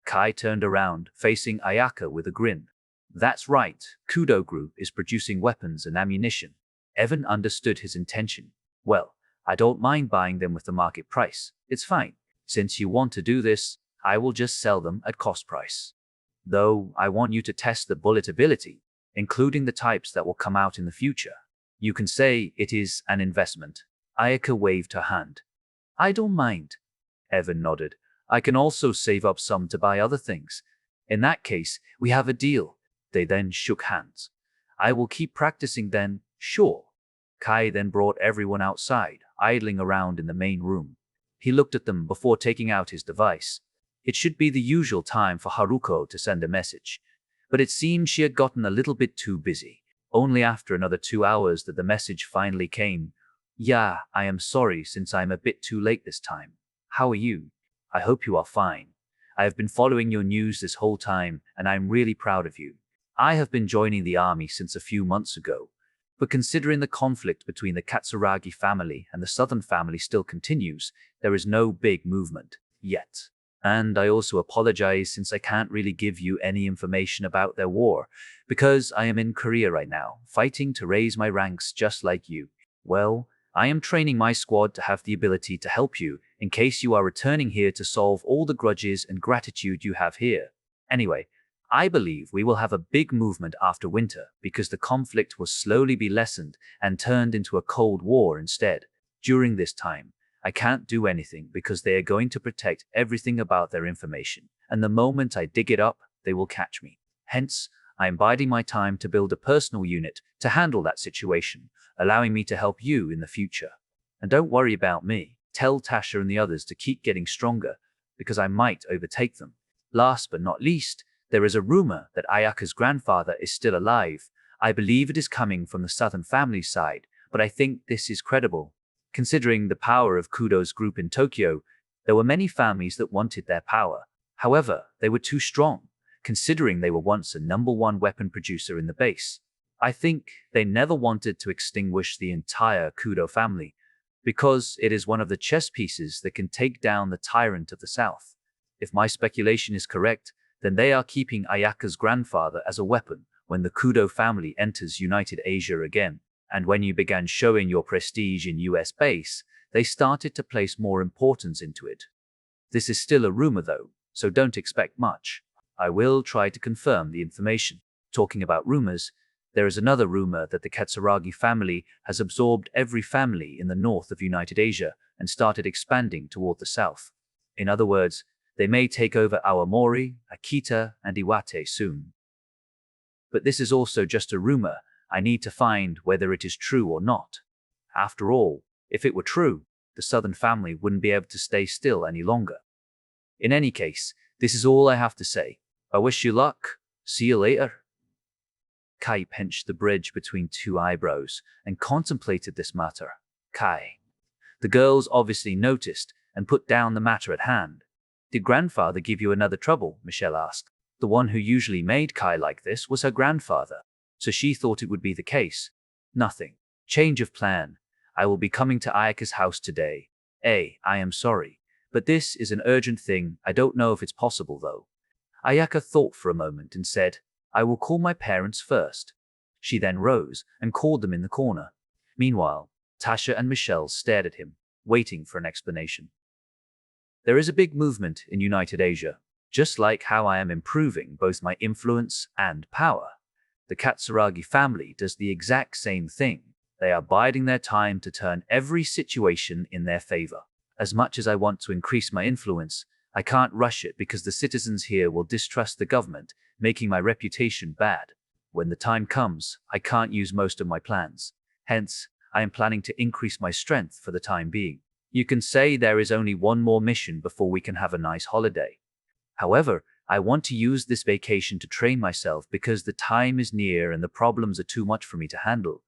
Kai turned around, facing Ayaka with a grin. That's right, Kudo Group is producing weapons and ammunition. Evan understood his intention. Well, I don't mind buying them with the market price. It's fine. Since you want to do this, I will just sell them at cost price. Though, I want you to test the bullet ability, including the types that will come out in the future. You can say it is an investment. Ayaka waved her hand. I don't mind. Evan nodded. I can also save up some to buy other things. In that case, we have a deal. They then shook hands. I will keep practicing then, sure. Kai then brought everyone outside, idling around in the main room. He looked at them before taking out his device. It should be the usual time for Haruko to send a message, but it seemed she had gotten a little bit too busy. Only after another 2 hours that the message finally came. Yeah, I am sorry since I'm a bit too late this time. How are you? I hope you are fine. I have been following your news this whole time, and I'm really proud of you. I have been joining the army since a few months ago, but considering the conflict between the Katsuragi family and the Southern family still continues, there is no big movement yet. And I also apologize since I can't really give you any information about their war, because I am in Korea right now, fighting to raise my ranks just like you. Well, I am training my squad to have the ability to help you in case you are returning here to solve all the grudges and gratitude you have here. Anyway, I believe we will have a big movement after winter because the conflict will slowly be lessened and turned into a cold war instead. During this time, I can't do anything because they are going to protect everything about their information, and the moment I dig it up, they will catch me. Hence, I am biding my time to build a personal unit to handle that situation, allowing me to help you in the future. And don't worry about me. Tell Tasha and the others to keep getting stronger, because I might overtake them. Last but not least, there is a rumor that Ayaka's grandfather is still alive. I believe it is coming from the southern family side, but I think this is credible. Considering the power of Kudo's group in Tokyo, there were many families that wanted their power. However, they were too strong, considering they were once a #1 weapon producer in the base. I think they never wanted to extinguish the entire Kudo family, because it is one of the chess pieces that can take down the tyrant of the south. If my speculation is correct, then they are keeping Ayaka's grandfather as a weapon when the Kudo family enters United Asia again. And when you began showing your prestige in US base, they started to place more importance into it. This is still a rumor though, so don't expect much. I will try to confirm the information. Talking about rumors, there is another rumor that the Katsuragi family has absorbed every family in the north of United Asia and started expanding toward the south. In other words, they may take over Awamori, Akita, and Iwate soon. But this is also just a rumor. I need to find whether it is true or not. After all, if it were true, the southern family wouldn't be able to stay still any longer. In any case, this is all I have to say. I wish you luck. See you later. Kai pinched the bridge between two eyebrows and contemplated this matter. Kai. The girls obviously noticed and put down the matter at hand. Did grandfather give you another trouble? Michelle asked. The one who usually made Kai like this was her grandfather, so she thought it would be the case. Nothing. Change of plan. I will be coming to Ayaka's house today. I am sorry, but this is an urgent thing. I don't know if it's possible though. Ayaka thought for a moment and said, I will call my parents first. She then rose and called them in the corner. Meanwhile, Tasha and Michelle stared at him, waiting for an explanation. There is a big movement in United Asia, just like how I am improving both my influence and power. The Katsuragi family does the exact same thing. They are biding their time to turn every situation in their favor. As much as I want to increase my influence, I can't rush it because the citizens here will distrust the government, making my reputation bad. When the time comes, I can't use most of my plans. Hence, I am planning to increase my strength for the time being. You can say there is only one more mission before we can have a nice holiday. However, I want to use this vacation to train myself because the time is near and the problems are too much for me to handle.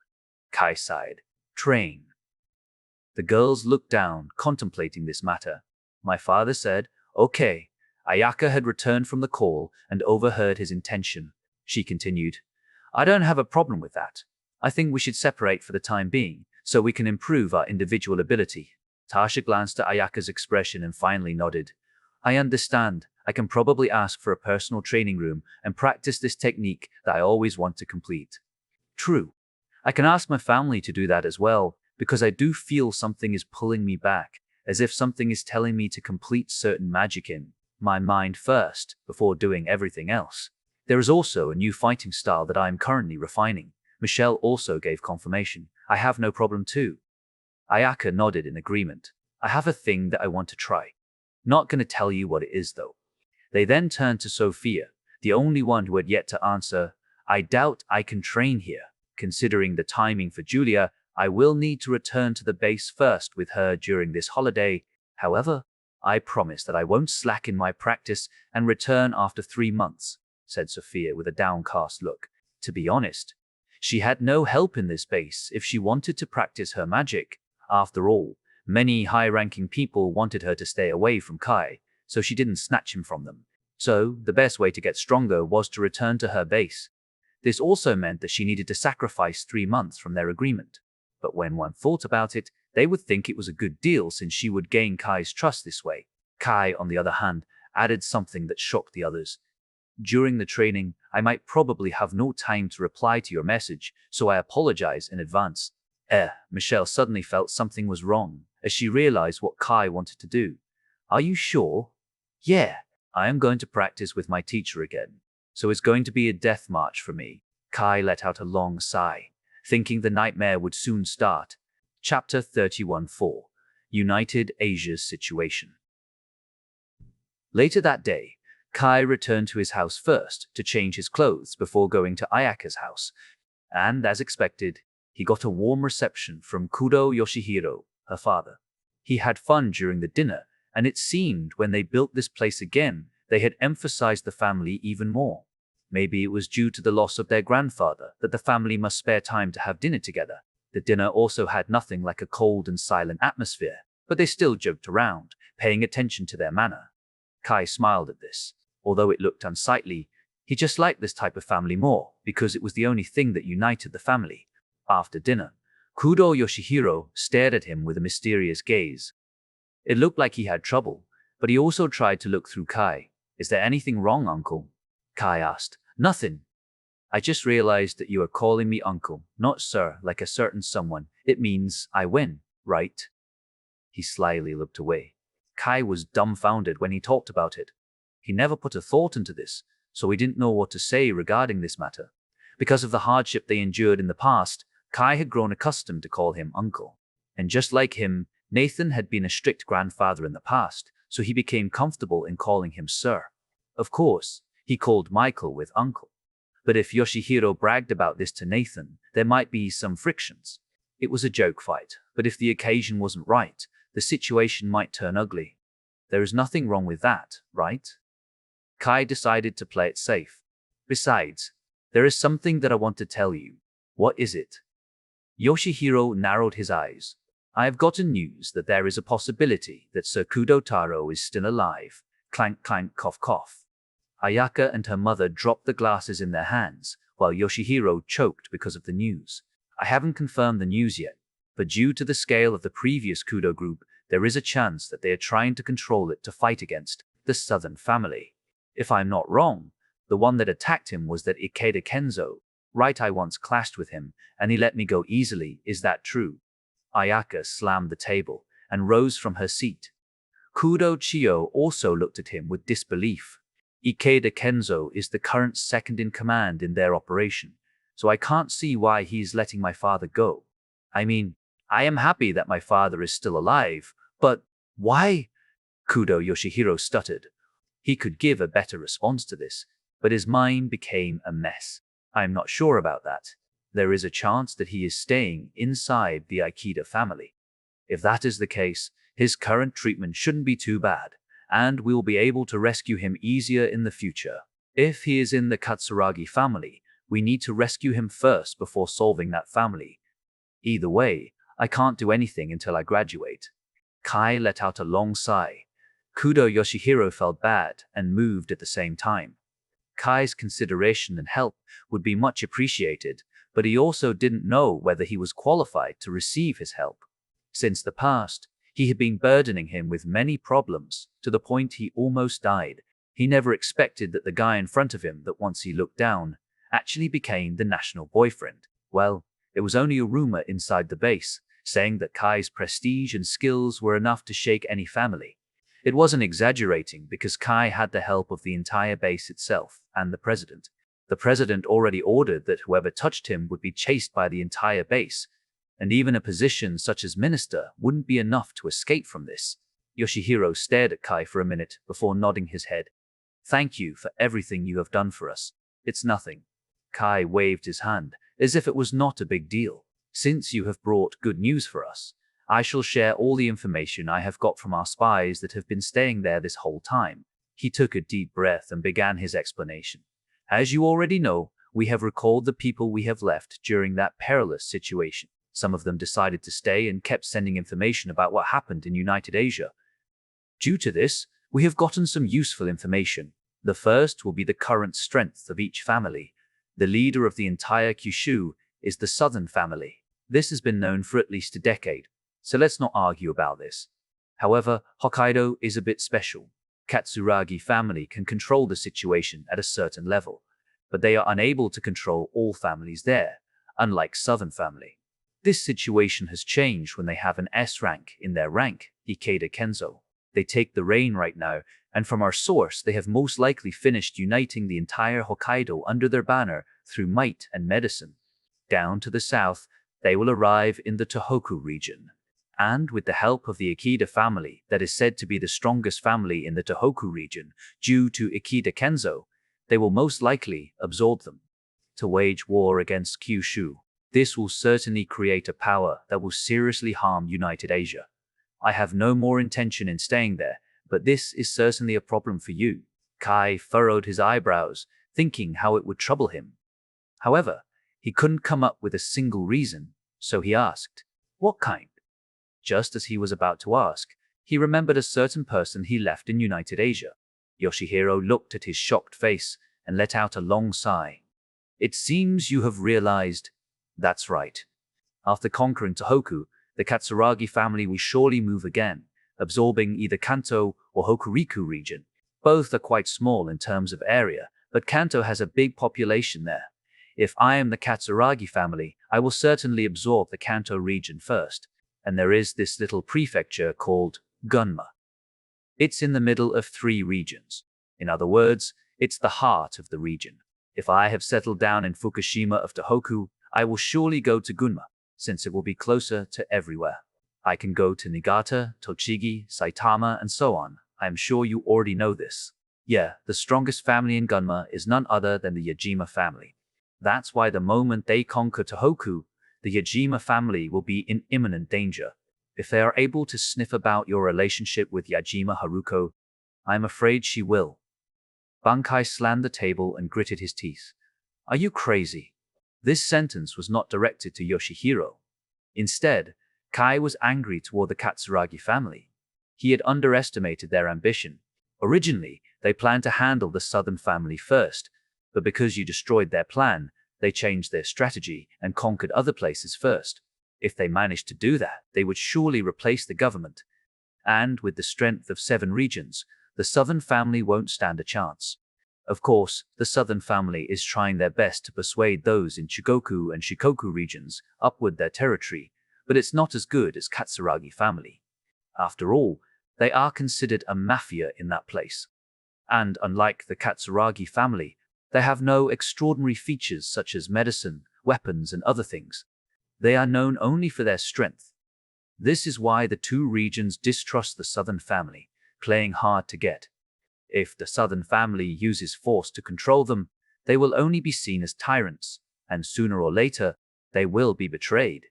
Kai sighed. Train. The girls looked down, contemplating this matter. My father said, okay. Ayaka had returned from the call and overheard his intention. She continued, I don't have a problem with that. I think we should separate for the time being, so we can improve our individual ability. Tasha glanced at Ayaka's expression and finally nodded. I understand. I can probably ask for a personal training room and practice this technique that I always want to complete. True. I can ask my family to do that as well, because I do feel something is pulling me back, as if something is telling me to complete certain magic in my mind first, before doing everything else. There is also a new fighting style that I am currently refining. Michelle also gave confirmation. I have no problem too. Ayaka nodded in agreement. I have a thing that I want to try. Not gonna tell you what it is though. They then turned to Sophia, the only one who had yet to answer. I doubt I can train here. Considering the timing for Julia, I will need to return to the base first with her during this holiday. However, I promise that I won't slacken my practice and return after 3 months, said Sophia with a downcast look. To be honest, she had no help in this base if she wanted to practice her magic. After all, many high-ranking people wanted her to stay away from Kai, so she didn't snatch him from them. So, the best way to get stronger was to return to her base. This also meant that she needed to sacrifice 3 months from their agreement. But when one thought about it, they would think it was a good deal since she would gain Kai's trust this way. Kai, on the other hand, added something that shocked the others. During the training, I might probably have no time to reply to your message, so I apologize in advance. Michelle suddenly felt something was wrong, as she realized what Kai wanted to do. Are you sure? Yeah, I am going to practice with my teacher again, so it's going to be a death march for me. Kai let out a long sigh, thinking the nightmare would soon start. Chapter 31-4 United Asia's Situation. Later that day, Kai returned to his house first to change his clothes before going to Ayaka's house, and as expected, he got a warm reception from Kudo Yoshihiro, her father. He had fun during the dinner, and it seemed when they built this place again, they had emphasized the family even more. Maybe it was due to the loss of their grandfather that the family must spare time to have dinner together. The dinner also had nothing like a cold and silent atmosphere, but they still joked around, paying attention to their manner. Kai smiled at this. Although it looked unsightly, he just liked this type of family more because it was the only thing that united the family. After dinner, Kudo Yoshihiro stared at him with a mysterious gaze. It looked like he had trouble, but he also tried to look through Kai. "Is there anything wrong, uncle?" Kai asked. "Nothing. I just realized that you are calling me uncle, not sir, like a certain someone. It means I win, right?" He slyly looked away. Kai was dumbfounded when he talked about it. He never put a thought into this, so he didn't know what to say regarding this matter. Because of the hardship they endured in the past, Kai had grown accustomed to call him uncle. And just like him, Nathan had been a strict grandfather in the past, so he became comfortable in calling him sir. Of course, he called Michael with uncle. But if Yoshihiro bragged about this to Nathan, there might be some frictions. It was a joke fight, but if the occasion wasn't right, the situation might turn ugly. There is nothing wrong with that, right? Kai decided to play it safe. "Besides, there is something that I want to tell you." "What is it?" Yoshihiro narrowed his eyes. "I have gotten news that there is a possibility that Sir Kudo Taro is still alive." Clank, clank, cough, cough. Ayaka and her mother dropped the glasses in their hands, while Yoshihiro choked because of the news. "I haven't confirmed the news yet, but due to the scale of the previous Kudo group, there is a chance that they are trying to control it to fight against the Southern family. If I'm not wrong, the one that attacked him was that Ikeda Kenzo, right? I once clashed with him, and he let me go easily. Is that true?" Ayaka slammed the table and rose from her seat. Kudo Chiyo also looked at him with disbelief. "Ikeda Kenzo is the current second in command in their operation, so I can't see why he's letting my father go. I mean, I am happy that my father is still alive, but why?" Kudo Yoshihiro stuttered. He could give a better response to this, but his mind became a mess. "I am not sure about that. There is a chance that he is staying inside the Ikeda family. If that is the case, his current treatment shouldn't be too bad, and we will be able to rescue him easier in the future. If he is in the Katsuragi family, we need to rescue him first before solving that family. Either way, I can't do anything until I graduate." Kai let out a long sigh. Kudo Yoshihiro felt bad and moved at the same time. Kai's consideration and help would be much appreciated, but he also didn't know whether he was qualified to receive his help. Since the past, he had been burdening him with many problems, to the point he almost died. He never expected that the guy in front of him that once he looked down actually became the national boyfriend. Well, it was only a rumor inside the base, saying that Kai's prestige and skills were enough to shake any family. It wasn't exaggerating because Kai had the help of the entire base itself and the president. The president already ordered that whoever touched him would be chased by the entire base, and even a position such as minister wouldn't be enough to escape from this. Yoshihiro stared at Kai for a minute before nodding his head. "Thank you for everything you have done for us." "It's nothing." Kai waved his hand, as if it was not a big deal. "Since you have brought good news for us, I shall share all the information I have got from our spies that have been staying there this whole time." He took a deep breath and began his explanation. "As you already know, we have recalled the people we have left during that perilous situation. Some of them decided to stay and kept sending information about what happened in United Asia. Due to this, we have gotten some useful information. The first will be the current strength of each family. The leader of the entire Kyushu is the Southern family. This has been known for at least a decade, so let's not argue about this. However, Hokkaido is a bit special. Katsuragi family can control the situation at a certain level, but they are unable to control all families there, unlike Southern family. This situation has changed when they have an S rank in their rank, Ikeda Kenzo. They take the reign right now, and from our source, they have most likely finished uniting the entire Hokkaido under their banner through might and medicine. Down to the south, they will arrive in the Tohoku region. And with the help of the Ikeda family, that is said to be the strongest family in the Tohoku region, due to Ikeda Kenzo, they will most likely absorb them. To wage war against Kyushu, this will certainly create a power that will seriously harm United Asia. I have no more intention in staying there, but this is certainly a problem for you. Kai furrowed his eyebrows, thinking how it would trouble him. However, he couldn't come up with a single reason, so he asked, "What kind?" Just as he was about to ask, he remembered a certain person he left in United Asia. Yoshihiro looked at his shocked face and let out a long sigh. "It seems you have realized." "That's right. After conquering Tohoku, the Katsuragi family will surely move again, absorbing either Kanto or Hokuriku region. Both are quite small in terms of area, but Kanto has a big population there. If I am the Katsuragi family, I will certainly absorb the Kanto region first. And there is this little prefecture called Gunma. It's in the middle of 3 regions. In other words, it's the heart of the region. If I have settled down in Fukushima of Tohoku, I will surely go to Gunma, since it will be closer to everywhere. I can go to Niigata, Tochigi, Saitama, and so on. I am sure you already know this. Yeah, the strongest family in Gunma is none other than the Yajima family. That's why the moment they conquer Tohoku, the Yajima family will be in imminent danger. If they are able to sniff about your relationship with Yajima Haruko, I'm afraid she will." Bankai slammed the table and gritted his teeth. "Are you crazy?" This sentence was not directed to Yoshihiro. Instead, Kai was angry toward the Katsuragi family. He had underestimated their ambition. Originally, they planned to handle the southern family first, but because you destroyed their plan, they changed their strategy and conquered other places first. If they managed to do that, they would surely replace the government. And with the strength of 7 regions, the southern family won't stand a chance. Of course, the southern family is trying their best to persuade those in Chugoku and Shikoku regions upward their territory, but it's not as good as Katsuragi family. After all, they are considered a mafia in that place. And unlike the Katsuragi family, they have no extraordinary features such as medicine, weapons, and other things. They are known only for their strength. This is why the 2 regions distrust the southern family, playing hard to get. If the southern family uses force to control them, they will only be seen as tyrants, and sooner or later, they will be betrayed.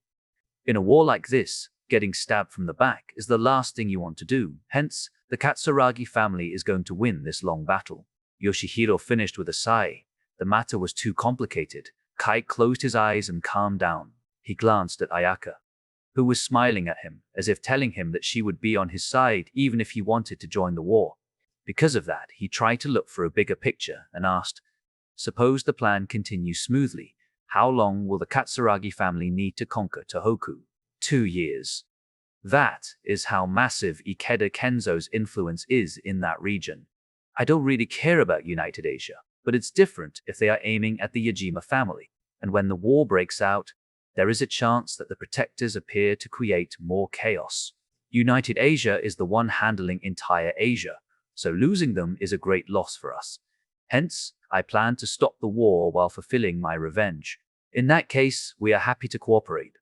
In a war like this, getting stabbed from the back is the last thing you want to do. Hence, the Katsuragi family is going to win this long battle. Yoshihiro finished with a sigh. The matter was too complicated. Kai closed his eyes and calmed down. He glanced at Ayaka, who was smiling at him, as if telling him that she would be on his side even if he wanted to join the war. Because of that, he tried to look for a bigger picture and asked, "Suppose the plan continues smoothly, how long will the Katsuragi family need to conquer Tohoku?" 2 years. That is how massive Ikeda Kenzo's influence is in that region. I don't really care about United Asia, but it's different if they are aiming at the Yajima family. And when the war breaks out, there is a chance that the protectors appear to create more chaos. United Asia is the one handling entire Asia, so losing them is a great loss for us. Hence, I plan to stop the war while fulfilling my revenge. In that case, we are happy to cooperate.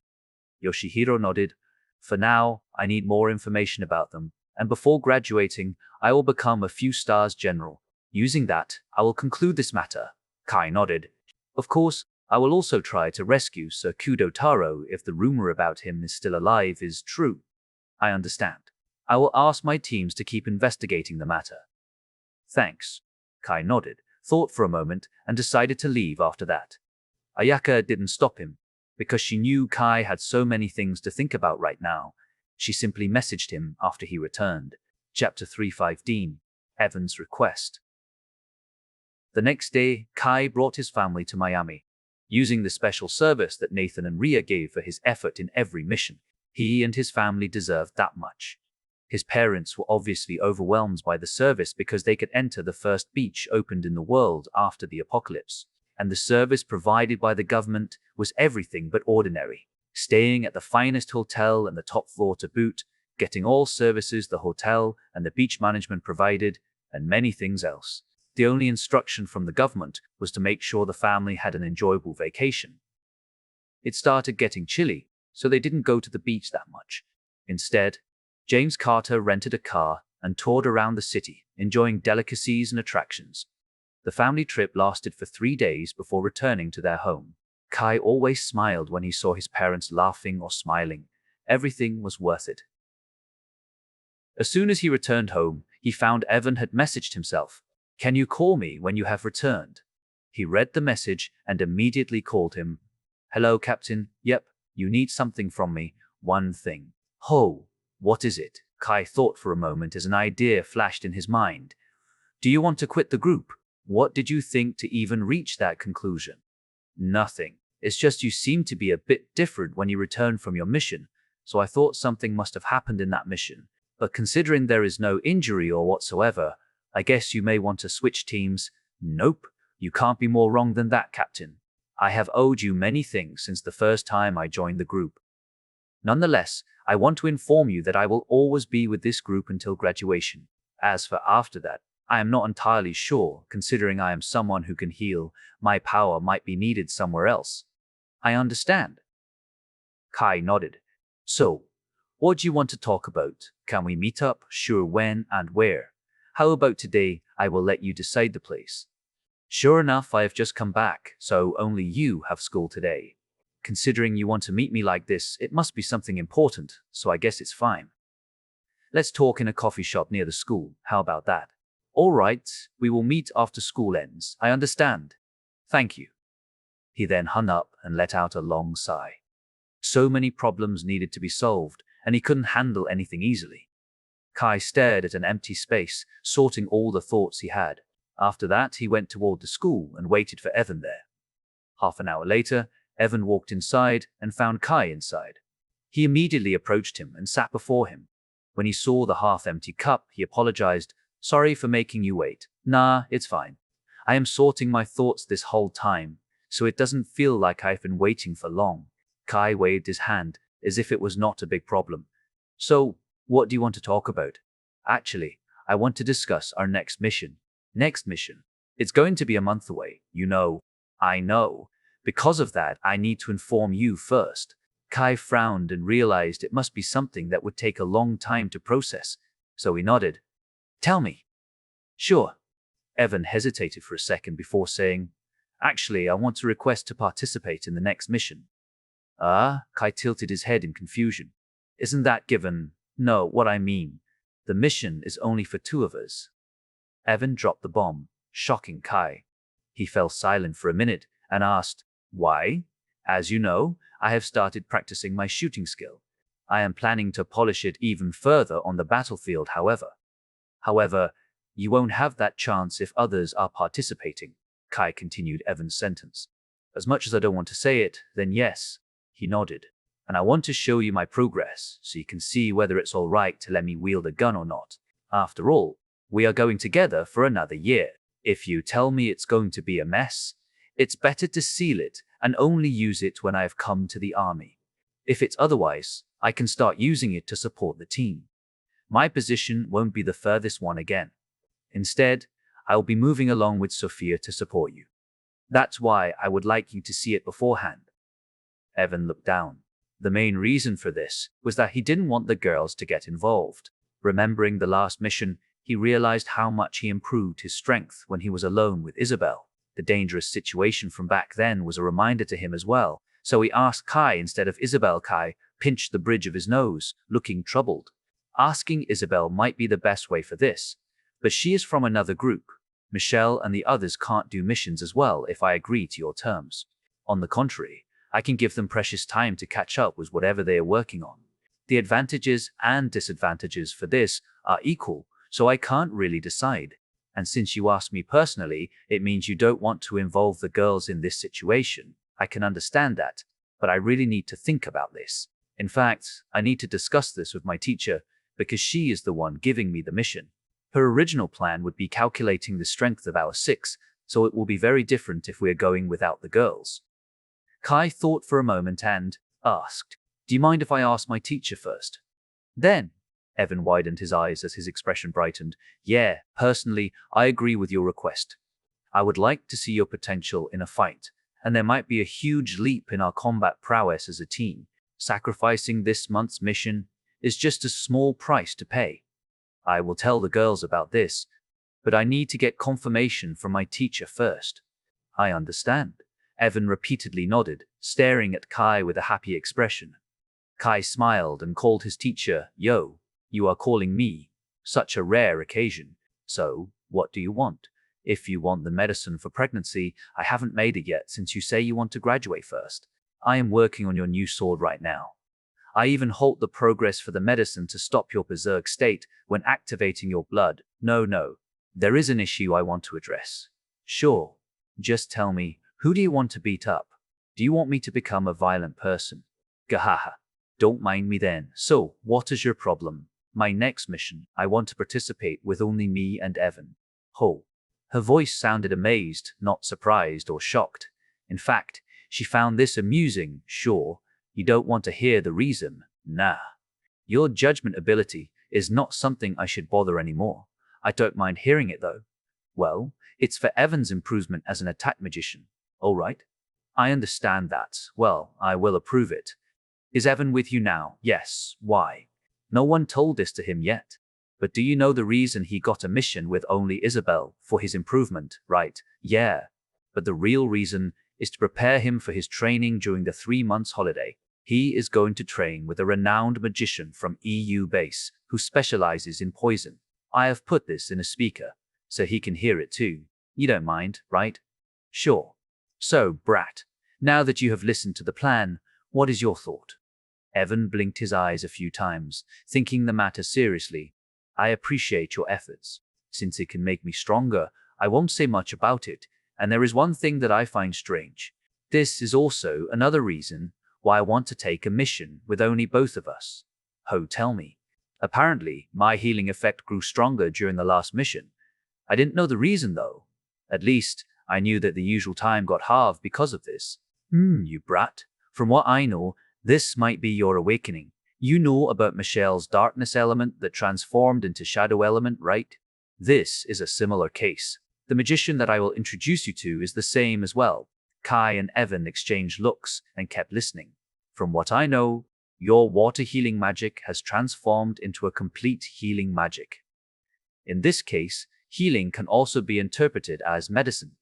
Yoshihiro nodded. For now, I need more information about them, and before graduating, I will become a few stars general. Using that, I will conclude this matter. Kai nodded. Of course, I will also try to rescue Sir Kudo Taro if the rumor about him is still alive is true. I understand. I will ask my teams to keep investigating the matter. Thanks. Kai nodded, thought for a moment, and decided to leave after that. Ayaka didn't stop him. Because she knew Kai had so many things to think about right now, she simply messaged him after he returned. Chapter 315, Evan's Request. The next day, Kai brought his family to Miami. Using the special service that Nathan and Ria gave for his effort in every mission, he and his family deserved that much. His parents were obviously overwhelmed by the service because they could enter the first beach opened in the world after the apocalypse. And the service provided by the government was everything but ordinary. Staying at the finest hotel and the top floor to boot, getting all services the hotel and the beach management provided, and many things else. The only instruction from the government was to make sure the family had an enjoyable vacation. It started getting chilly, so they didn't go to the beach that much. Instead, James Carter rented a car and toured around the city, enjoying delicacies and attractions. The family trip lasted for 3 days before returning to their home. Kai always smiled when he saw his parents laughing or smiling. Everything was worth it. As soon as he returned home, he found Evan had messaged himself. "Can you call me when you have returned?" He read the message and immediately called him. "Hello, Captain. Yep, you need something from me. One thing." "Oh, what is it?" Kai thought for a moment as an idea flashed in his mind. "Do you want to quit the group?" "What did you think to even reach that conclusion?" "Nothing. It's just you seem to be a bit different when you return from your mission, so I thought something must have happened in that mission. But considering there is no injury or whatsoever, I guess you may want to switch teams." "Nope. You can't be more wrong than that, Captain. I have owed you many things since the first time I joined the group. Nonetheless, I want to inform you that I will always be with this group until graduation. As for after that, I am not entirely sure, considering I am someone who can heal. My power might be needed somewhere else." "I understand." Kai nodded. "So, what do you want to talk about? Can we meet up? Sure, when and where? How about today? I will let you decide the place." "Sure enough, I have just come back, so only you have school today. Considering you want to meet me like this, it must be something important, so I guess it's fine. Let's talk in a coffee shop near the school. How about that?" "All right, we will meet after school ends. I understand. Thank you." He then hung up and let out a long sigh. So many problems needed to be solved, and he couldn't handle anything easily. Kai stared at an empty space, sorting all the thoughts he had. After that, he went toward the school and waited for Evan there. Half an hour later, Evan walked inside and found Kai inside. He immediately approached him and sat before him. When he saw the half-empty cup, he apologized. "Sorry for making you wait." "Nah, it's fine. I am sorting my thoughts this whole time, so it doesn't feel like I've been waiting for long." Kai waved his hand as if it was not a big problem. "So, what do you want to talk about?" "Actually, I want to discuss our next mission." "Next mission? It's going to be a month away, you know." "I know. Because of that, I need to inform you first." Kai frowned and realized it must be something that would take a long time to process, so he nodded. "Tell me." "Sure." Evan hesitated for a second before saying, "Actually, I want to request to participate in the next mission." "Ah?" Kai tilted his head in confusion. "Isn't that given?" "No, what I mean, the mission is only for two of us." Evan dropped the bomb, shocking Kai. He fell silent for a minute and asked, "Why?" "As you know, I have started practicing my shooting skill. I am planning to polish it even further on the battlefield, However, you won't have that chance if others are participating," Kai continued Evan's sentence. "As much as I don't want to say it, then yes." He nodded. "And I want to show you my progress, so you can see whether it's all right to let me wield a gun or not. After all, we are going together for another year. If you tell me it's going to be a mess, it's better to seal it and only use it when I have come to the army. If it's otherwise, I can start using it to support the team. My position won't be the furthest one again. Instead, I will be moving along with Sophia to support you. That's why I would like you to see it beforehand." Evan looked down. The main reason for this was that he didn't want the girls to get involved. Remembering the last mission, he realized how much he improved his strength when he was alone with Isabel. The dangerous situation from back then was a reminder to him as well, so he asked Kai instead of Isabel. Kai pinched the bridge of his nose, looking troubled. Asking Isabel might be the best way for this, but she is from another group. Michelle and the others can't do missions as well if I agree to your terms. On the contrary, I can give them precious time to catch up with whatever they are working on. The advantages and disadvantages for this are equal, so I can't really decide. And since you asked me personally, it means you don't want to involve the girls in this situation. I can understand that, but I really need to think about this. In fact, I need to discuss this with my teacher, because she is the one giving me the mission. Her original plan would be calculating the strength of our six, so it will be very different if we are going without the girls. Kai thought for a moment and asked, "Do you mind if I ask my teacher first?" "Then," Evan widened his eyes as his expression brightened, "Yeah, personally, I agree with your request. I would like to see your potential in a fight, and there might be a huge leap in our combat prowess as a team. Sacrificing this month's mission is just a small price to pay. I will tell the girls about this, but I need to get confirmation from my teacher first." "I understand." Evan repeatedly nodded, staring at Kai with a happy expression. Kai smiled and called his teacher, "Yo, You are calling me. Such a rare occasion. So, what do you want? If you want the medicine for pregnancy, I haven't made it yet since you say you want to graduate first. I am working on your new sword right now. I even halt the progress for the medicine to stop your berserk state when activating your blood. No. There is an issue I want to address. Sure. Just tell me, who do you want to beat up? Do you want me to become a violent person? Gahaha. Don't mind me then. So, what is your problem? My next mission, I want to participate with only me and Evan. Ho. Her voice sounded amazed, not surprised or shocked. In fact, she found this amusing. Sure, you don't want to hear the reason. Nah. Your judgment ability is not something I should bother anymore. I don't mind hearing it though. Well, it's for Evan's improvement as an attack magician. All right. I understand that. Well, I will approve it. Is Evan with you now? Yes. Why? No one told this to him yet. But do you know the reason he got a mission with only Isabel? For his improvement, right? Yeah. But the real reason is to prepare him for his training during the 3 months holiday. He is going to train with a renowned magician from EU base who specializes in poison. I have put this in a speaker, so he can hear it too. You don't mind, right? Sure. So, Brat, now that you have listened to the plan, what is your thought? Evan blinked his eyes a few times, thinking the matter seriously. I appreciate your efforts. Since it can make me stronger, I won't say much about it, and there is one thing that I find strange. This is also another reason why I want to take a mission with only both of us. Ho, tell me. Apparently, my healing effect grew stronger during the last mission. I didn't know the reason though. At least, I knew that the usual time got halved because of this. You brat. From what I know, this might be your awakening. You know about Michelle's darkness element that transformed into shadow element, right? This is a similar case. The magician that I will introduce you to is the same as well. Kai and Evan exchanged looks and kept listening. From what I know, your water healing magic has transformed into a complete healing magic. In this case, healing can also be interpreted as medicine.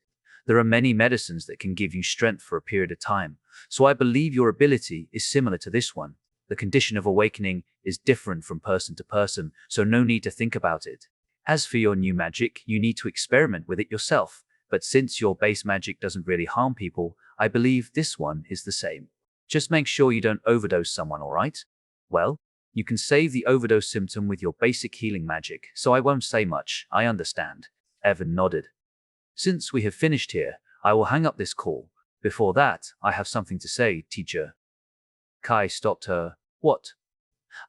There are many medicines that can give you strength for a period of time, so I believe your ability is similar to this one. The condition of awakening is different from person to person, so no need to think about it. As for your new magic, you need to experiment with it yourself, but since your base magic doesn't really harm people, I believe this one is the same. Just make sure you don't overdose someone, alright? Well, you can save the overdose symptom with your basic healing magic, so I won't say much, I understand. Evan nodded. Since we have finished here, I will hang up this call. Before that, I have something to say, teacher. Kai stopped her. What?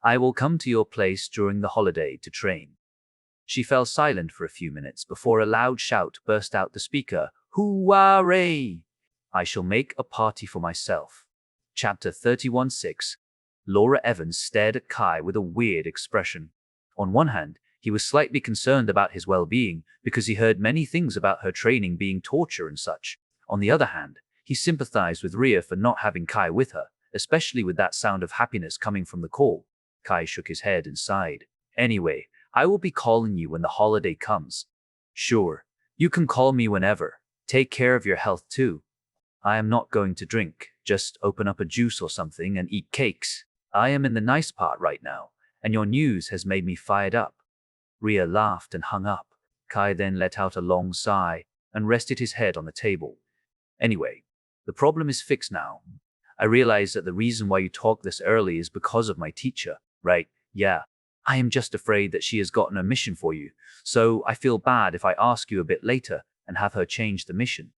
I will come to your place during the holiday to train. She fell silent for a few minutes before a loud shout burst out the speaker. Hooray! I shall make a party for myself. Chapter 31:6. Laura Evans stared at Kai with a weird expression. On one hand, he was slightly concerned about his well-being because he heard many things about her training being torture and such. On the other hand, he sympathized with Ria for not having Kai with her, especially with that sound of happiness coming from the call. Kai shook his head and sighed. Anyway, I will be calling you when the holiday comes. Sure, you can call me whenever. Take care of your health too. I am not going to drink, just open up a juice or something and eat cakes. I am in the nice part right now, and your news has made me fired up. Ria laughed and hung up. Kai then let out a long sigh and rested his head on the table. Anyway, the problem is fixed now. I realize that the reason why you talk this early is because of my teacher, right? Yeah. I am just afraid that she has gotten a mission for you, so I feel bad if I ask you a bit later and have her change the mission.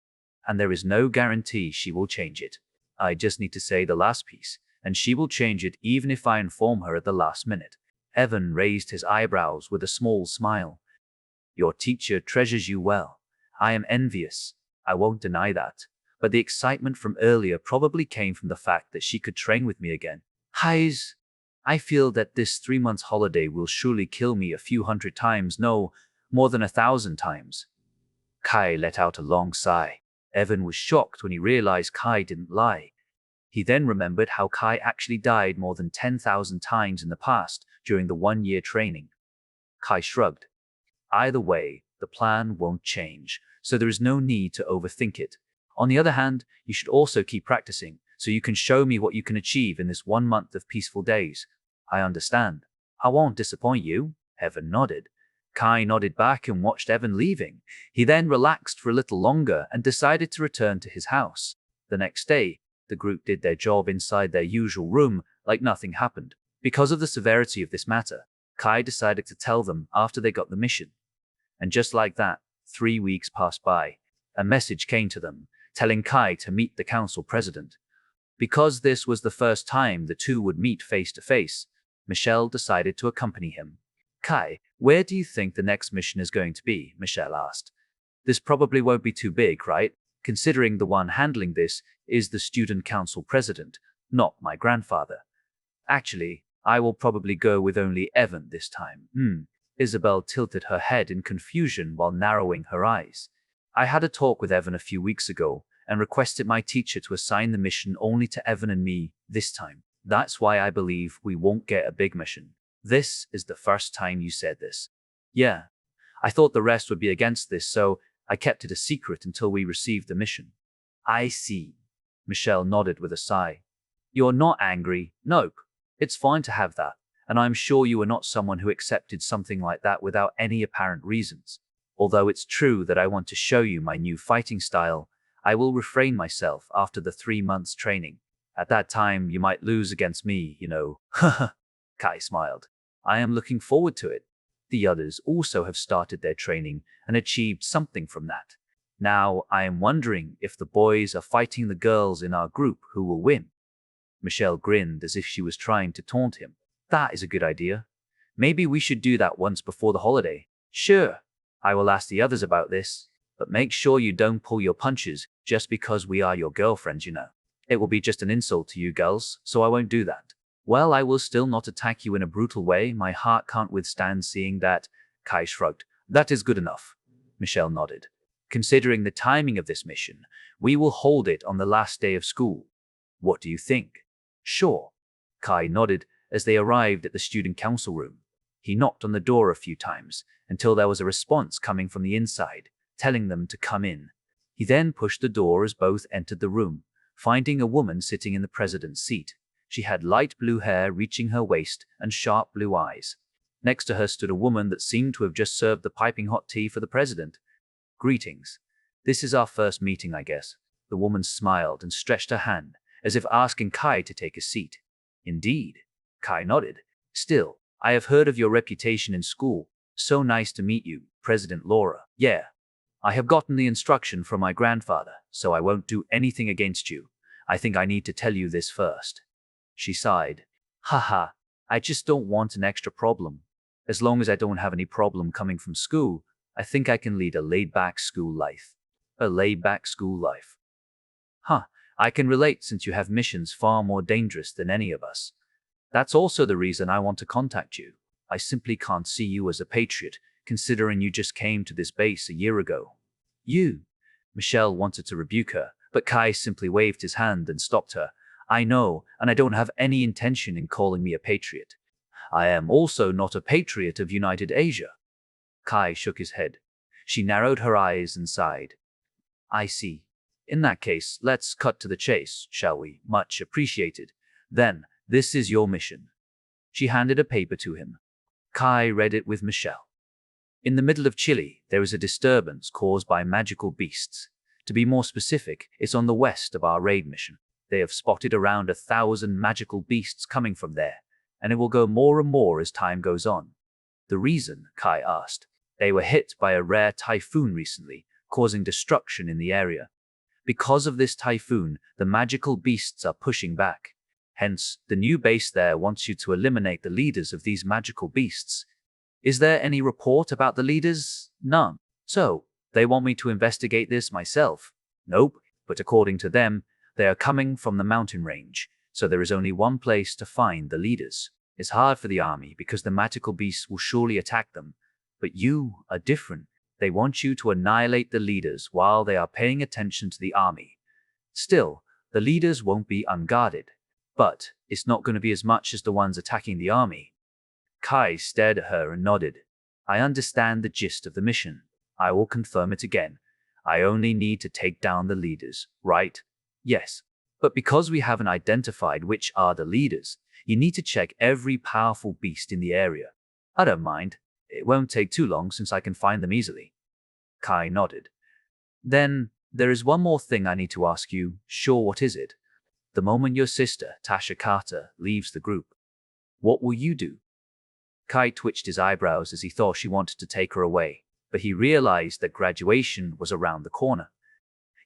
And there is no guarantee she will change it. I just need to say the last piece, and she will change it even if I inform her at the last minute. Evan raised his eyebrows with a small smile. Your teacher treasures you well. I am envious. I won't deny that. But the excitement from earlier probably came from the fact that she could train with me again. Highs. I feel that this 3 months holiday will surely kill me a few hundred times, no, more than 1,000 times. Kai let out a long sigh. Evan was shocked when he realized Kai didn't lie. He then remembered how Kai actually died more than 10,000 times in the past during the 1-year training. Kai shrugged. Either way, the plan won't change, so there is no need to overthink it. On the other hand, you should also keep practicing, so you can show me what you can achieve in this 1 month of peaceful days. I understand. I won't disappoint you, Evan nodded. Kai nodded back and watched Evan leaving. He then relaxed for a little longer and decided to return to his house. The next day, the group did their job inside their usual room like nothing happened. Because of the severity of this matter, Kai decided to tell them after they got the mission. And just like that, 3 weeks passed by. A message came to them, telling Kai to meet the council president. Because this was the first time the two would meet face to face, Michelle decided to accompany him. Kai, where do you think the next mission is going to be? Michelle asked. This probably won't be too big, right? Considering the one handling this is the student council president, not my grandfather. Actually, I will probably go with only Evan this time. Isabel tilted her head in confusion while narrowing her eyes. I had a talk with Evan a few weeks ago and requested my teacher to assign the mission only to Evan and me this time. That's why I believe we won't get a big mission. This is the first time you said this. Yeah, I thought the rest would be against this, so I kept it a secret until we received the mission. I see. Michelle nodded with a sigh. You're not angry? Nope. It's fine to have that, and I'm sure you are not someone who accepted something like that without any apparent reasons. Although it's true that I want to show you my new fighting style, I will refrain myself after the 3 months training. At that time, you might lose against me, you know. Kai smiled. I am looking forward to it. The others also have started their training and achieved something from that. Now, I am wondering if the boys are fighting the girls in our group who will win. Michelle grinned as if she was trying to taunt him. That is a good idea. Maybe we should do that once before the holiday. Sure, I will ask the others about this, but make sure you don't pull your punches just because we are your girlfriends, you know. It will be just an insult to you girls, so I won't do that. Well, I will still not attack you in a brutal way. My heart can't withstand seeing that. Kai shrugged. That is good enough. Michelle nodded. Considering the timing of this mission, we will hold it on the last day of school. What do you think? Sure. Kai nodded as they arrived at the student council room. He knocked on the door a few times until there was a response coming from the inside, telling them to come in. He then pushed the door as both entered the room, finding a woman sitting in the president's seat. She had light blue hair reaching her waist and sharp blue eyes. Next to her stood a woman that seemed to have just served the piping hot tea for the president. Greetings. This is our first meeting, I guess. The woman smiled and stretched her hand, as if asking Kai to take a seat. Indeed. Kai nodded. Still, I have heard of your reputation in school. So nice to meet you, President Laura. Yeah. I have gotten the instruction from my grandfather, so I won't do anything against you. I think I need to tell you this first. She sighed. Haha, I just don't want an extra problem. As long as I don't have any problem coming from school, I think I can lead a laid-back school life. A laid-back school life. I can relate since you have missions far more dangerous than any of us. That's also the reason I want to contact you. I simply can't see you as a patriot, considering you just came to this base a year ago. You. Michelle wanted to rebuke her, but Kai simply waved his hand and stopped her. I know, and I don't have any intention in calling me a patriot. I am also not a patriot of United Asia. Kai shook his head. She narrowed her eyes and sighed. I see. In that case, let's cut to the chase, shall we? Much appreciated. Then, this is your mission. She handed a paper to him. Kai read it with Michelle. In the middle of Chile, there is a disturbance caused by magical beasts. To be more specific, it's on the west of our raid mission. They have spotted around 1,000 magical beasts coming from there, and it will go more and more as time goes on. The reason, Kai asked. They were hit by a rare typhoon recently, causing destruction in the area. Because of this typhoon, the magical beasts are pushing back. Hence, the new base there wants you to eliminate the leaders of these magical beasts. Is there any report about the leaders? None. So, they want me to investigate this myself? Nope, but according to them, they are coming from the mountain range, so there is only one place to find the leaders. It's hard for the army because the magical beasts will surely attack them. But you are different. They want you to annihilate the leaders while they are paying attention to the army. Still, the leaders won't be unguarded. But it's not going to be as much as the ones attacking the army. Kai stared at her and nodded. I understand the gist of the mission. I will confirm it again. I only need to take down the leaders, right? Yes. But because we haven't identified which are the leaders, You need to check every powerful beast in the area. I don't mind. It won't take too long since I can find them easily. Kai nodded. Then, there is one more thing I need to ask you. Sure, what is it? The moment your sister, Tasha Carter, leaves the group, what will you do? Kai twitched his eyebrows as he thought she wanted to take her away, but he realized that graduation was around the corner.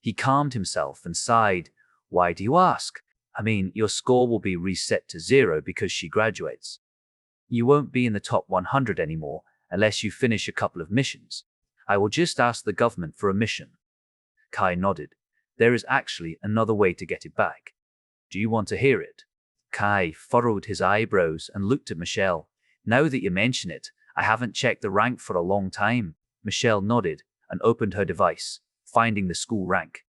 He calmed himself and sighed. Why do you ask? I mean, your score will be reset to 0 because she graduates. You won't be in the top 100 anymore unless you finish a couple of missions. I will just ask the government for a mission. Kai nodded. There is actually another way to get it back. Do you want to hear it? Kai furrowed his eyebrows and looked at Michelle. Now that you mention it, I haven't checked the rank for a long time. Michelle nodded and opened her device, finding the school rank.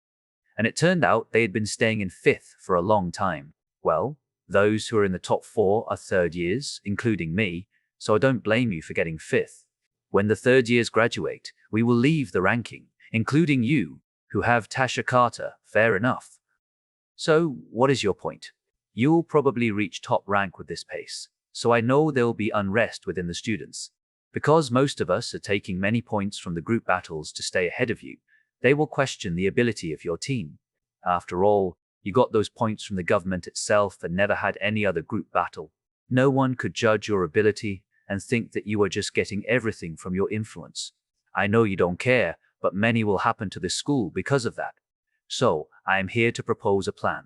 And it turned out they had been staying in 5th for a long time. Well, those who are in the top 4 are third years, including me, so I don't blame you for getting 5th. When the third years graduate, we will leave the ranking, including you, who have Tasha Carter. Fair enough. So, what is your point? You'll probably reach top rank with this pace, so I know there will be unrest within the students. Because most of us are taking many points from the group battles to stay ahead of you, they will question the ability of your team. After all, you got those points from the government itself and never had any other group battle. No one could judge your ability and think that you are just getting everything from your influence. I know you don't care, but many will happen to this school because of that. So, I am here to propose a plan.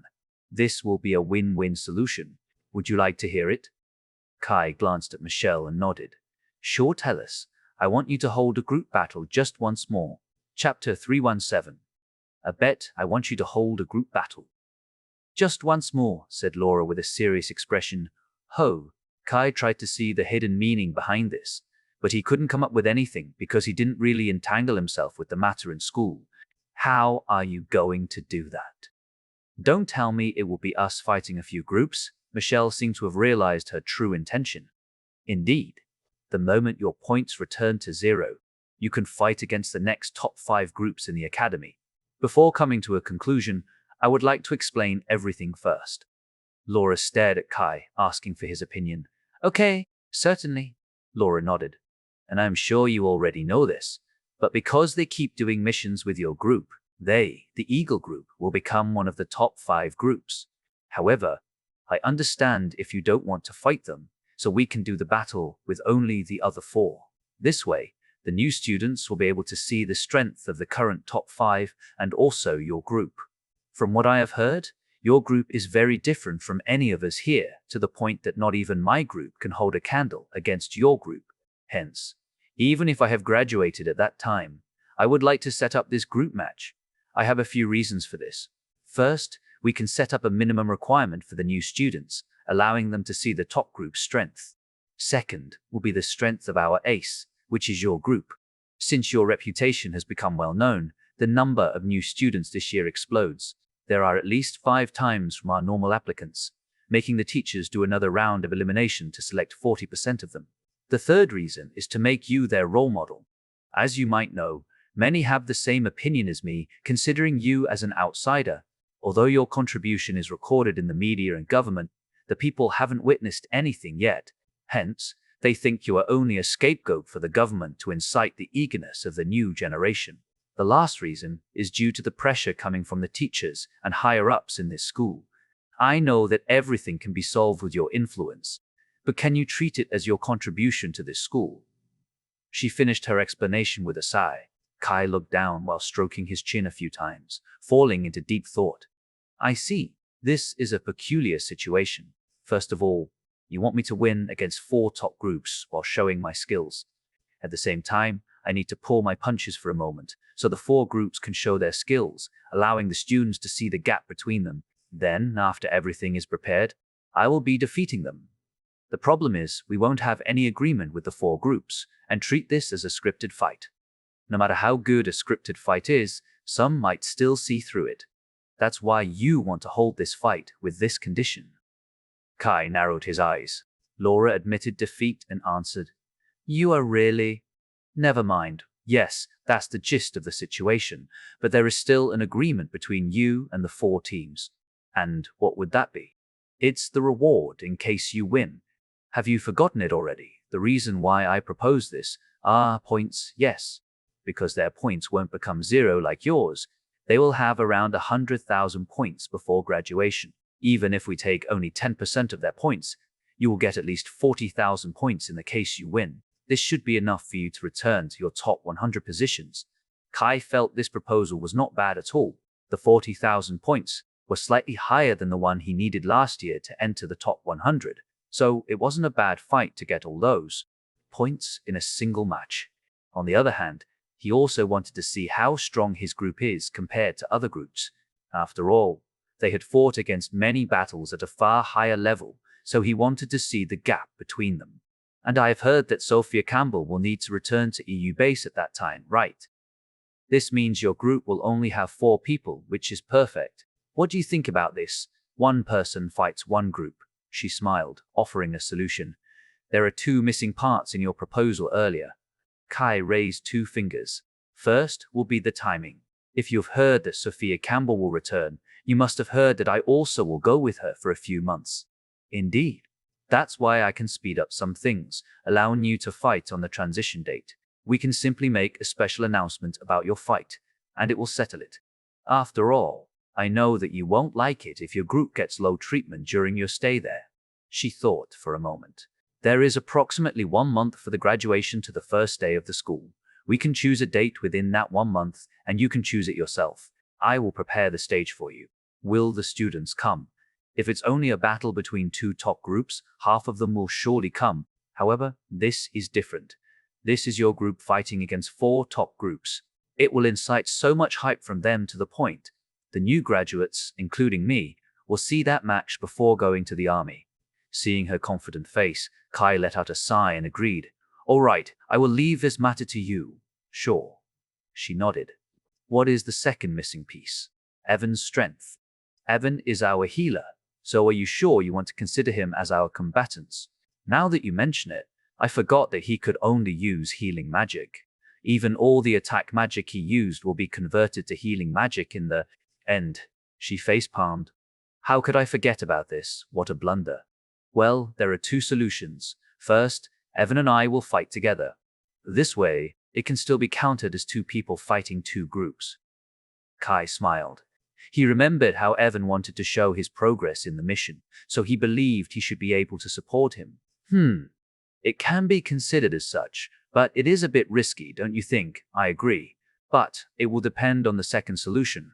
This will be a win-win solution. Would you like to hear it? Kai glanced at Michelle and nodded. Sure, tell us. I want you to hold a group battle just once more. Chapter 317. I bet I want you to hold a group battle. Just once more, said Laura with a serious expression. Ho! Kai tried to see the hidden meaning behind this, but he couldn't come up with anything because he didn't really entangle himself with the matter in school. How are you going to do that? Don't tell me it will be us fighting a few groups. Michelle seemed to have realized her true intention. Indeed, the moment your points return to 0, you can fight against the next top 5 groups in the academy. Before coming to a conclusion, I would like to explain everything first. Laura stared at Kai, asking for his opinion. Okay, certainly. Laura nodded. And I'm sure you already know this, but because they keep doing missions with your group, they, the Eagle Group, will become one of the top 5 groups. However, I understand if you don't want to fight them, so we can do the battle with only the other 4. This way, the new students will be able to see the strength of the current top 5 and also your group. From what I have heard, your group is very different from any of us here, to the point that not even my group can hold a candle against your group. Hence, even if I have graduated at that time, I would like to set up this group match. I have a few reasons for this. First, we can set up a minimum requirement for the new students, allowing them to see the top group's strength. Second, will be the strength of our ace, which is your group. Since your reputation has become well known, the number of new students this year explodes. There are at least 5 times from our normal applicants, making the teachers do another round of elimination to select 40% of them. The third reason is to make you their role model. As you might know, many have the same opinion as me, considering you as an outsider. Although your contribution is recorded in the media and government, the people haven't witnessed anything yet. Hence, they think you are only a scapegoat for the government to incite the eagerness of the new generation. The last reason is due to the pressure coming from the teachers and higher-ups in this school. I know that everything can be solved with your influence, but can you treat it as your contribution to this school? She finished her explanation with a sigh. Kai looked down while stroking his chin a few times, falling into deep thought. I see. This is a peculiar situation. First of all, you want me to win against 4 top groups while showing my skills. At the same time, I need to pull my punches for a moment, so the 4 groups can show their skills, allowing the students to see the gap between them. Then, after everything is prepared, I will be defeating them. The problem is, we won't have any agreement with the 4 groups, and treat this as a scripted fight. No matter how good a scripted fight is, some might still see through it. That's why you want to hold this fight with this condition. Kai narrowed his eyes. Laura admitted defeat and answered, You are really… Never mind. Yes, that's the gist of the situation, but there is still an agreement between you and the 4 teams. And what would that be? It's the reward in case you win. Have you forgotten it already? The reason why I propose this are points, yes. Because their points won't become zero like yours. They will have around 100,000 points before graduation. Even if we take only 10% of their points, you will get at least 40,000 points in the case you win. This should be enough for you to return to your top 100 positions. Kai felt this proposal was not bad at all. The 40,000 points were slightly higher than the one he needed last year to enter the top 100, so it wasn't a bad fight to get all those points in a single match. On the other hand, he also wanted to see how strong his group is compared to other groups. After all, they had fought against many battles at a far higher level, so he wanted to see the gap between them. And I have heard that Sophia Campbell will need to return to EU base at that time, right? This means your group will only have 4 people, which is perfect. What do you think about this? One person fights one group. She smiled, offering a solution. There are 2 missing parts in your proposal earlier. Kai raised 2 fingers. First will be the timing. If you've heard that Sophia Campbell will return, you must have heard that I also will go with her for a few months. Indeed. That's why I can speed up some things, allowing you to fight on the transition date. We can simply make a special announcement about your fight, and it will settle it. After all, I know that you won't like it if your group gets low treatment during your stay there. She thought for a moment. There is approximately 1 month for the graduation to the first day of the school. We can choose a date within that 1 month, and you can choose it yourself. I will prepare the stage for you. Will the students come? If it's only a battle between 2 top groups, half of them will surely come. However, this is different. This is your group fighting against 4 top groups. It will incite so much hype from them to the point the new graduates, including me, will see that match before going to the army. Seeing her confident face, Kai let out a sigh and agreed. All right, I will leave this matter to you. Sure. She nodded. What is the second missing piece? Evan's strength. Evan is our healer, so are you sure you want to consider him as our combatant? Now that you mention it, I forgot that he could only use healing magic. Even all the attack magic he used will be converted to healing magic in the end. She face-palmed. How could I forget about this? What a blunder. Well, there are 2 solutions. First, Evan and I will fight together. This way, it can still be counted as 2 people fighting 2 groups. Kai smiled. He remembered how Evan wanted to show his progress in the mission, so he believed he should be able to support him. It can be considered as such, but it is a bit risky, don't you think? I agree. But it will depend on the second solution.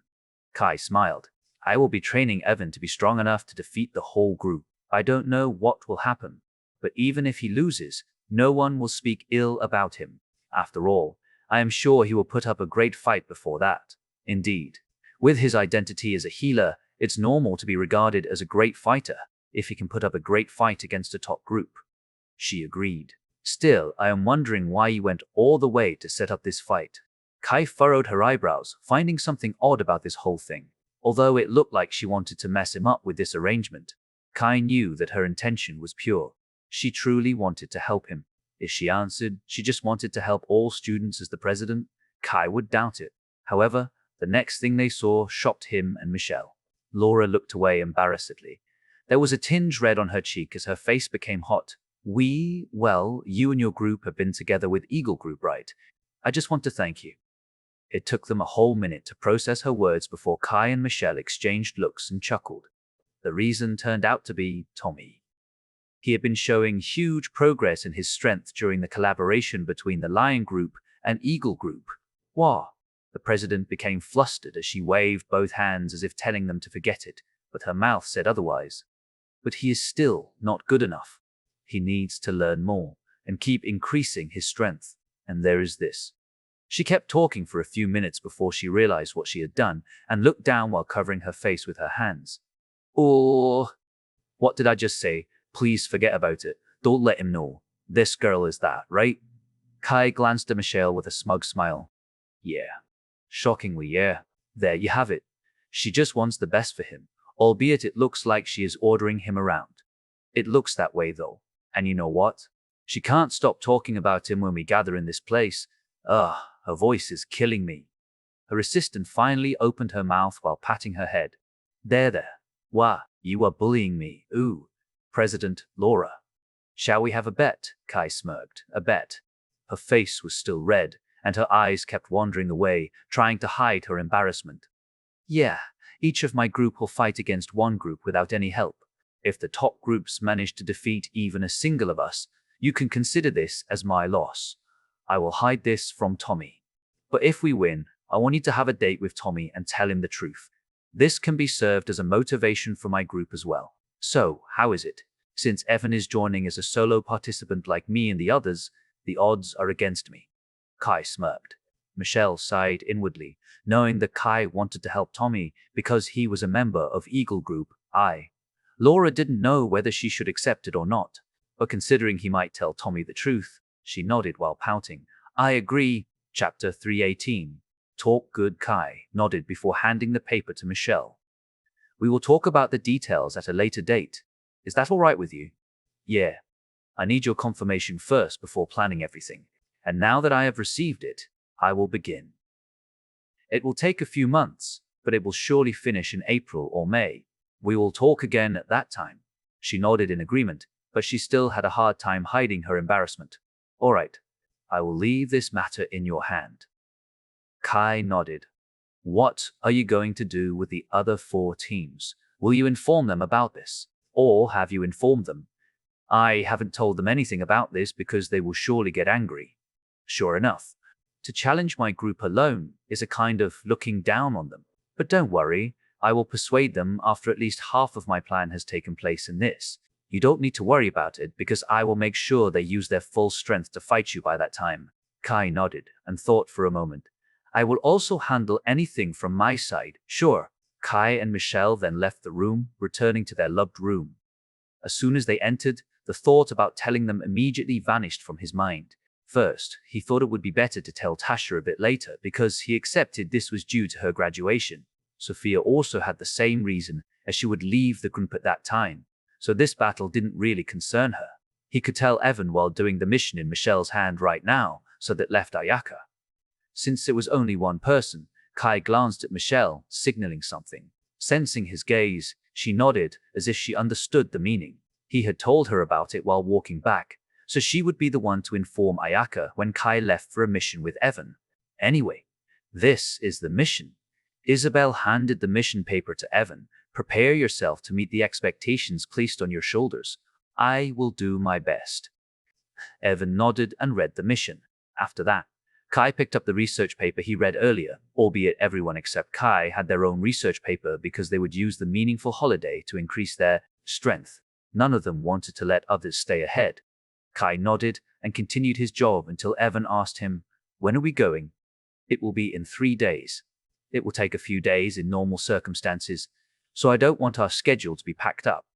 Kai smiled. I will be training Evan to be strong enough to defeat the whole group. I don't know what will happen, but even if he loses, no one will speak ill about him. After all, I am sure he will put up a great fight before that. Indeed. With his identity as a healer, it's normal to be regarded as a great fighter if he can put up a great fight against a top group. She agreed. Still, I am wondering why you went all the way to set up this fight. Kai furrowed her eyebrows, finding something odd about this whole thing. Although it looked like she wanted to mess him up with this arrangement, Kai knew that her intention was pure. She truly wanted to help him. If she answered she just wanted to help all students as the president, Kai would doubt it. However, the next thing they saw shocked him and Michelle. Laura looked away embarrassedly. There was a tinge red on her cheek as her face became hot. Well, you and your group have been together with Eagle Group, right? I just want to thank you. It took them a whole minute to process her words before Kai and Michelle exchanged looks and chuckled. The reason turned out to be Tommy. He had been showing huge progress in his strength during the collaboration between the Lion Group and Eagle Group. Wah! The president became flustered as she waved both hands as if telling them to forget it, but her mouth said otherwise. But he is still not good enough. He needs to learn more and keep increasing his strength. And there is this. She kept talking for a few minutes before she realized what she had done and looked down while covering her face with her hands. Oh, what did I just say? Please forget about it. Don't let him know. This girl is that, right? Kai glanced at Michelle with a smug smile. Yeah. Shockingly, yeah. There you have it. She just wants the best for him, albeit it looks like she is ordering him around. It looks that way though. And you know what? She can't stop talking about him when we gather in this place. Ugh, her voice is killing me. Her assistant finally opened her mouth while patting her head. There. Wah, You are bullying me. Ooh, President Laura. Shall we have a bet? Kai smirked. A bet. Her face was still red, and her eyes kept wandering away, trying to hide her embarrassment. Yeah, each of my group will fight against one group without any help. If the top groups manage to defeat even a single of us, you can consider this as my loss. I will hide this from Tommy. But if we win, I want you to have a date with Tommy and tell him the truth. This can be served as a motivation for my group as well. So, how is it? Since Evan is joining as a solo participant like me and the others, the odds are against me. Kai smirked. Michelle sighed inwardly, knowing that Kai wanted to help Tommy because he was a member of Eagle Group I. Laura didn't know whether she should accept it or not, but considering he might tell Tommy the truth, she nodded while pouting. I agree. Chapter 318. Talk good. Kai nodded before handing the paper to Michelle. We will talk about the details at a later date. Is that all right with you? Yeah. I need your confirmation first before planning everything, and now that I have received it, I will begin. It will take a few months, but it will surely finish in April or May. We will talk again at that time. She nodded in agreement, but she still had a hard time hiding her embarrassment. All right. I will leave this matter in your hand. Kai nodded. What are you going to do with the other 4 teams? Will you inform them about this? Or have you informed them? I haven't told them anything about this because they will surely get angry. Sure enough, to challenge my group alone is a kind of looking down on them. But don't worry, I will persuade them after at least half of my plan has taken place in this. You don't need to worry about it because I will make sure they use their full strength to fight you by that time. Kai nodded and thought for a moment. I will also handle anything from my side. Sure. Kai and Michelle then left the room, returning to their loved room. As soon as they entered, the thought about telling them immediately vanished from his mind. First, he thought it would be better to tell Tasha a bit later because he accepted this was due to her graduation. Sophia also had the same reason, as she would leave the group at that time. So this battle didn't really concern her. He could tell Evan while doing the mission in Michelle's hand right now, so that left Ayaka. Since it was only one person, Kai glanced at Michelle, signaling something. Sensing his gaze, she nodded as if she understood the meaning. He had told her about it while walking back, so she would be the one to inform Ayaka when Kai left for a mission with Evan. Anyway, this is the mission. Isabel handed the mission paper to Evan. Prepare yourself to meet the expectations placed on your shoulders. I will do my best. Evan nodded and read the mission. After that, Kai picked up the research paper he read earlier, albeit everyone except Kai had their own research paper because they would use the meaningful holiday to increase their strength. None of them wanted to let others stay ahead. Kai nodded and continued his job until Evan asked him, "When are we going?" "It will be in 3 days. It will take a few days in normal circumstances, so I don't want our schedule to be packed up.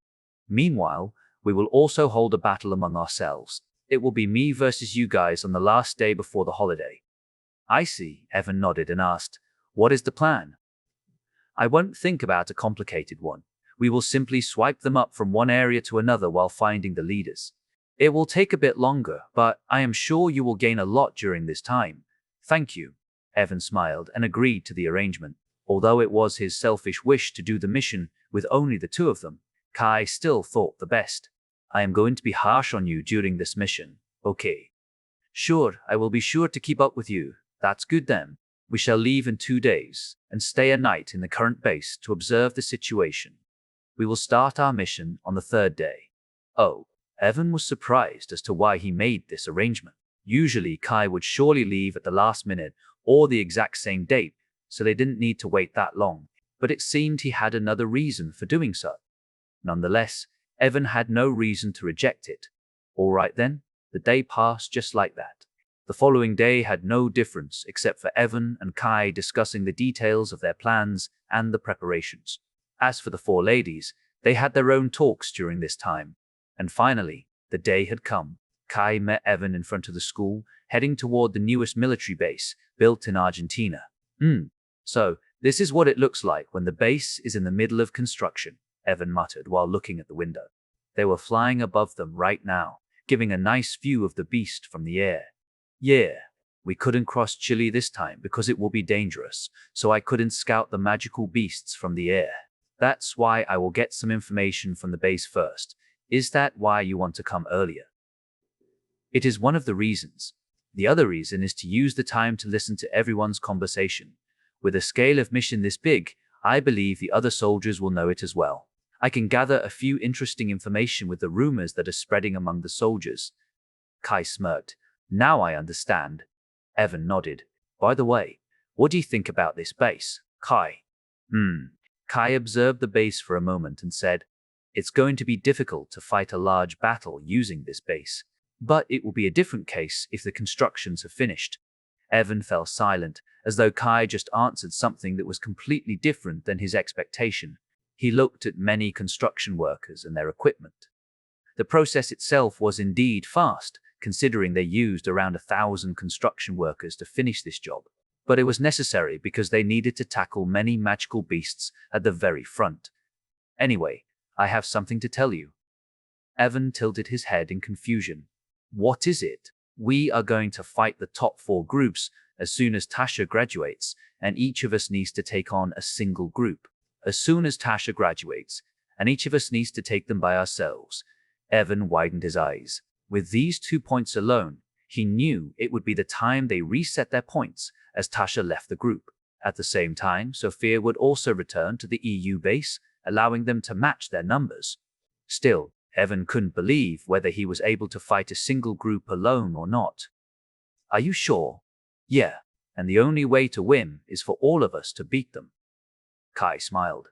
Meanwhile, we will also hold a battle among ourselves. It will be me versus you guys on the last day before the holiday." I see, Evan nodded and asked, "What is the plan?" "I won't think about a complicated one. We will simply swipe them up from one area to another while finding the leaders. It will take a bit longer, but I am sure you will gain a lot during this time." "Thank you." Evan smiled and agreed to the arrangement. Although it was his selfish wish to do the mission with only the 2 of them, Kai still thought the best. "I am going to be harsh on you during this mission, okay?" "Sure, I will be sure to keep up with you." "That's good then. We shall leave in 2 days and stay a night in the current base to observe the situation. We will start our mission on the 3rd day. Oh, Evan was surprised as to why he made this arrangement. Usually Kai would surely leave at the last minute or the exact same date, so they didn't need to wait that long. But it seemed he had another reason for doing so. Nonetheless, Evan had no reason to reject it. All right then, the day passed just like that. The following day had no difference except for Evan and Kai discussing the details of their plans and the preparations. As for the 4 ladies, they had their own talks during this time. And finally, the day had come. Kai met Evan in front of the school, heading toward the newest military base, built in Argentina. So, this is what it looks like when the base is in the middle of construction, Evan muttered while looking at the window. They were flying above them right now, giving a nice view of the beast from the air. "Yeah, we couldn't cross Chile this time because it will be dangerous, so I couldn't scout the magical beasts from the air." That's why I will get some information from the base first. Is that why you want to come earlier? It is one of the reasons. The other reason is to use the time to listen to everyone's conversation. With a scale of mission this big, I believe the other soldiers will know it as well. I can gather a few interesting information with the rumors that are spreading among the soldiers. Kai smirked. Now I understand. Evan nodded. By the way, what do you think about this base, Kai? Kai observed the base for a moment and said, it's going to be difficult to fight a large battle using this base. But it will be a different case if the constructions have finished. Evan fell silent, as though Kai just answered something that was completely different than his expectation. He looked at many construction workers and their equipment. The process itself was indeed fast, considering they used around 1,000 construction workers to finish this job. But it was necessary because they needed to tackle many magical beasts at the very front. Anyway, I have something to tell you. Evan tilted his head in confusion. What is it? We are going to fight the top 4 groups as soon as Tasha graduates, and each of us needs to take on a single group. As soon as Tasha graduates, and each of us needs to take them by ourselves. Evan widened his eyes. With these 2 points alone, he knew it would be the time they reset their points as Tasha left the group. At the same time, Sophia would also return to the EU base, allowing them to match their numbers. Still, Evan couldn't believe whether he was able to fight a single group alone or not. Are you sure? Yeah, and the only way to win is for all of us to beat them. Kai smiled.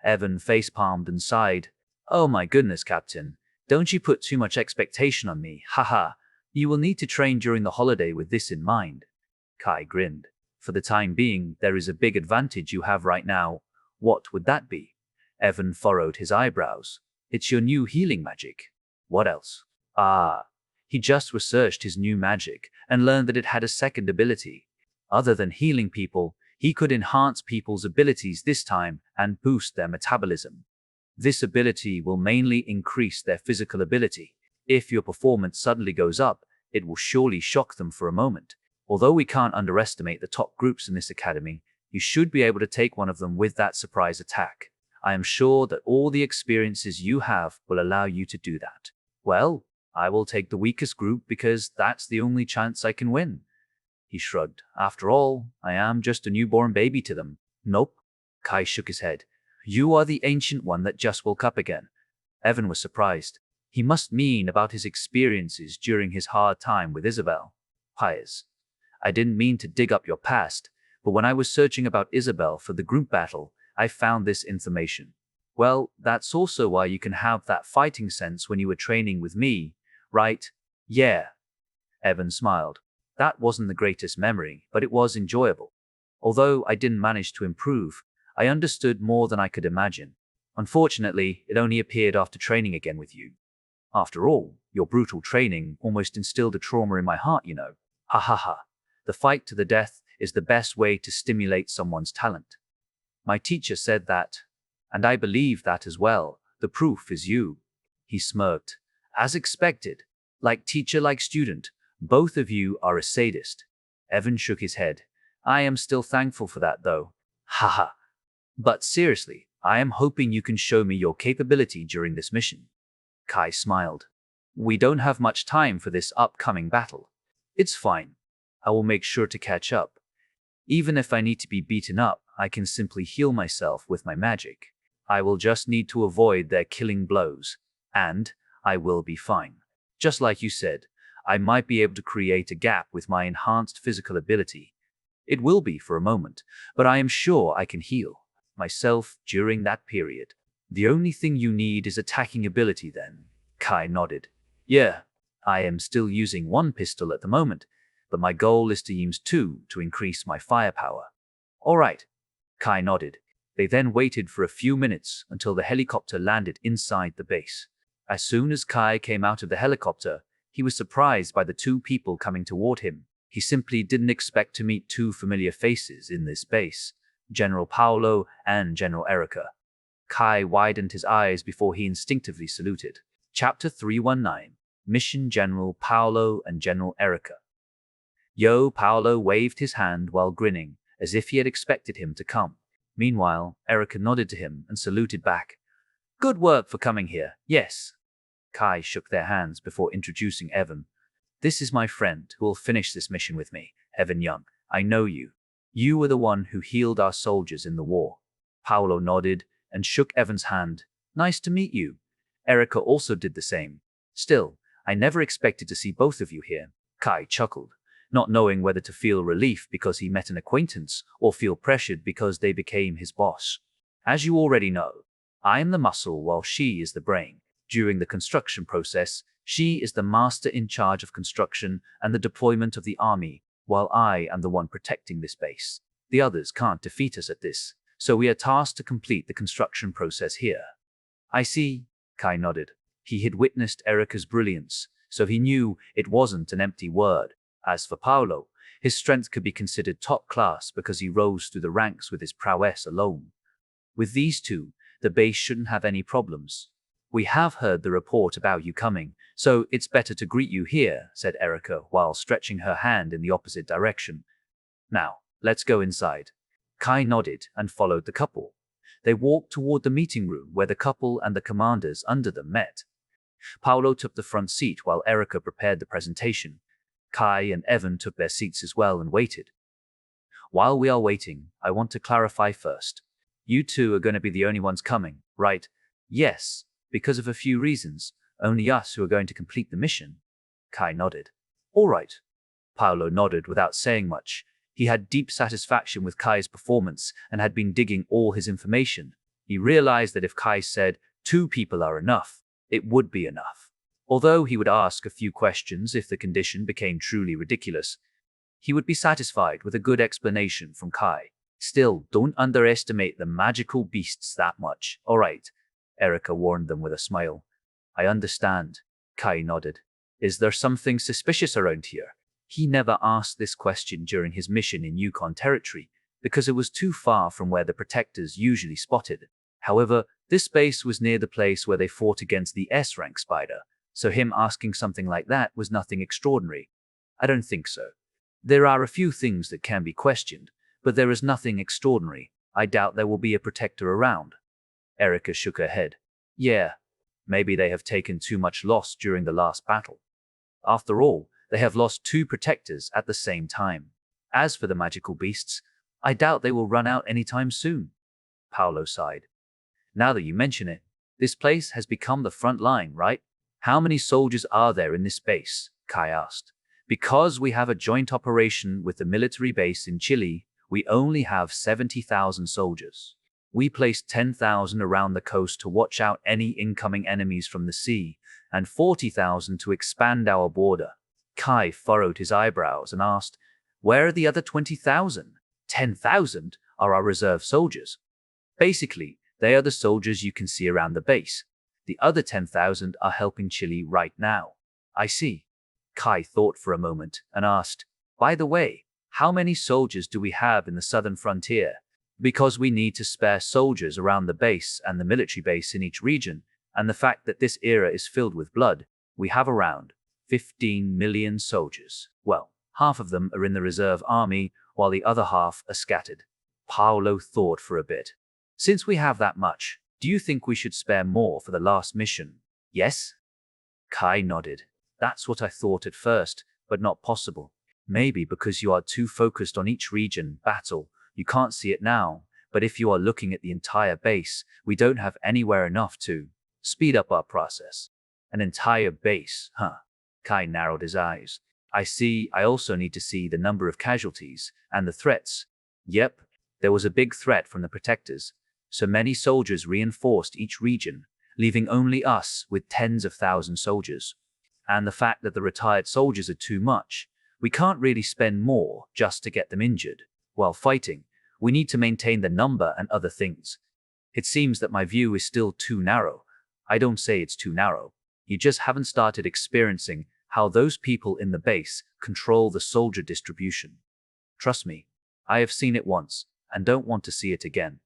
Evan facepalmed and sighed. Oh my goodness, Captain. Don't you put too much expectation on me, haha. You will need to train during the holiday with this in mind. Kai grinned. For the time being, there is a big advantage you have right now. What would that be? Evan furrowed his eyebrows. It's your new healing magic. What else? He just researched his new magic and learned that it had a second ability. Other than healing people, he could enhance people's abilities this time and boost their metabolism. This ability will mainly increase their physical ability. If your performance suddenly goes up, it will surely shock them for a moment. Although we can't underestimate the top groups in this academy, you should be able to take one of them with that surprise attack. I am sure that all the experiences you have will allow you to do that. Well, I will take the weakest group because that's the only chance I can win. He shrugged. After all, I am just a newborn baby to them. Nope. Kai shook his head. You are the ancient one that just woke up again. Evan was surprised. He must mean about his experiences during his hard time with Isabel. Piers. I didn't mean to dig up your past, but when I was searching about Isabel for the group battle, I found this information. Well, that's also why you can have that fighting sense when you were training with me, right? Yeah. Evan smiled. That wasn't the greatest memory, but it was enjoyable. Although I didn't manage to improve, I understood more than I could imagine. Unfortunately, it only appeared after training again with you. After all, your brutal training almost instilled a trauma in my heart, you know. Ha ha ha. The fight to the death is the best way to stimulate someone's talent. My teacher said that, and I believe that as well. The proof is you. He smirked. As expected. Like teacher, like student. Both of you are a sadist. Evan shook his head. I am still thankful for that though. Haha. But seriously, I am hoping you can show me your capability during this mission. Kai smiled. We don't have much time for this upcoming battle. It's fine. I will make sure to catch up. Even if I need to be beaten up, I can simply heal myself with my magic. I will just need to avoid their killing blows. And I will be fine. Just like you said, I might be able to create a gap with my enhanced physical ability. It will be for a moment, but I am sure I can heal myself during that period. The only thing you need is attacking ability then. Kai nodded. Yeah, I am still using 1 pistol at the moment, but my goal is to use 2 to increase my firepower. All right. Kai nodded. They then waited for a few minutes until the helicopter landed inside the base. As soon as Kai came out of the helicopter, he was surprised by the 2 people coming toward him. He simply didn't expect to meet 2 familiar faces in this base, General Paolo and General Erica. Kai widened his eyes before he instinctively saluted. Chapter 319. Mission General Paolo and General Erica. Paolo waved his hand while grinning, as if he had expected him to come. Meanwhile, Erica nodded to him and saluted back. Good work for coming here. Yes. Kai shook their hands before introducing Evan. This is my friend who will finish this mission with me, Evan Young. I know you. You were the one who healed our soldiers in the war. Paolo nodded and shook Evan's hand. Nice to meet you. Erica also did the same. Still, I never expected to see both of you here. Kai chuckled, not knowing whether to feel relief because he met an acquaintance or feel pressured because they became his boss. As you already know, I am the muscle while she is the brain. During the construction process, she is the master in charge of construction and the deployment of the army, while I am the one protecting this base. The others can't defeat us at this, so we are tasked to complete the construction process here. I see, Kai nodded. He had witnessed Erica's brilliance, so he knew it wasn't an empty word. As for Paolo, his strength could be considered top class because he rose through the ranks with his prowess alone. With these two, the base shouldn't have any problems. We have heard the report about you coming, so it's better to greet you here, said Erica while stretching her hand in the opposite direction. Now, let's go inside. Kai nodded and followed the couple. They walked toward the meeting room where the couple and the commanders under them met. Paolo took the front seat while Erica prepared the presentation. Kai and Evan took their seats as well and waited. While we are waiting, I want to clarify first. You two are going to be the only ones coming, right? Yes, because of a few reasons. Only us who are going to complete the mission. Kai nodded. All right. Paolo nodded without saying much. He had deep satisfaction with Kai's performance and had been digging all his information. He realized that if Kai said 2 people are enough, it would be enough. Although he would ask a few questions if the condition became truly ridiculous, he would be satisfied with a good explanation from Kai. Still, don't underestimate the magical beasts that much. All right, Erica warned them with a smile. I understand, Kai nodded. Is there something suspicious around here? He never asked this question during his mission in Yukon Territory because it was too far from where the protectors usually spotted. However, this base was near the place where they fought against the S-rank spider, so him asking something like that was nothing extraordinary. I don't think so. There are a few things that can be questioned, but there is nothing extraordinary. I doubt there will be a protector around. Erica shook her head. Yeah, maybe they have taken too much loss during the last battle. After all, they have lost 2 protectors at the same time. As for the magical beasts, I doubt they will run out anytime soon. Paolo sighed. Now that you mention it, this place has become the front line, right? How many soldiers are there in this base? Kai asked. Because we have a joint operation with the military base in Chile, we only have 70,000 soldiers. We placed 10,000 around the coast to watch out any incoming enemies from the sea, and 40,000 to expand our border. Kai furrowed his eyebrows and asked, where are the other 20,000? 10,000 are our reserve soldiers. Basically, they are the soldiers you can see around the base. The other 10,000 are helping Chile right now. I see. Kai thought for a moment and asked, by the way, how many soldiers do we have in the southern frontier? Because we need to spare soldiers around the base and the military base in each region, and the fact that this era is filled with blood, we have around 15 million soldiers. Well, half of them are in the reserve army, while the other half are scattered. Paolo thought for a bit. Since we have that much, do you think we should spare more for the last mission? Yes? Kai nodded. That's what I thought at first, but not possible. Maybe because you are too focused on each region, battle, you can't see it now, but if you are looking at the entire base, we don't have anywhere enough to speed up our process. An entire base, huh? Kai narrowed his eyes. I see. I also need to see the number of casualties and the threats. Yep, there was a big threat from the protectors, so many soldiers reinforced each region, leaving only us with tens of thousands of soldiers. And the fact that the retired soldiers are too much, we can't really spend more just to get them injured. While fighting, we need to maintain the number and other things. It seems that my view is still too narrow. I don't say it's too narrow. You just haven't started experiencing how those people in the base control the soldier distribution. Trust me, I have seen it once and don't want to see it again.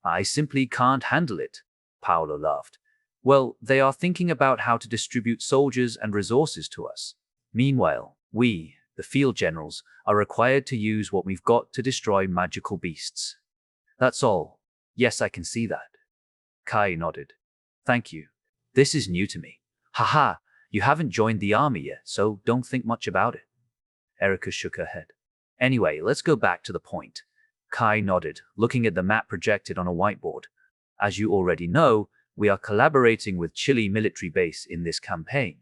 I simply can't handle it. Paolo laughed. Well, they are thinking about how to distribute soldiers and resources to us. Meanwhile, we, the field generals, are required to use what we've got to destroy magical beasts. That's all. Yes, I can see that. Kai nodded. Thank you. This is new to me. Haha, you haven't joined the army yet, so don't think much about it. Erica shook her head. Anyway, let's go back to the point. Kai nodded, looking at the map projected on a whiteboard. As you already know, we are collaborating with Chile military base in this campaign.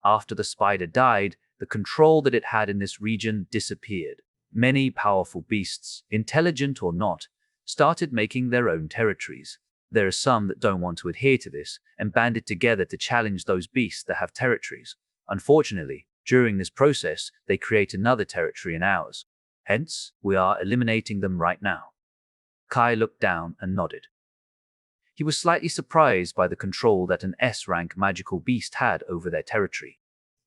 After the spider died, the control that it had in this region disappeared. Many powerful beasts, intelligent or not, started making their own territories. There are some that don't want to adhere to this and banded together to challenge those beasts that have territories. Unfortunately, during this process, they create another territory in ours. Hence, we are eliminating them right now. Kai looked down and nodded. He was slightly surprised by the control that an S-rank magical beast had over their territory.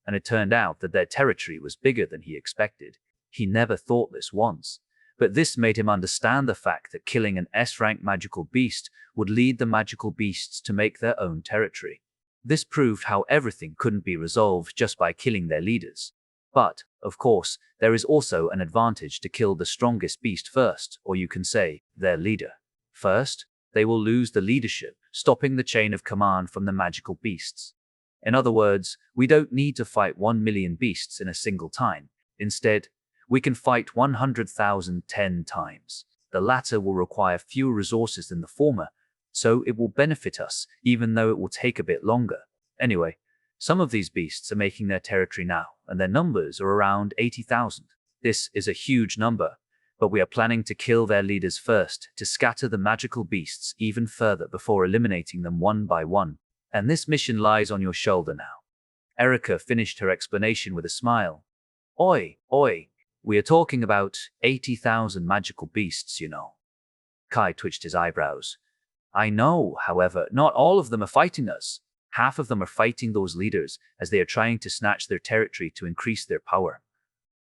And it turned out that their territory was bigger than he expected. He never thought this once. But this made him understand the fact that killing an S-rank magical beast would lead the magical beasts to make their own territory. This proved how everything couldn't be resolved just by killing their leaders. But, of course, there is also an advantage to kill the strongest beast first, or you can say, their leader. First, they will lose the leadership, stopping the chain of command from the magical beasts. In other words, we don't need to fight 1 million beasts in a single time. Instead, we can fight 100,000 10 times. The latter will require fewer resources than the former, so it will benefit us, even though it will take a bit longer. Anyway, some of these beasts are making their territory now, and their numbers are around 80,000. This is a huge number, but we are planning to kill their leaders first to scatter the magical beasts even further before eliminating them one by one. And this mission lies on your shoulder now. Erica finished her explanation with a smile. Oi, we are talking about 80,000 magical beasts, you know. Kai twitched his eyebrows. I know, however, not all of them are fighting us. Half of them are fighting those leaders as they are trying to snatch their territory to increase their power.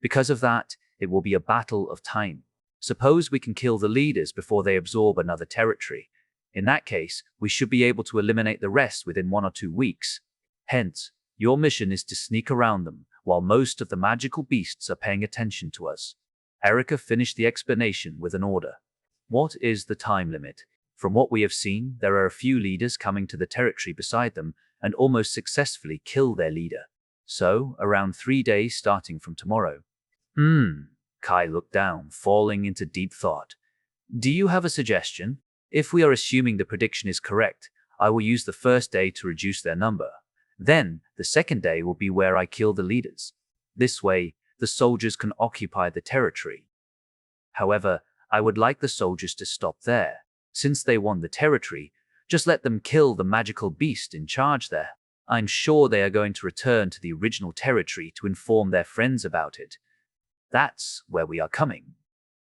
Because of that, it will be a battle of time. Suppose we can kill the leaders before they absorb another territory. In that case, we should be able to eliminate the rest within 1 or 2 weeks. Hence, your mission is to sneak around them, while most of the magical beasts are paying attention to us. Erica finished the explanation with an order. What is the time limit? From what we have seen, there are a few leaders coming to the territory beside them and almost successfully kill their leader. So, around 3 days starting from tomorrow. Kai looked down, falling into deep thought. Do you have a suggestion? If we are assuming the prediction is correct, I will use the first day to reduce their number. Then, the second day will be where I kill the leaders. This way, the soldiers can occupy the territory. However, I would like the soldiers to stop there. Since they won the territory, just let them kill the magical beast in charge there. I'm sure they are going to return to the original territory to inform their friends about it. That's where we are coming.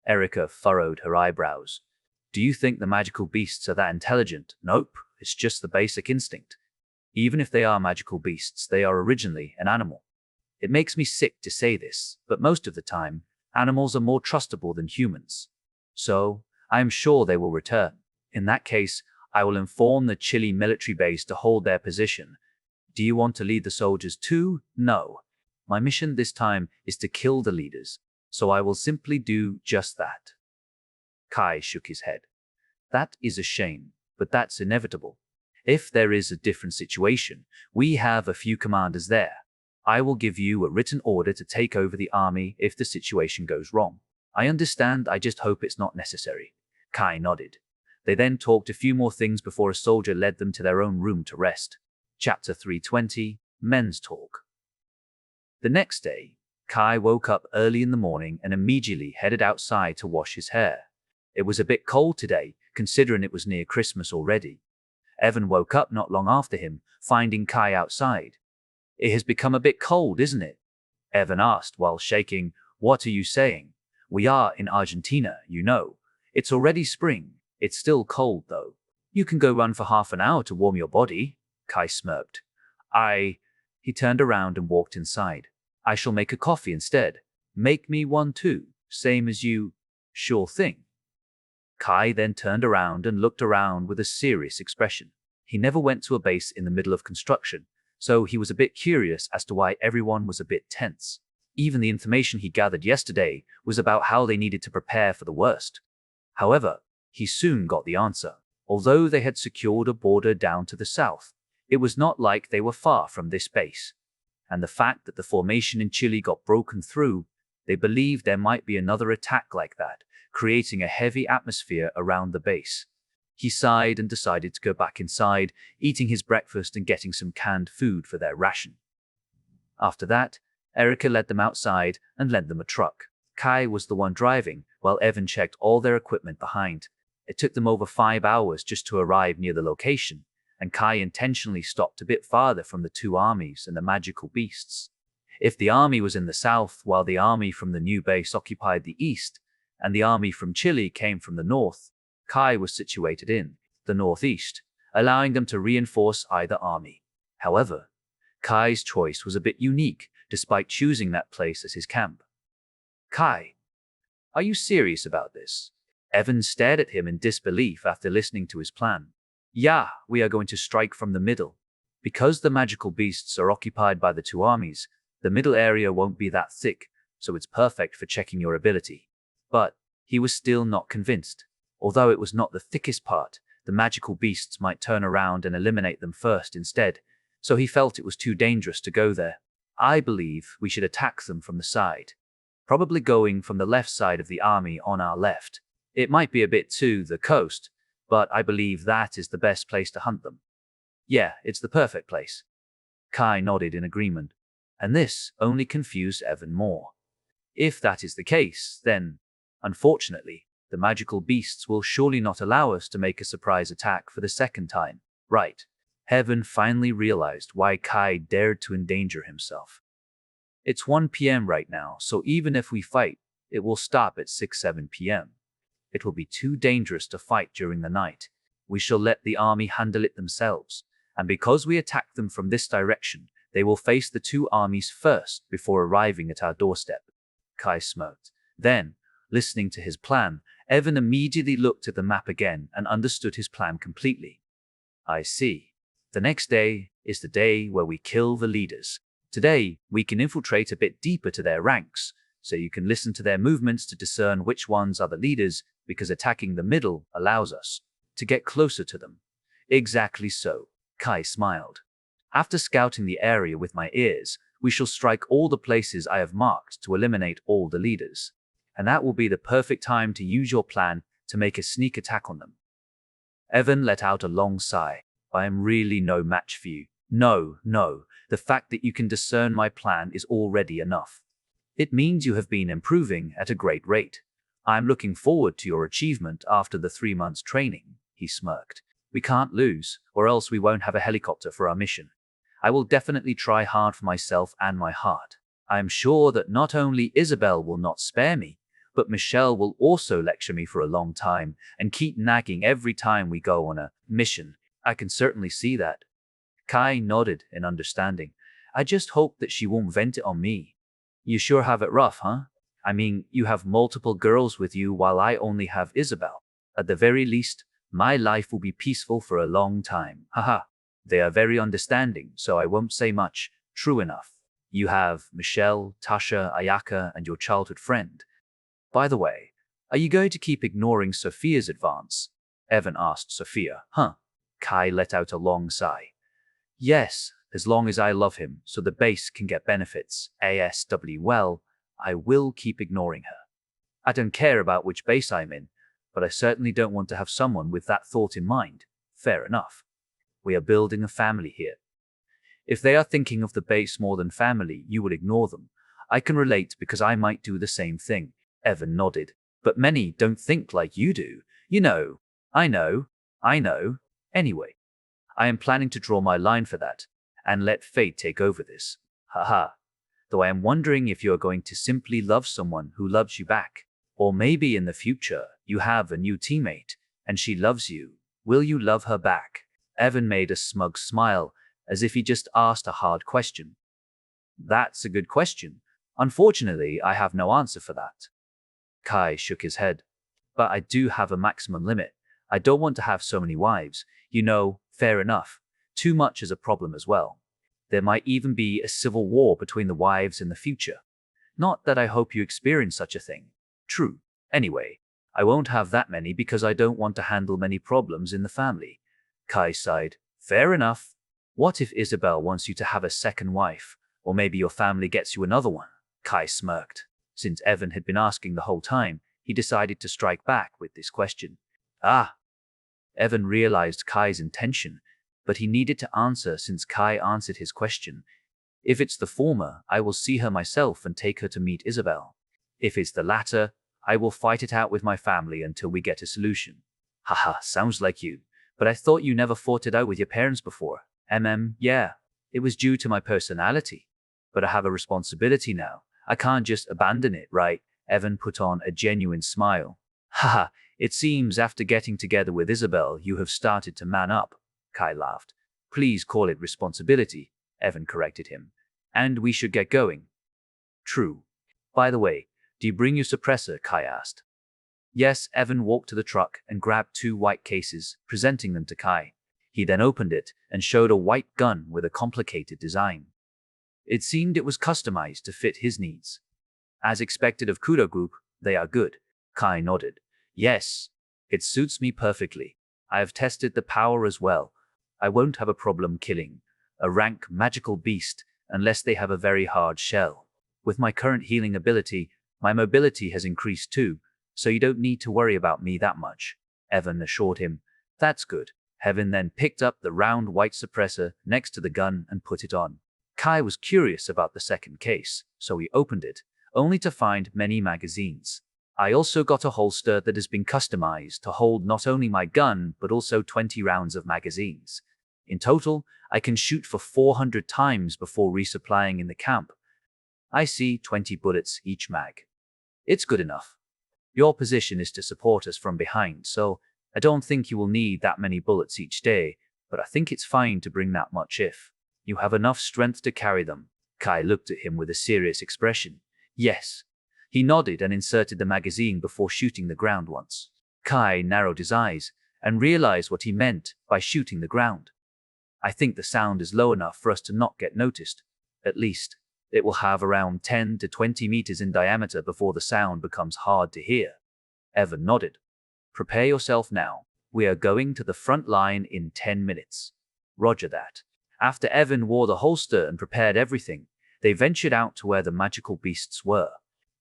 Erica furrowed her eyebrows. Do you think the magical beasts are that intelligent? Nope, it's just the basic instinct. Even if they are magical beasts, they are originally an animal. It makes me sick to say this, but most of the time, animals are more trustable than humans. So, I am sure they will return. In that case, I will inform the Chile military base to hold their position. Do you want to lead the soldiers too? No. My mission this time is to kill the leaders, so I will simply do just that. Kai shook his head. That is a shame, but that's inevitable. If there is a different situation, we have a few commanders there. I will give you a written order to take over the army if the situation goes wrong. I understand, I just hope it's not necessary. Kai nodded. They then talked a few more things before a soldier led them to their own room to rest. Chapter 320, Men's Talk. The next day, Kai woke up early in the morning and immediately headed outside to wash his hair. It was a bit cold today, considering it was near Christmas already. Evan woke up not long after him, finding Kai outside. It has become a bit cold, isn't it? Evan asked while shaking. What are you saying? We are in Argentina, you know. It's already spring. It's still cold, though. You can go run for half an hour to warm your body. Kai smirked. He turned around and walked inside. I shall make a coffee instead. Make me one too, same as you. Sure thing. Kai then turned around and looked around with a serious expression. He never went to a base in the middle of construction, so he was a bit curious as to why everyone was a bit tense. Even the information he gathered yesterday was about how they needed to prepare for the worst. However, He soon got the answer. Although they had secured a border down to the south, it was not like they were far from this base. And the fact that the formation in Chile got broken through, they believed there might be another attack like that, creating a heavy atmosphere around the base. He sighed and decided to go back inside, eating his breakfast and getting some canned food for their ration. After that, Erica led them outside and lent them a truck. Kai was the one driving, while Evan checked all their equipment behind. It took them over 5 hours just to arrive near the location, and Kai intentionally stopped a bit farther from the two armies and the magical beasts. If the army was in the south, while the army from the new base occupied the east, and the army from Chile came from the north, Kai was situated in the northeast, allowing them to reinforce either army. However, Kai's choice was a bit unique, despite choosing that place as his camp. Kai, are you serious about this? Evan stared at him in disbelief after listening to his plan. Yeah, we are going to strike from the middle. Because the magical beasts are occupied by the two armies, the middle area won't be that thick, so it's perfect for checking your ability. But he was still not convinced. Although it was not the thickest part, the magical beasts might turn around and eliminate them first instead, so he felt it was too dangerous to go there. I believe we should attack them from the side, probably going from the left side of the army on our left. It might be a bit to the coast, but I believe that is the best place to hunt them. Yeah, it's the perfect place. Kai nodded in agreement, and this only confused Evan more. If that is the case, then, unfortunately, the magical beasts will surely not allow us to make a surprise attack for the second time, right? Evan finally realized why Kai dared to endanger himself. It's 1 p.m. right now, so even if we fight, it will stop at 6-7 p.m. It will be too dangerous to fight during the night. We shall let the army handle it themselves, and because we attack them from this direction, they will face the two armies first before arriving at our doorstep. Kai smirked. Then, listening to his plan, Evan immediately looked at the map again and understood his plan completely. I see. The next day is the day where we kill the leaders. Today, we can infiltrate a bit deeper to their ranks, so you can listen to their movements to discern which ones are the leaders, because attacking the middle allows us to get closer to them. Exactly so, Kai smiled. After scouting the area with my ears, we shall strike all the places I have marked to eliminate all the leaders. And that will be the perfect time to use your plan to make a sneak attack on them. Evan let out a long sigh. I am really no match for you. No, the fact that you can discern my plan is already enough. It means you have been improving at a great rate. I am looking forward to your achievement after the 3 months training, he smirked. We can't lose, or else we won't have a helicopter for our mission. I will definitely try hard for myself and my heart. I am sure that not only Isabel will not spare me, but Michelle will also lecture me for a long time and keep nagging every time we go on a mission. I can certainly see that. Kai nodded in understanding. I just hope that she won't vent it on me. You sure have it rough, huh? I mean, you have multiple girls with you while I only have Isabel. At the very least, my life will be peaceful for a long time. Haha. They are very understanding, so I won't say much. True enough. You have Michelle, Tasha, Ayaka, and your childhood friend. By the way, are you going to keep ignoring Sophia's advance? Evan asked Sophia. Huh? Kai let out a long sigh. Yes, as long as I love him, so the base can get benefits. ASW, well, I will keep ignoring her. I don't care about which base I'm in, but I certainly don't want to have someone with that thought in mind. Fair enough. We are building a family here. If they are thinking of the base more than family, you would ignore them. I can relate because I might do the same thing. Evan nodded. But many don't think like you do. You know. I know. Anyway, I am planning to draw my line for that, and let fate take over this. Haha. Though I am wondering if you are going to simply love someone who loves you back. Or maybe in the future, you have a new teammate, and she loves you. Will you love her back? Evan made a smug smile, as if he just asked a hard question. That's a good question. Unfortunately, I have no answer for that. Kai shook his head. But I do have a maximum limit. I don't want to have so many wives. You know, fair enough. Too much is a problem as well. There might even be a civil war between the wives in the future. Not that I hope you experience such a thing. True. Anyway, I won't have that many because I don't want to handle many problems in the family. Kai sighed. Fair enough. What if Isabel wants you to have a second wife? Or maybe your family gets you another one? Kai smirked. Since Evan had been asking the whole time, he decided to strike back with this question. Ah! Evan realized Kai's intention, but he needed to answer since Kai answered his question. If it's the former, I will see her myself and take her to meet Isabel. If it's the latter, I will fight it out with my family until we get a solution. Haha, sounds like you. But I thought you never fought it out with your parents before. Yeah, it was due to my personality. But I have a responsibility now. I can't just abandon it, right? Evan put on a genuine smile. Haha, it seems after getting together with Isabel, you have started to man up. Kai laughed. Please call it responsibility, Evan corrected him. And we should get going. True. By the way, do you bring your suppressor? Kai asked. Yes, Evan walked to the truck and grabbed 2 white cases, presenting them to Kai. He then opened it and showed a white gun with a complicated design. It seemed it was customized to fit his needs. As expected of Kudo Group, they are good. Kai nodded. Yes, it suits me perfectly. I have tested the power as well. I won't have a problem killing a rank magical beast unless they have a very hard shell. With my current healing ability, my mobility has increased too, so you don't need to worry about me that much. Evan assured him. That's good. Evan then picked up the round white suppressor next to the gun and put it on. Kai was curious about the second case, so he opened it, only to find many magazines. I also got a holster that has been customized to hold not only my gun but also 20 rounds of magazines. In total, I can shoot for 400 times before resupplying in the camp. I see 20 bullets each mag. It's good enough. Your position is to support us from behind, so I don't think you will need that many bullets each day, but I think it's fine to bring that much if you have enough strength to carry them. Kai looked at him with a serious expression. Yes. He nodded and inserted the magazine before shooting the ground once. Kai narrowed his eyes and realized what he meant by shooting the ground. I think the sound is low enough for us to not get noticed. At least, it will have around 10 to 20 meters in diameter before the sound becomes hard to hear. Evan nodded. Prepare yourself now. We are going to the front line in 10 minutes. Roger that. After Evan wore the holster and prepared everything, they ventured out to where the magical beasts were.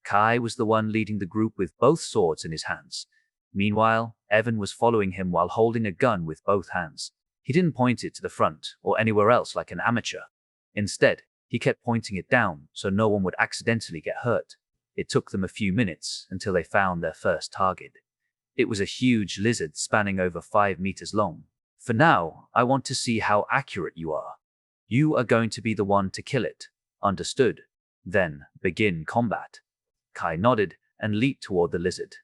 Kai was the one leading the group with both swords in his hands. Meanwhile, Evan was following him while holding a gun with both hands. He didn't point it to the front or anywhere else like an amateur. Instead, he kept pointing it down so no one would accidentally get hurt. It took them a few minutes until they found their first target. It was a huge lizard spanning over 5 meters long. For now, I want to see how accurate you are. You are going to be the one to kill it. Understood? Then begin combat. Kai nodded and leaped toward the lizard.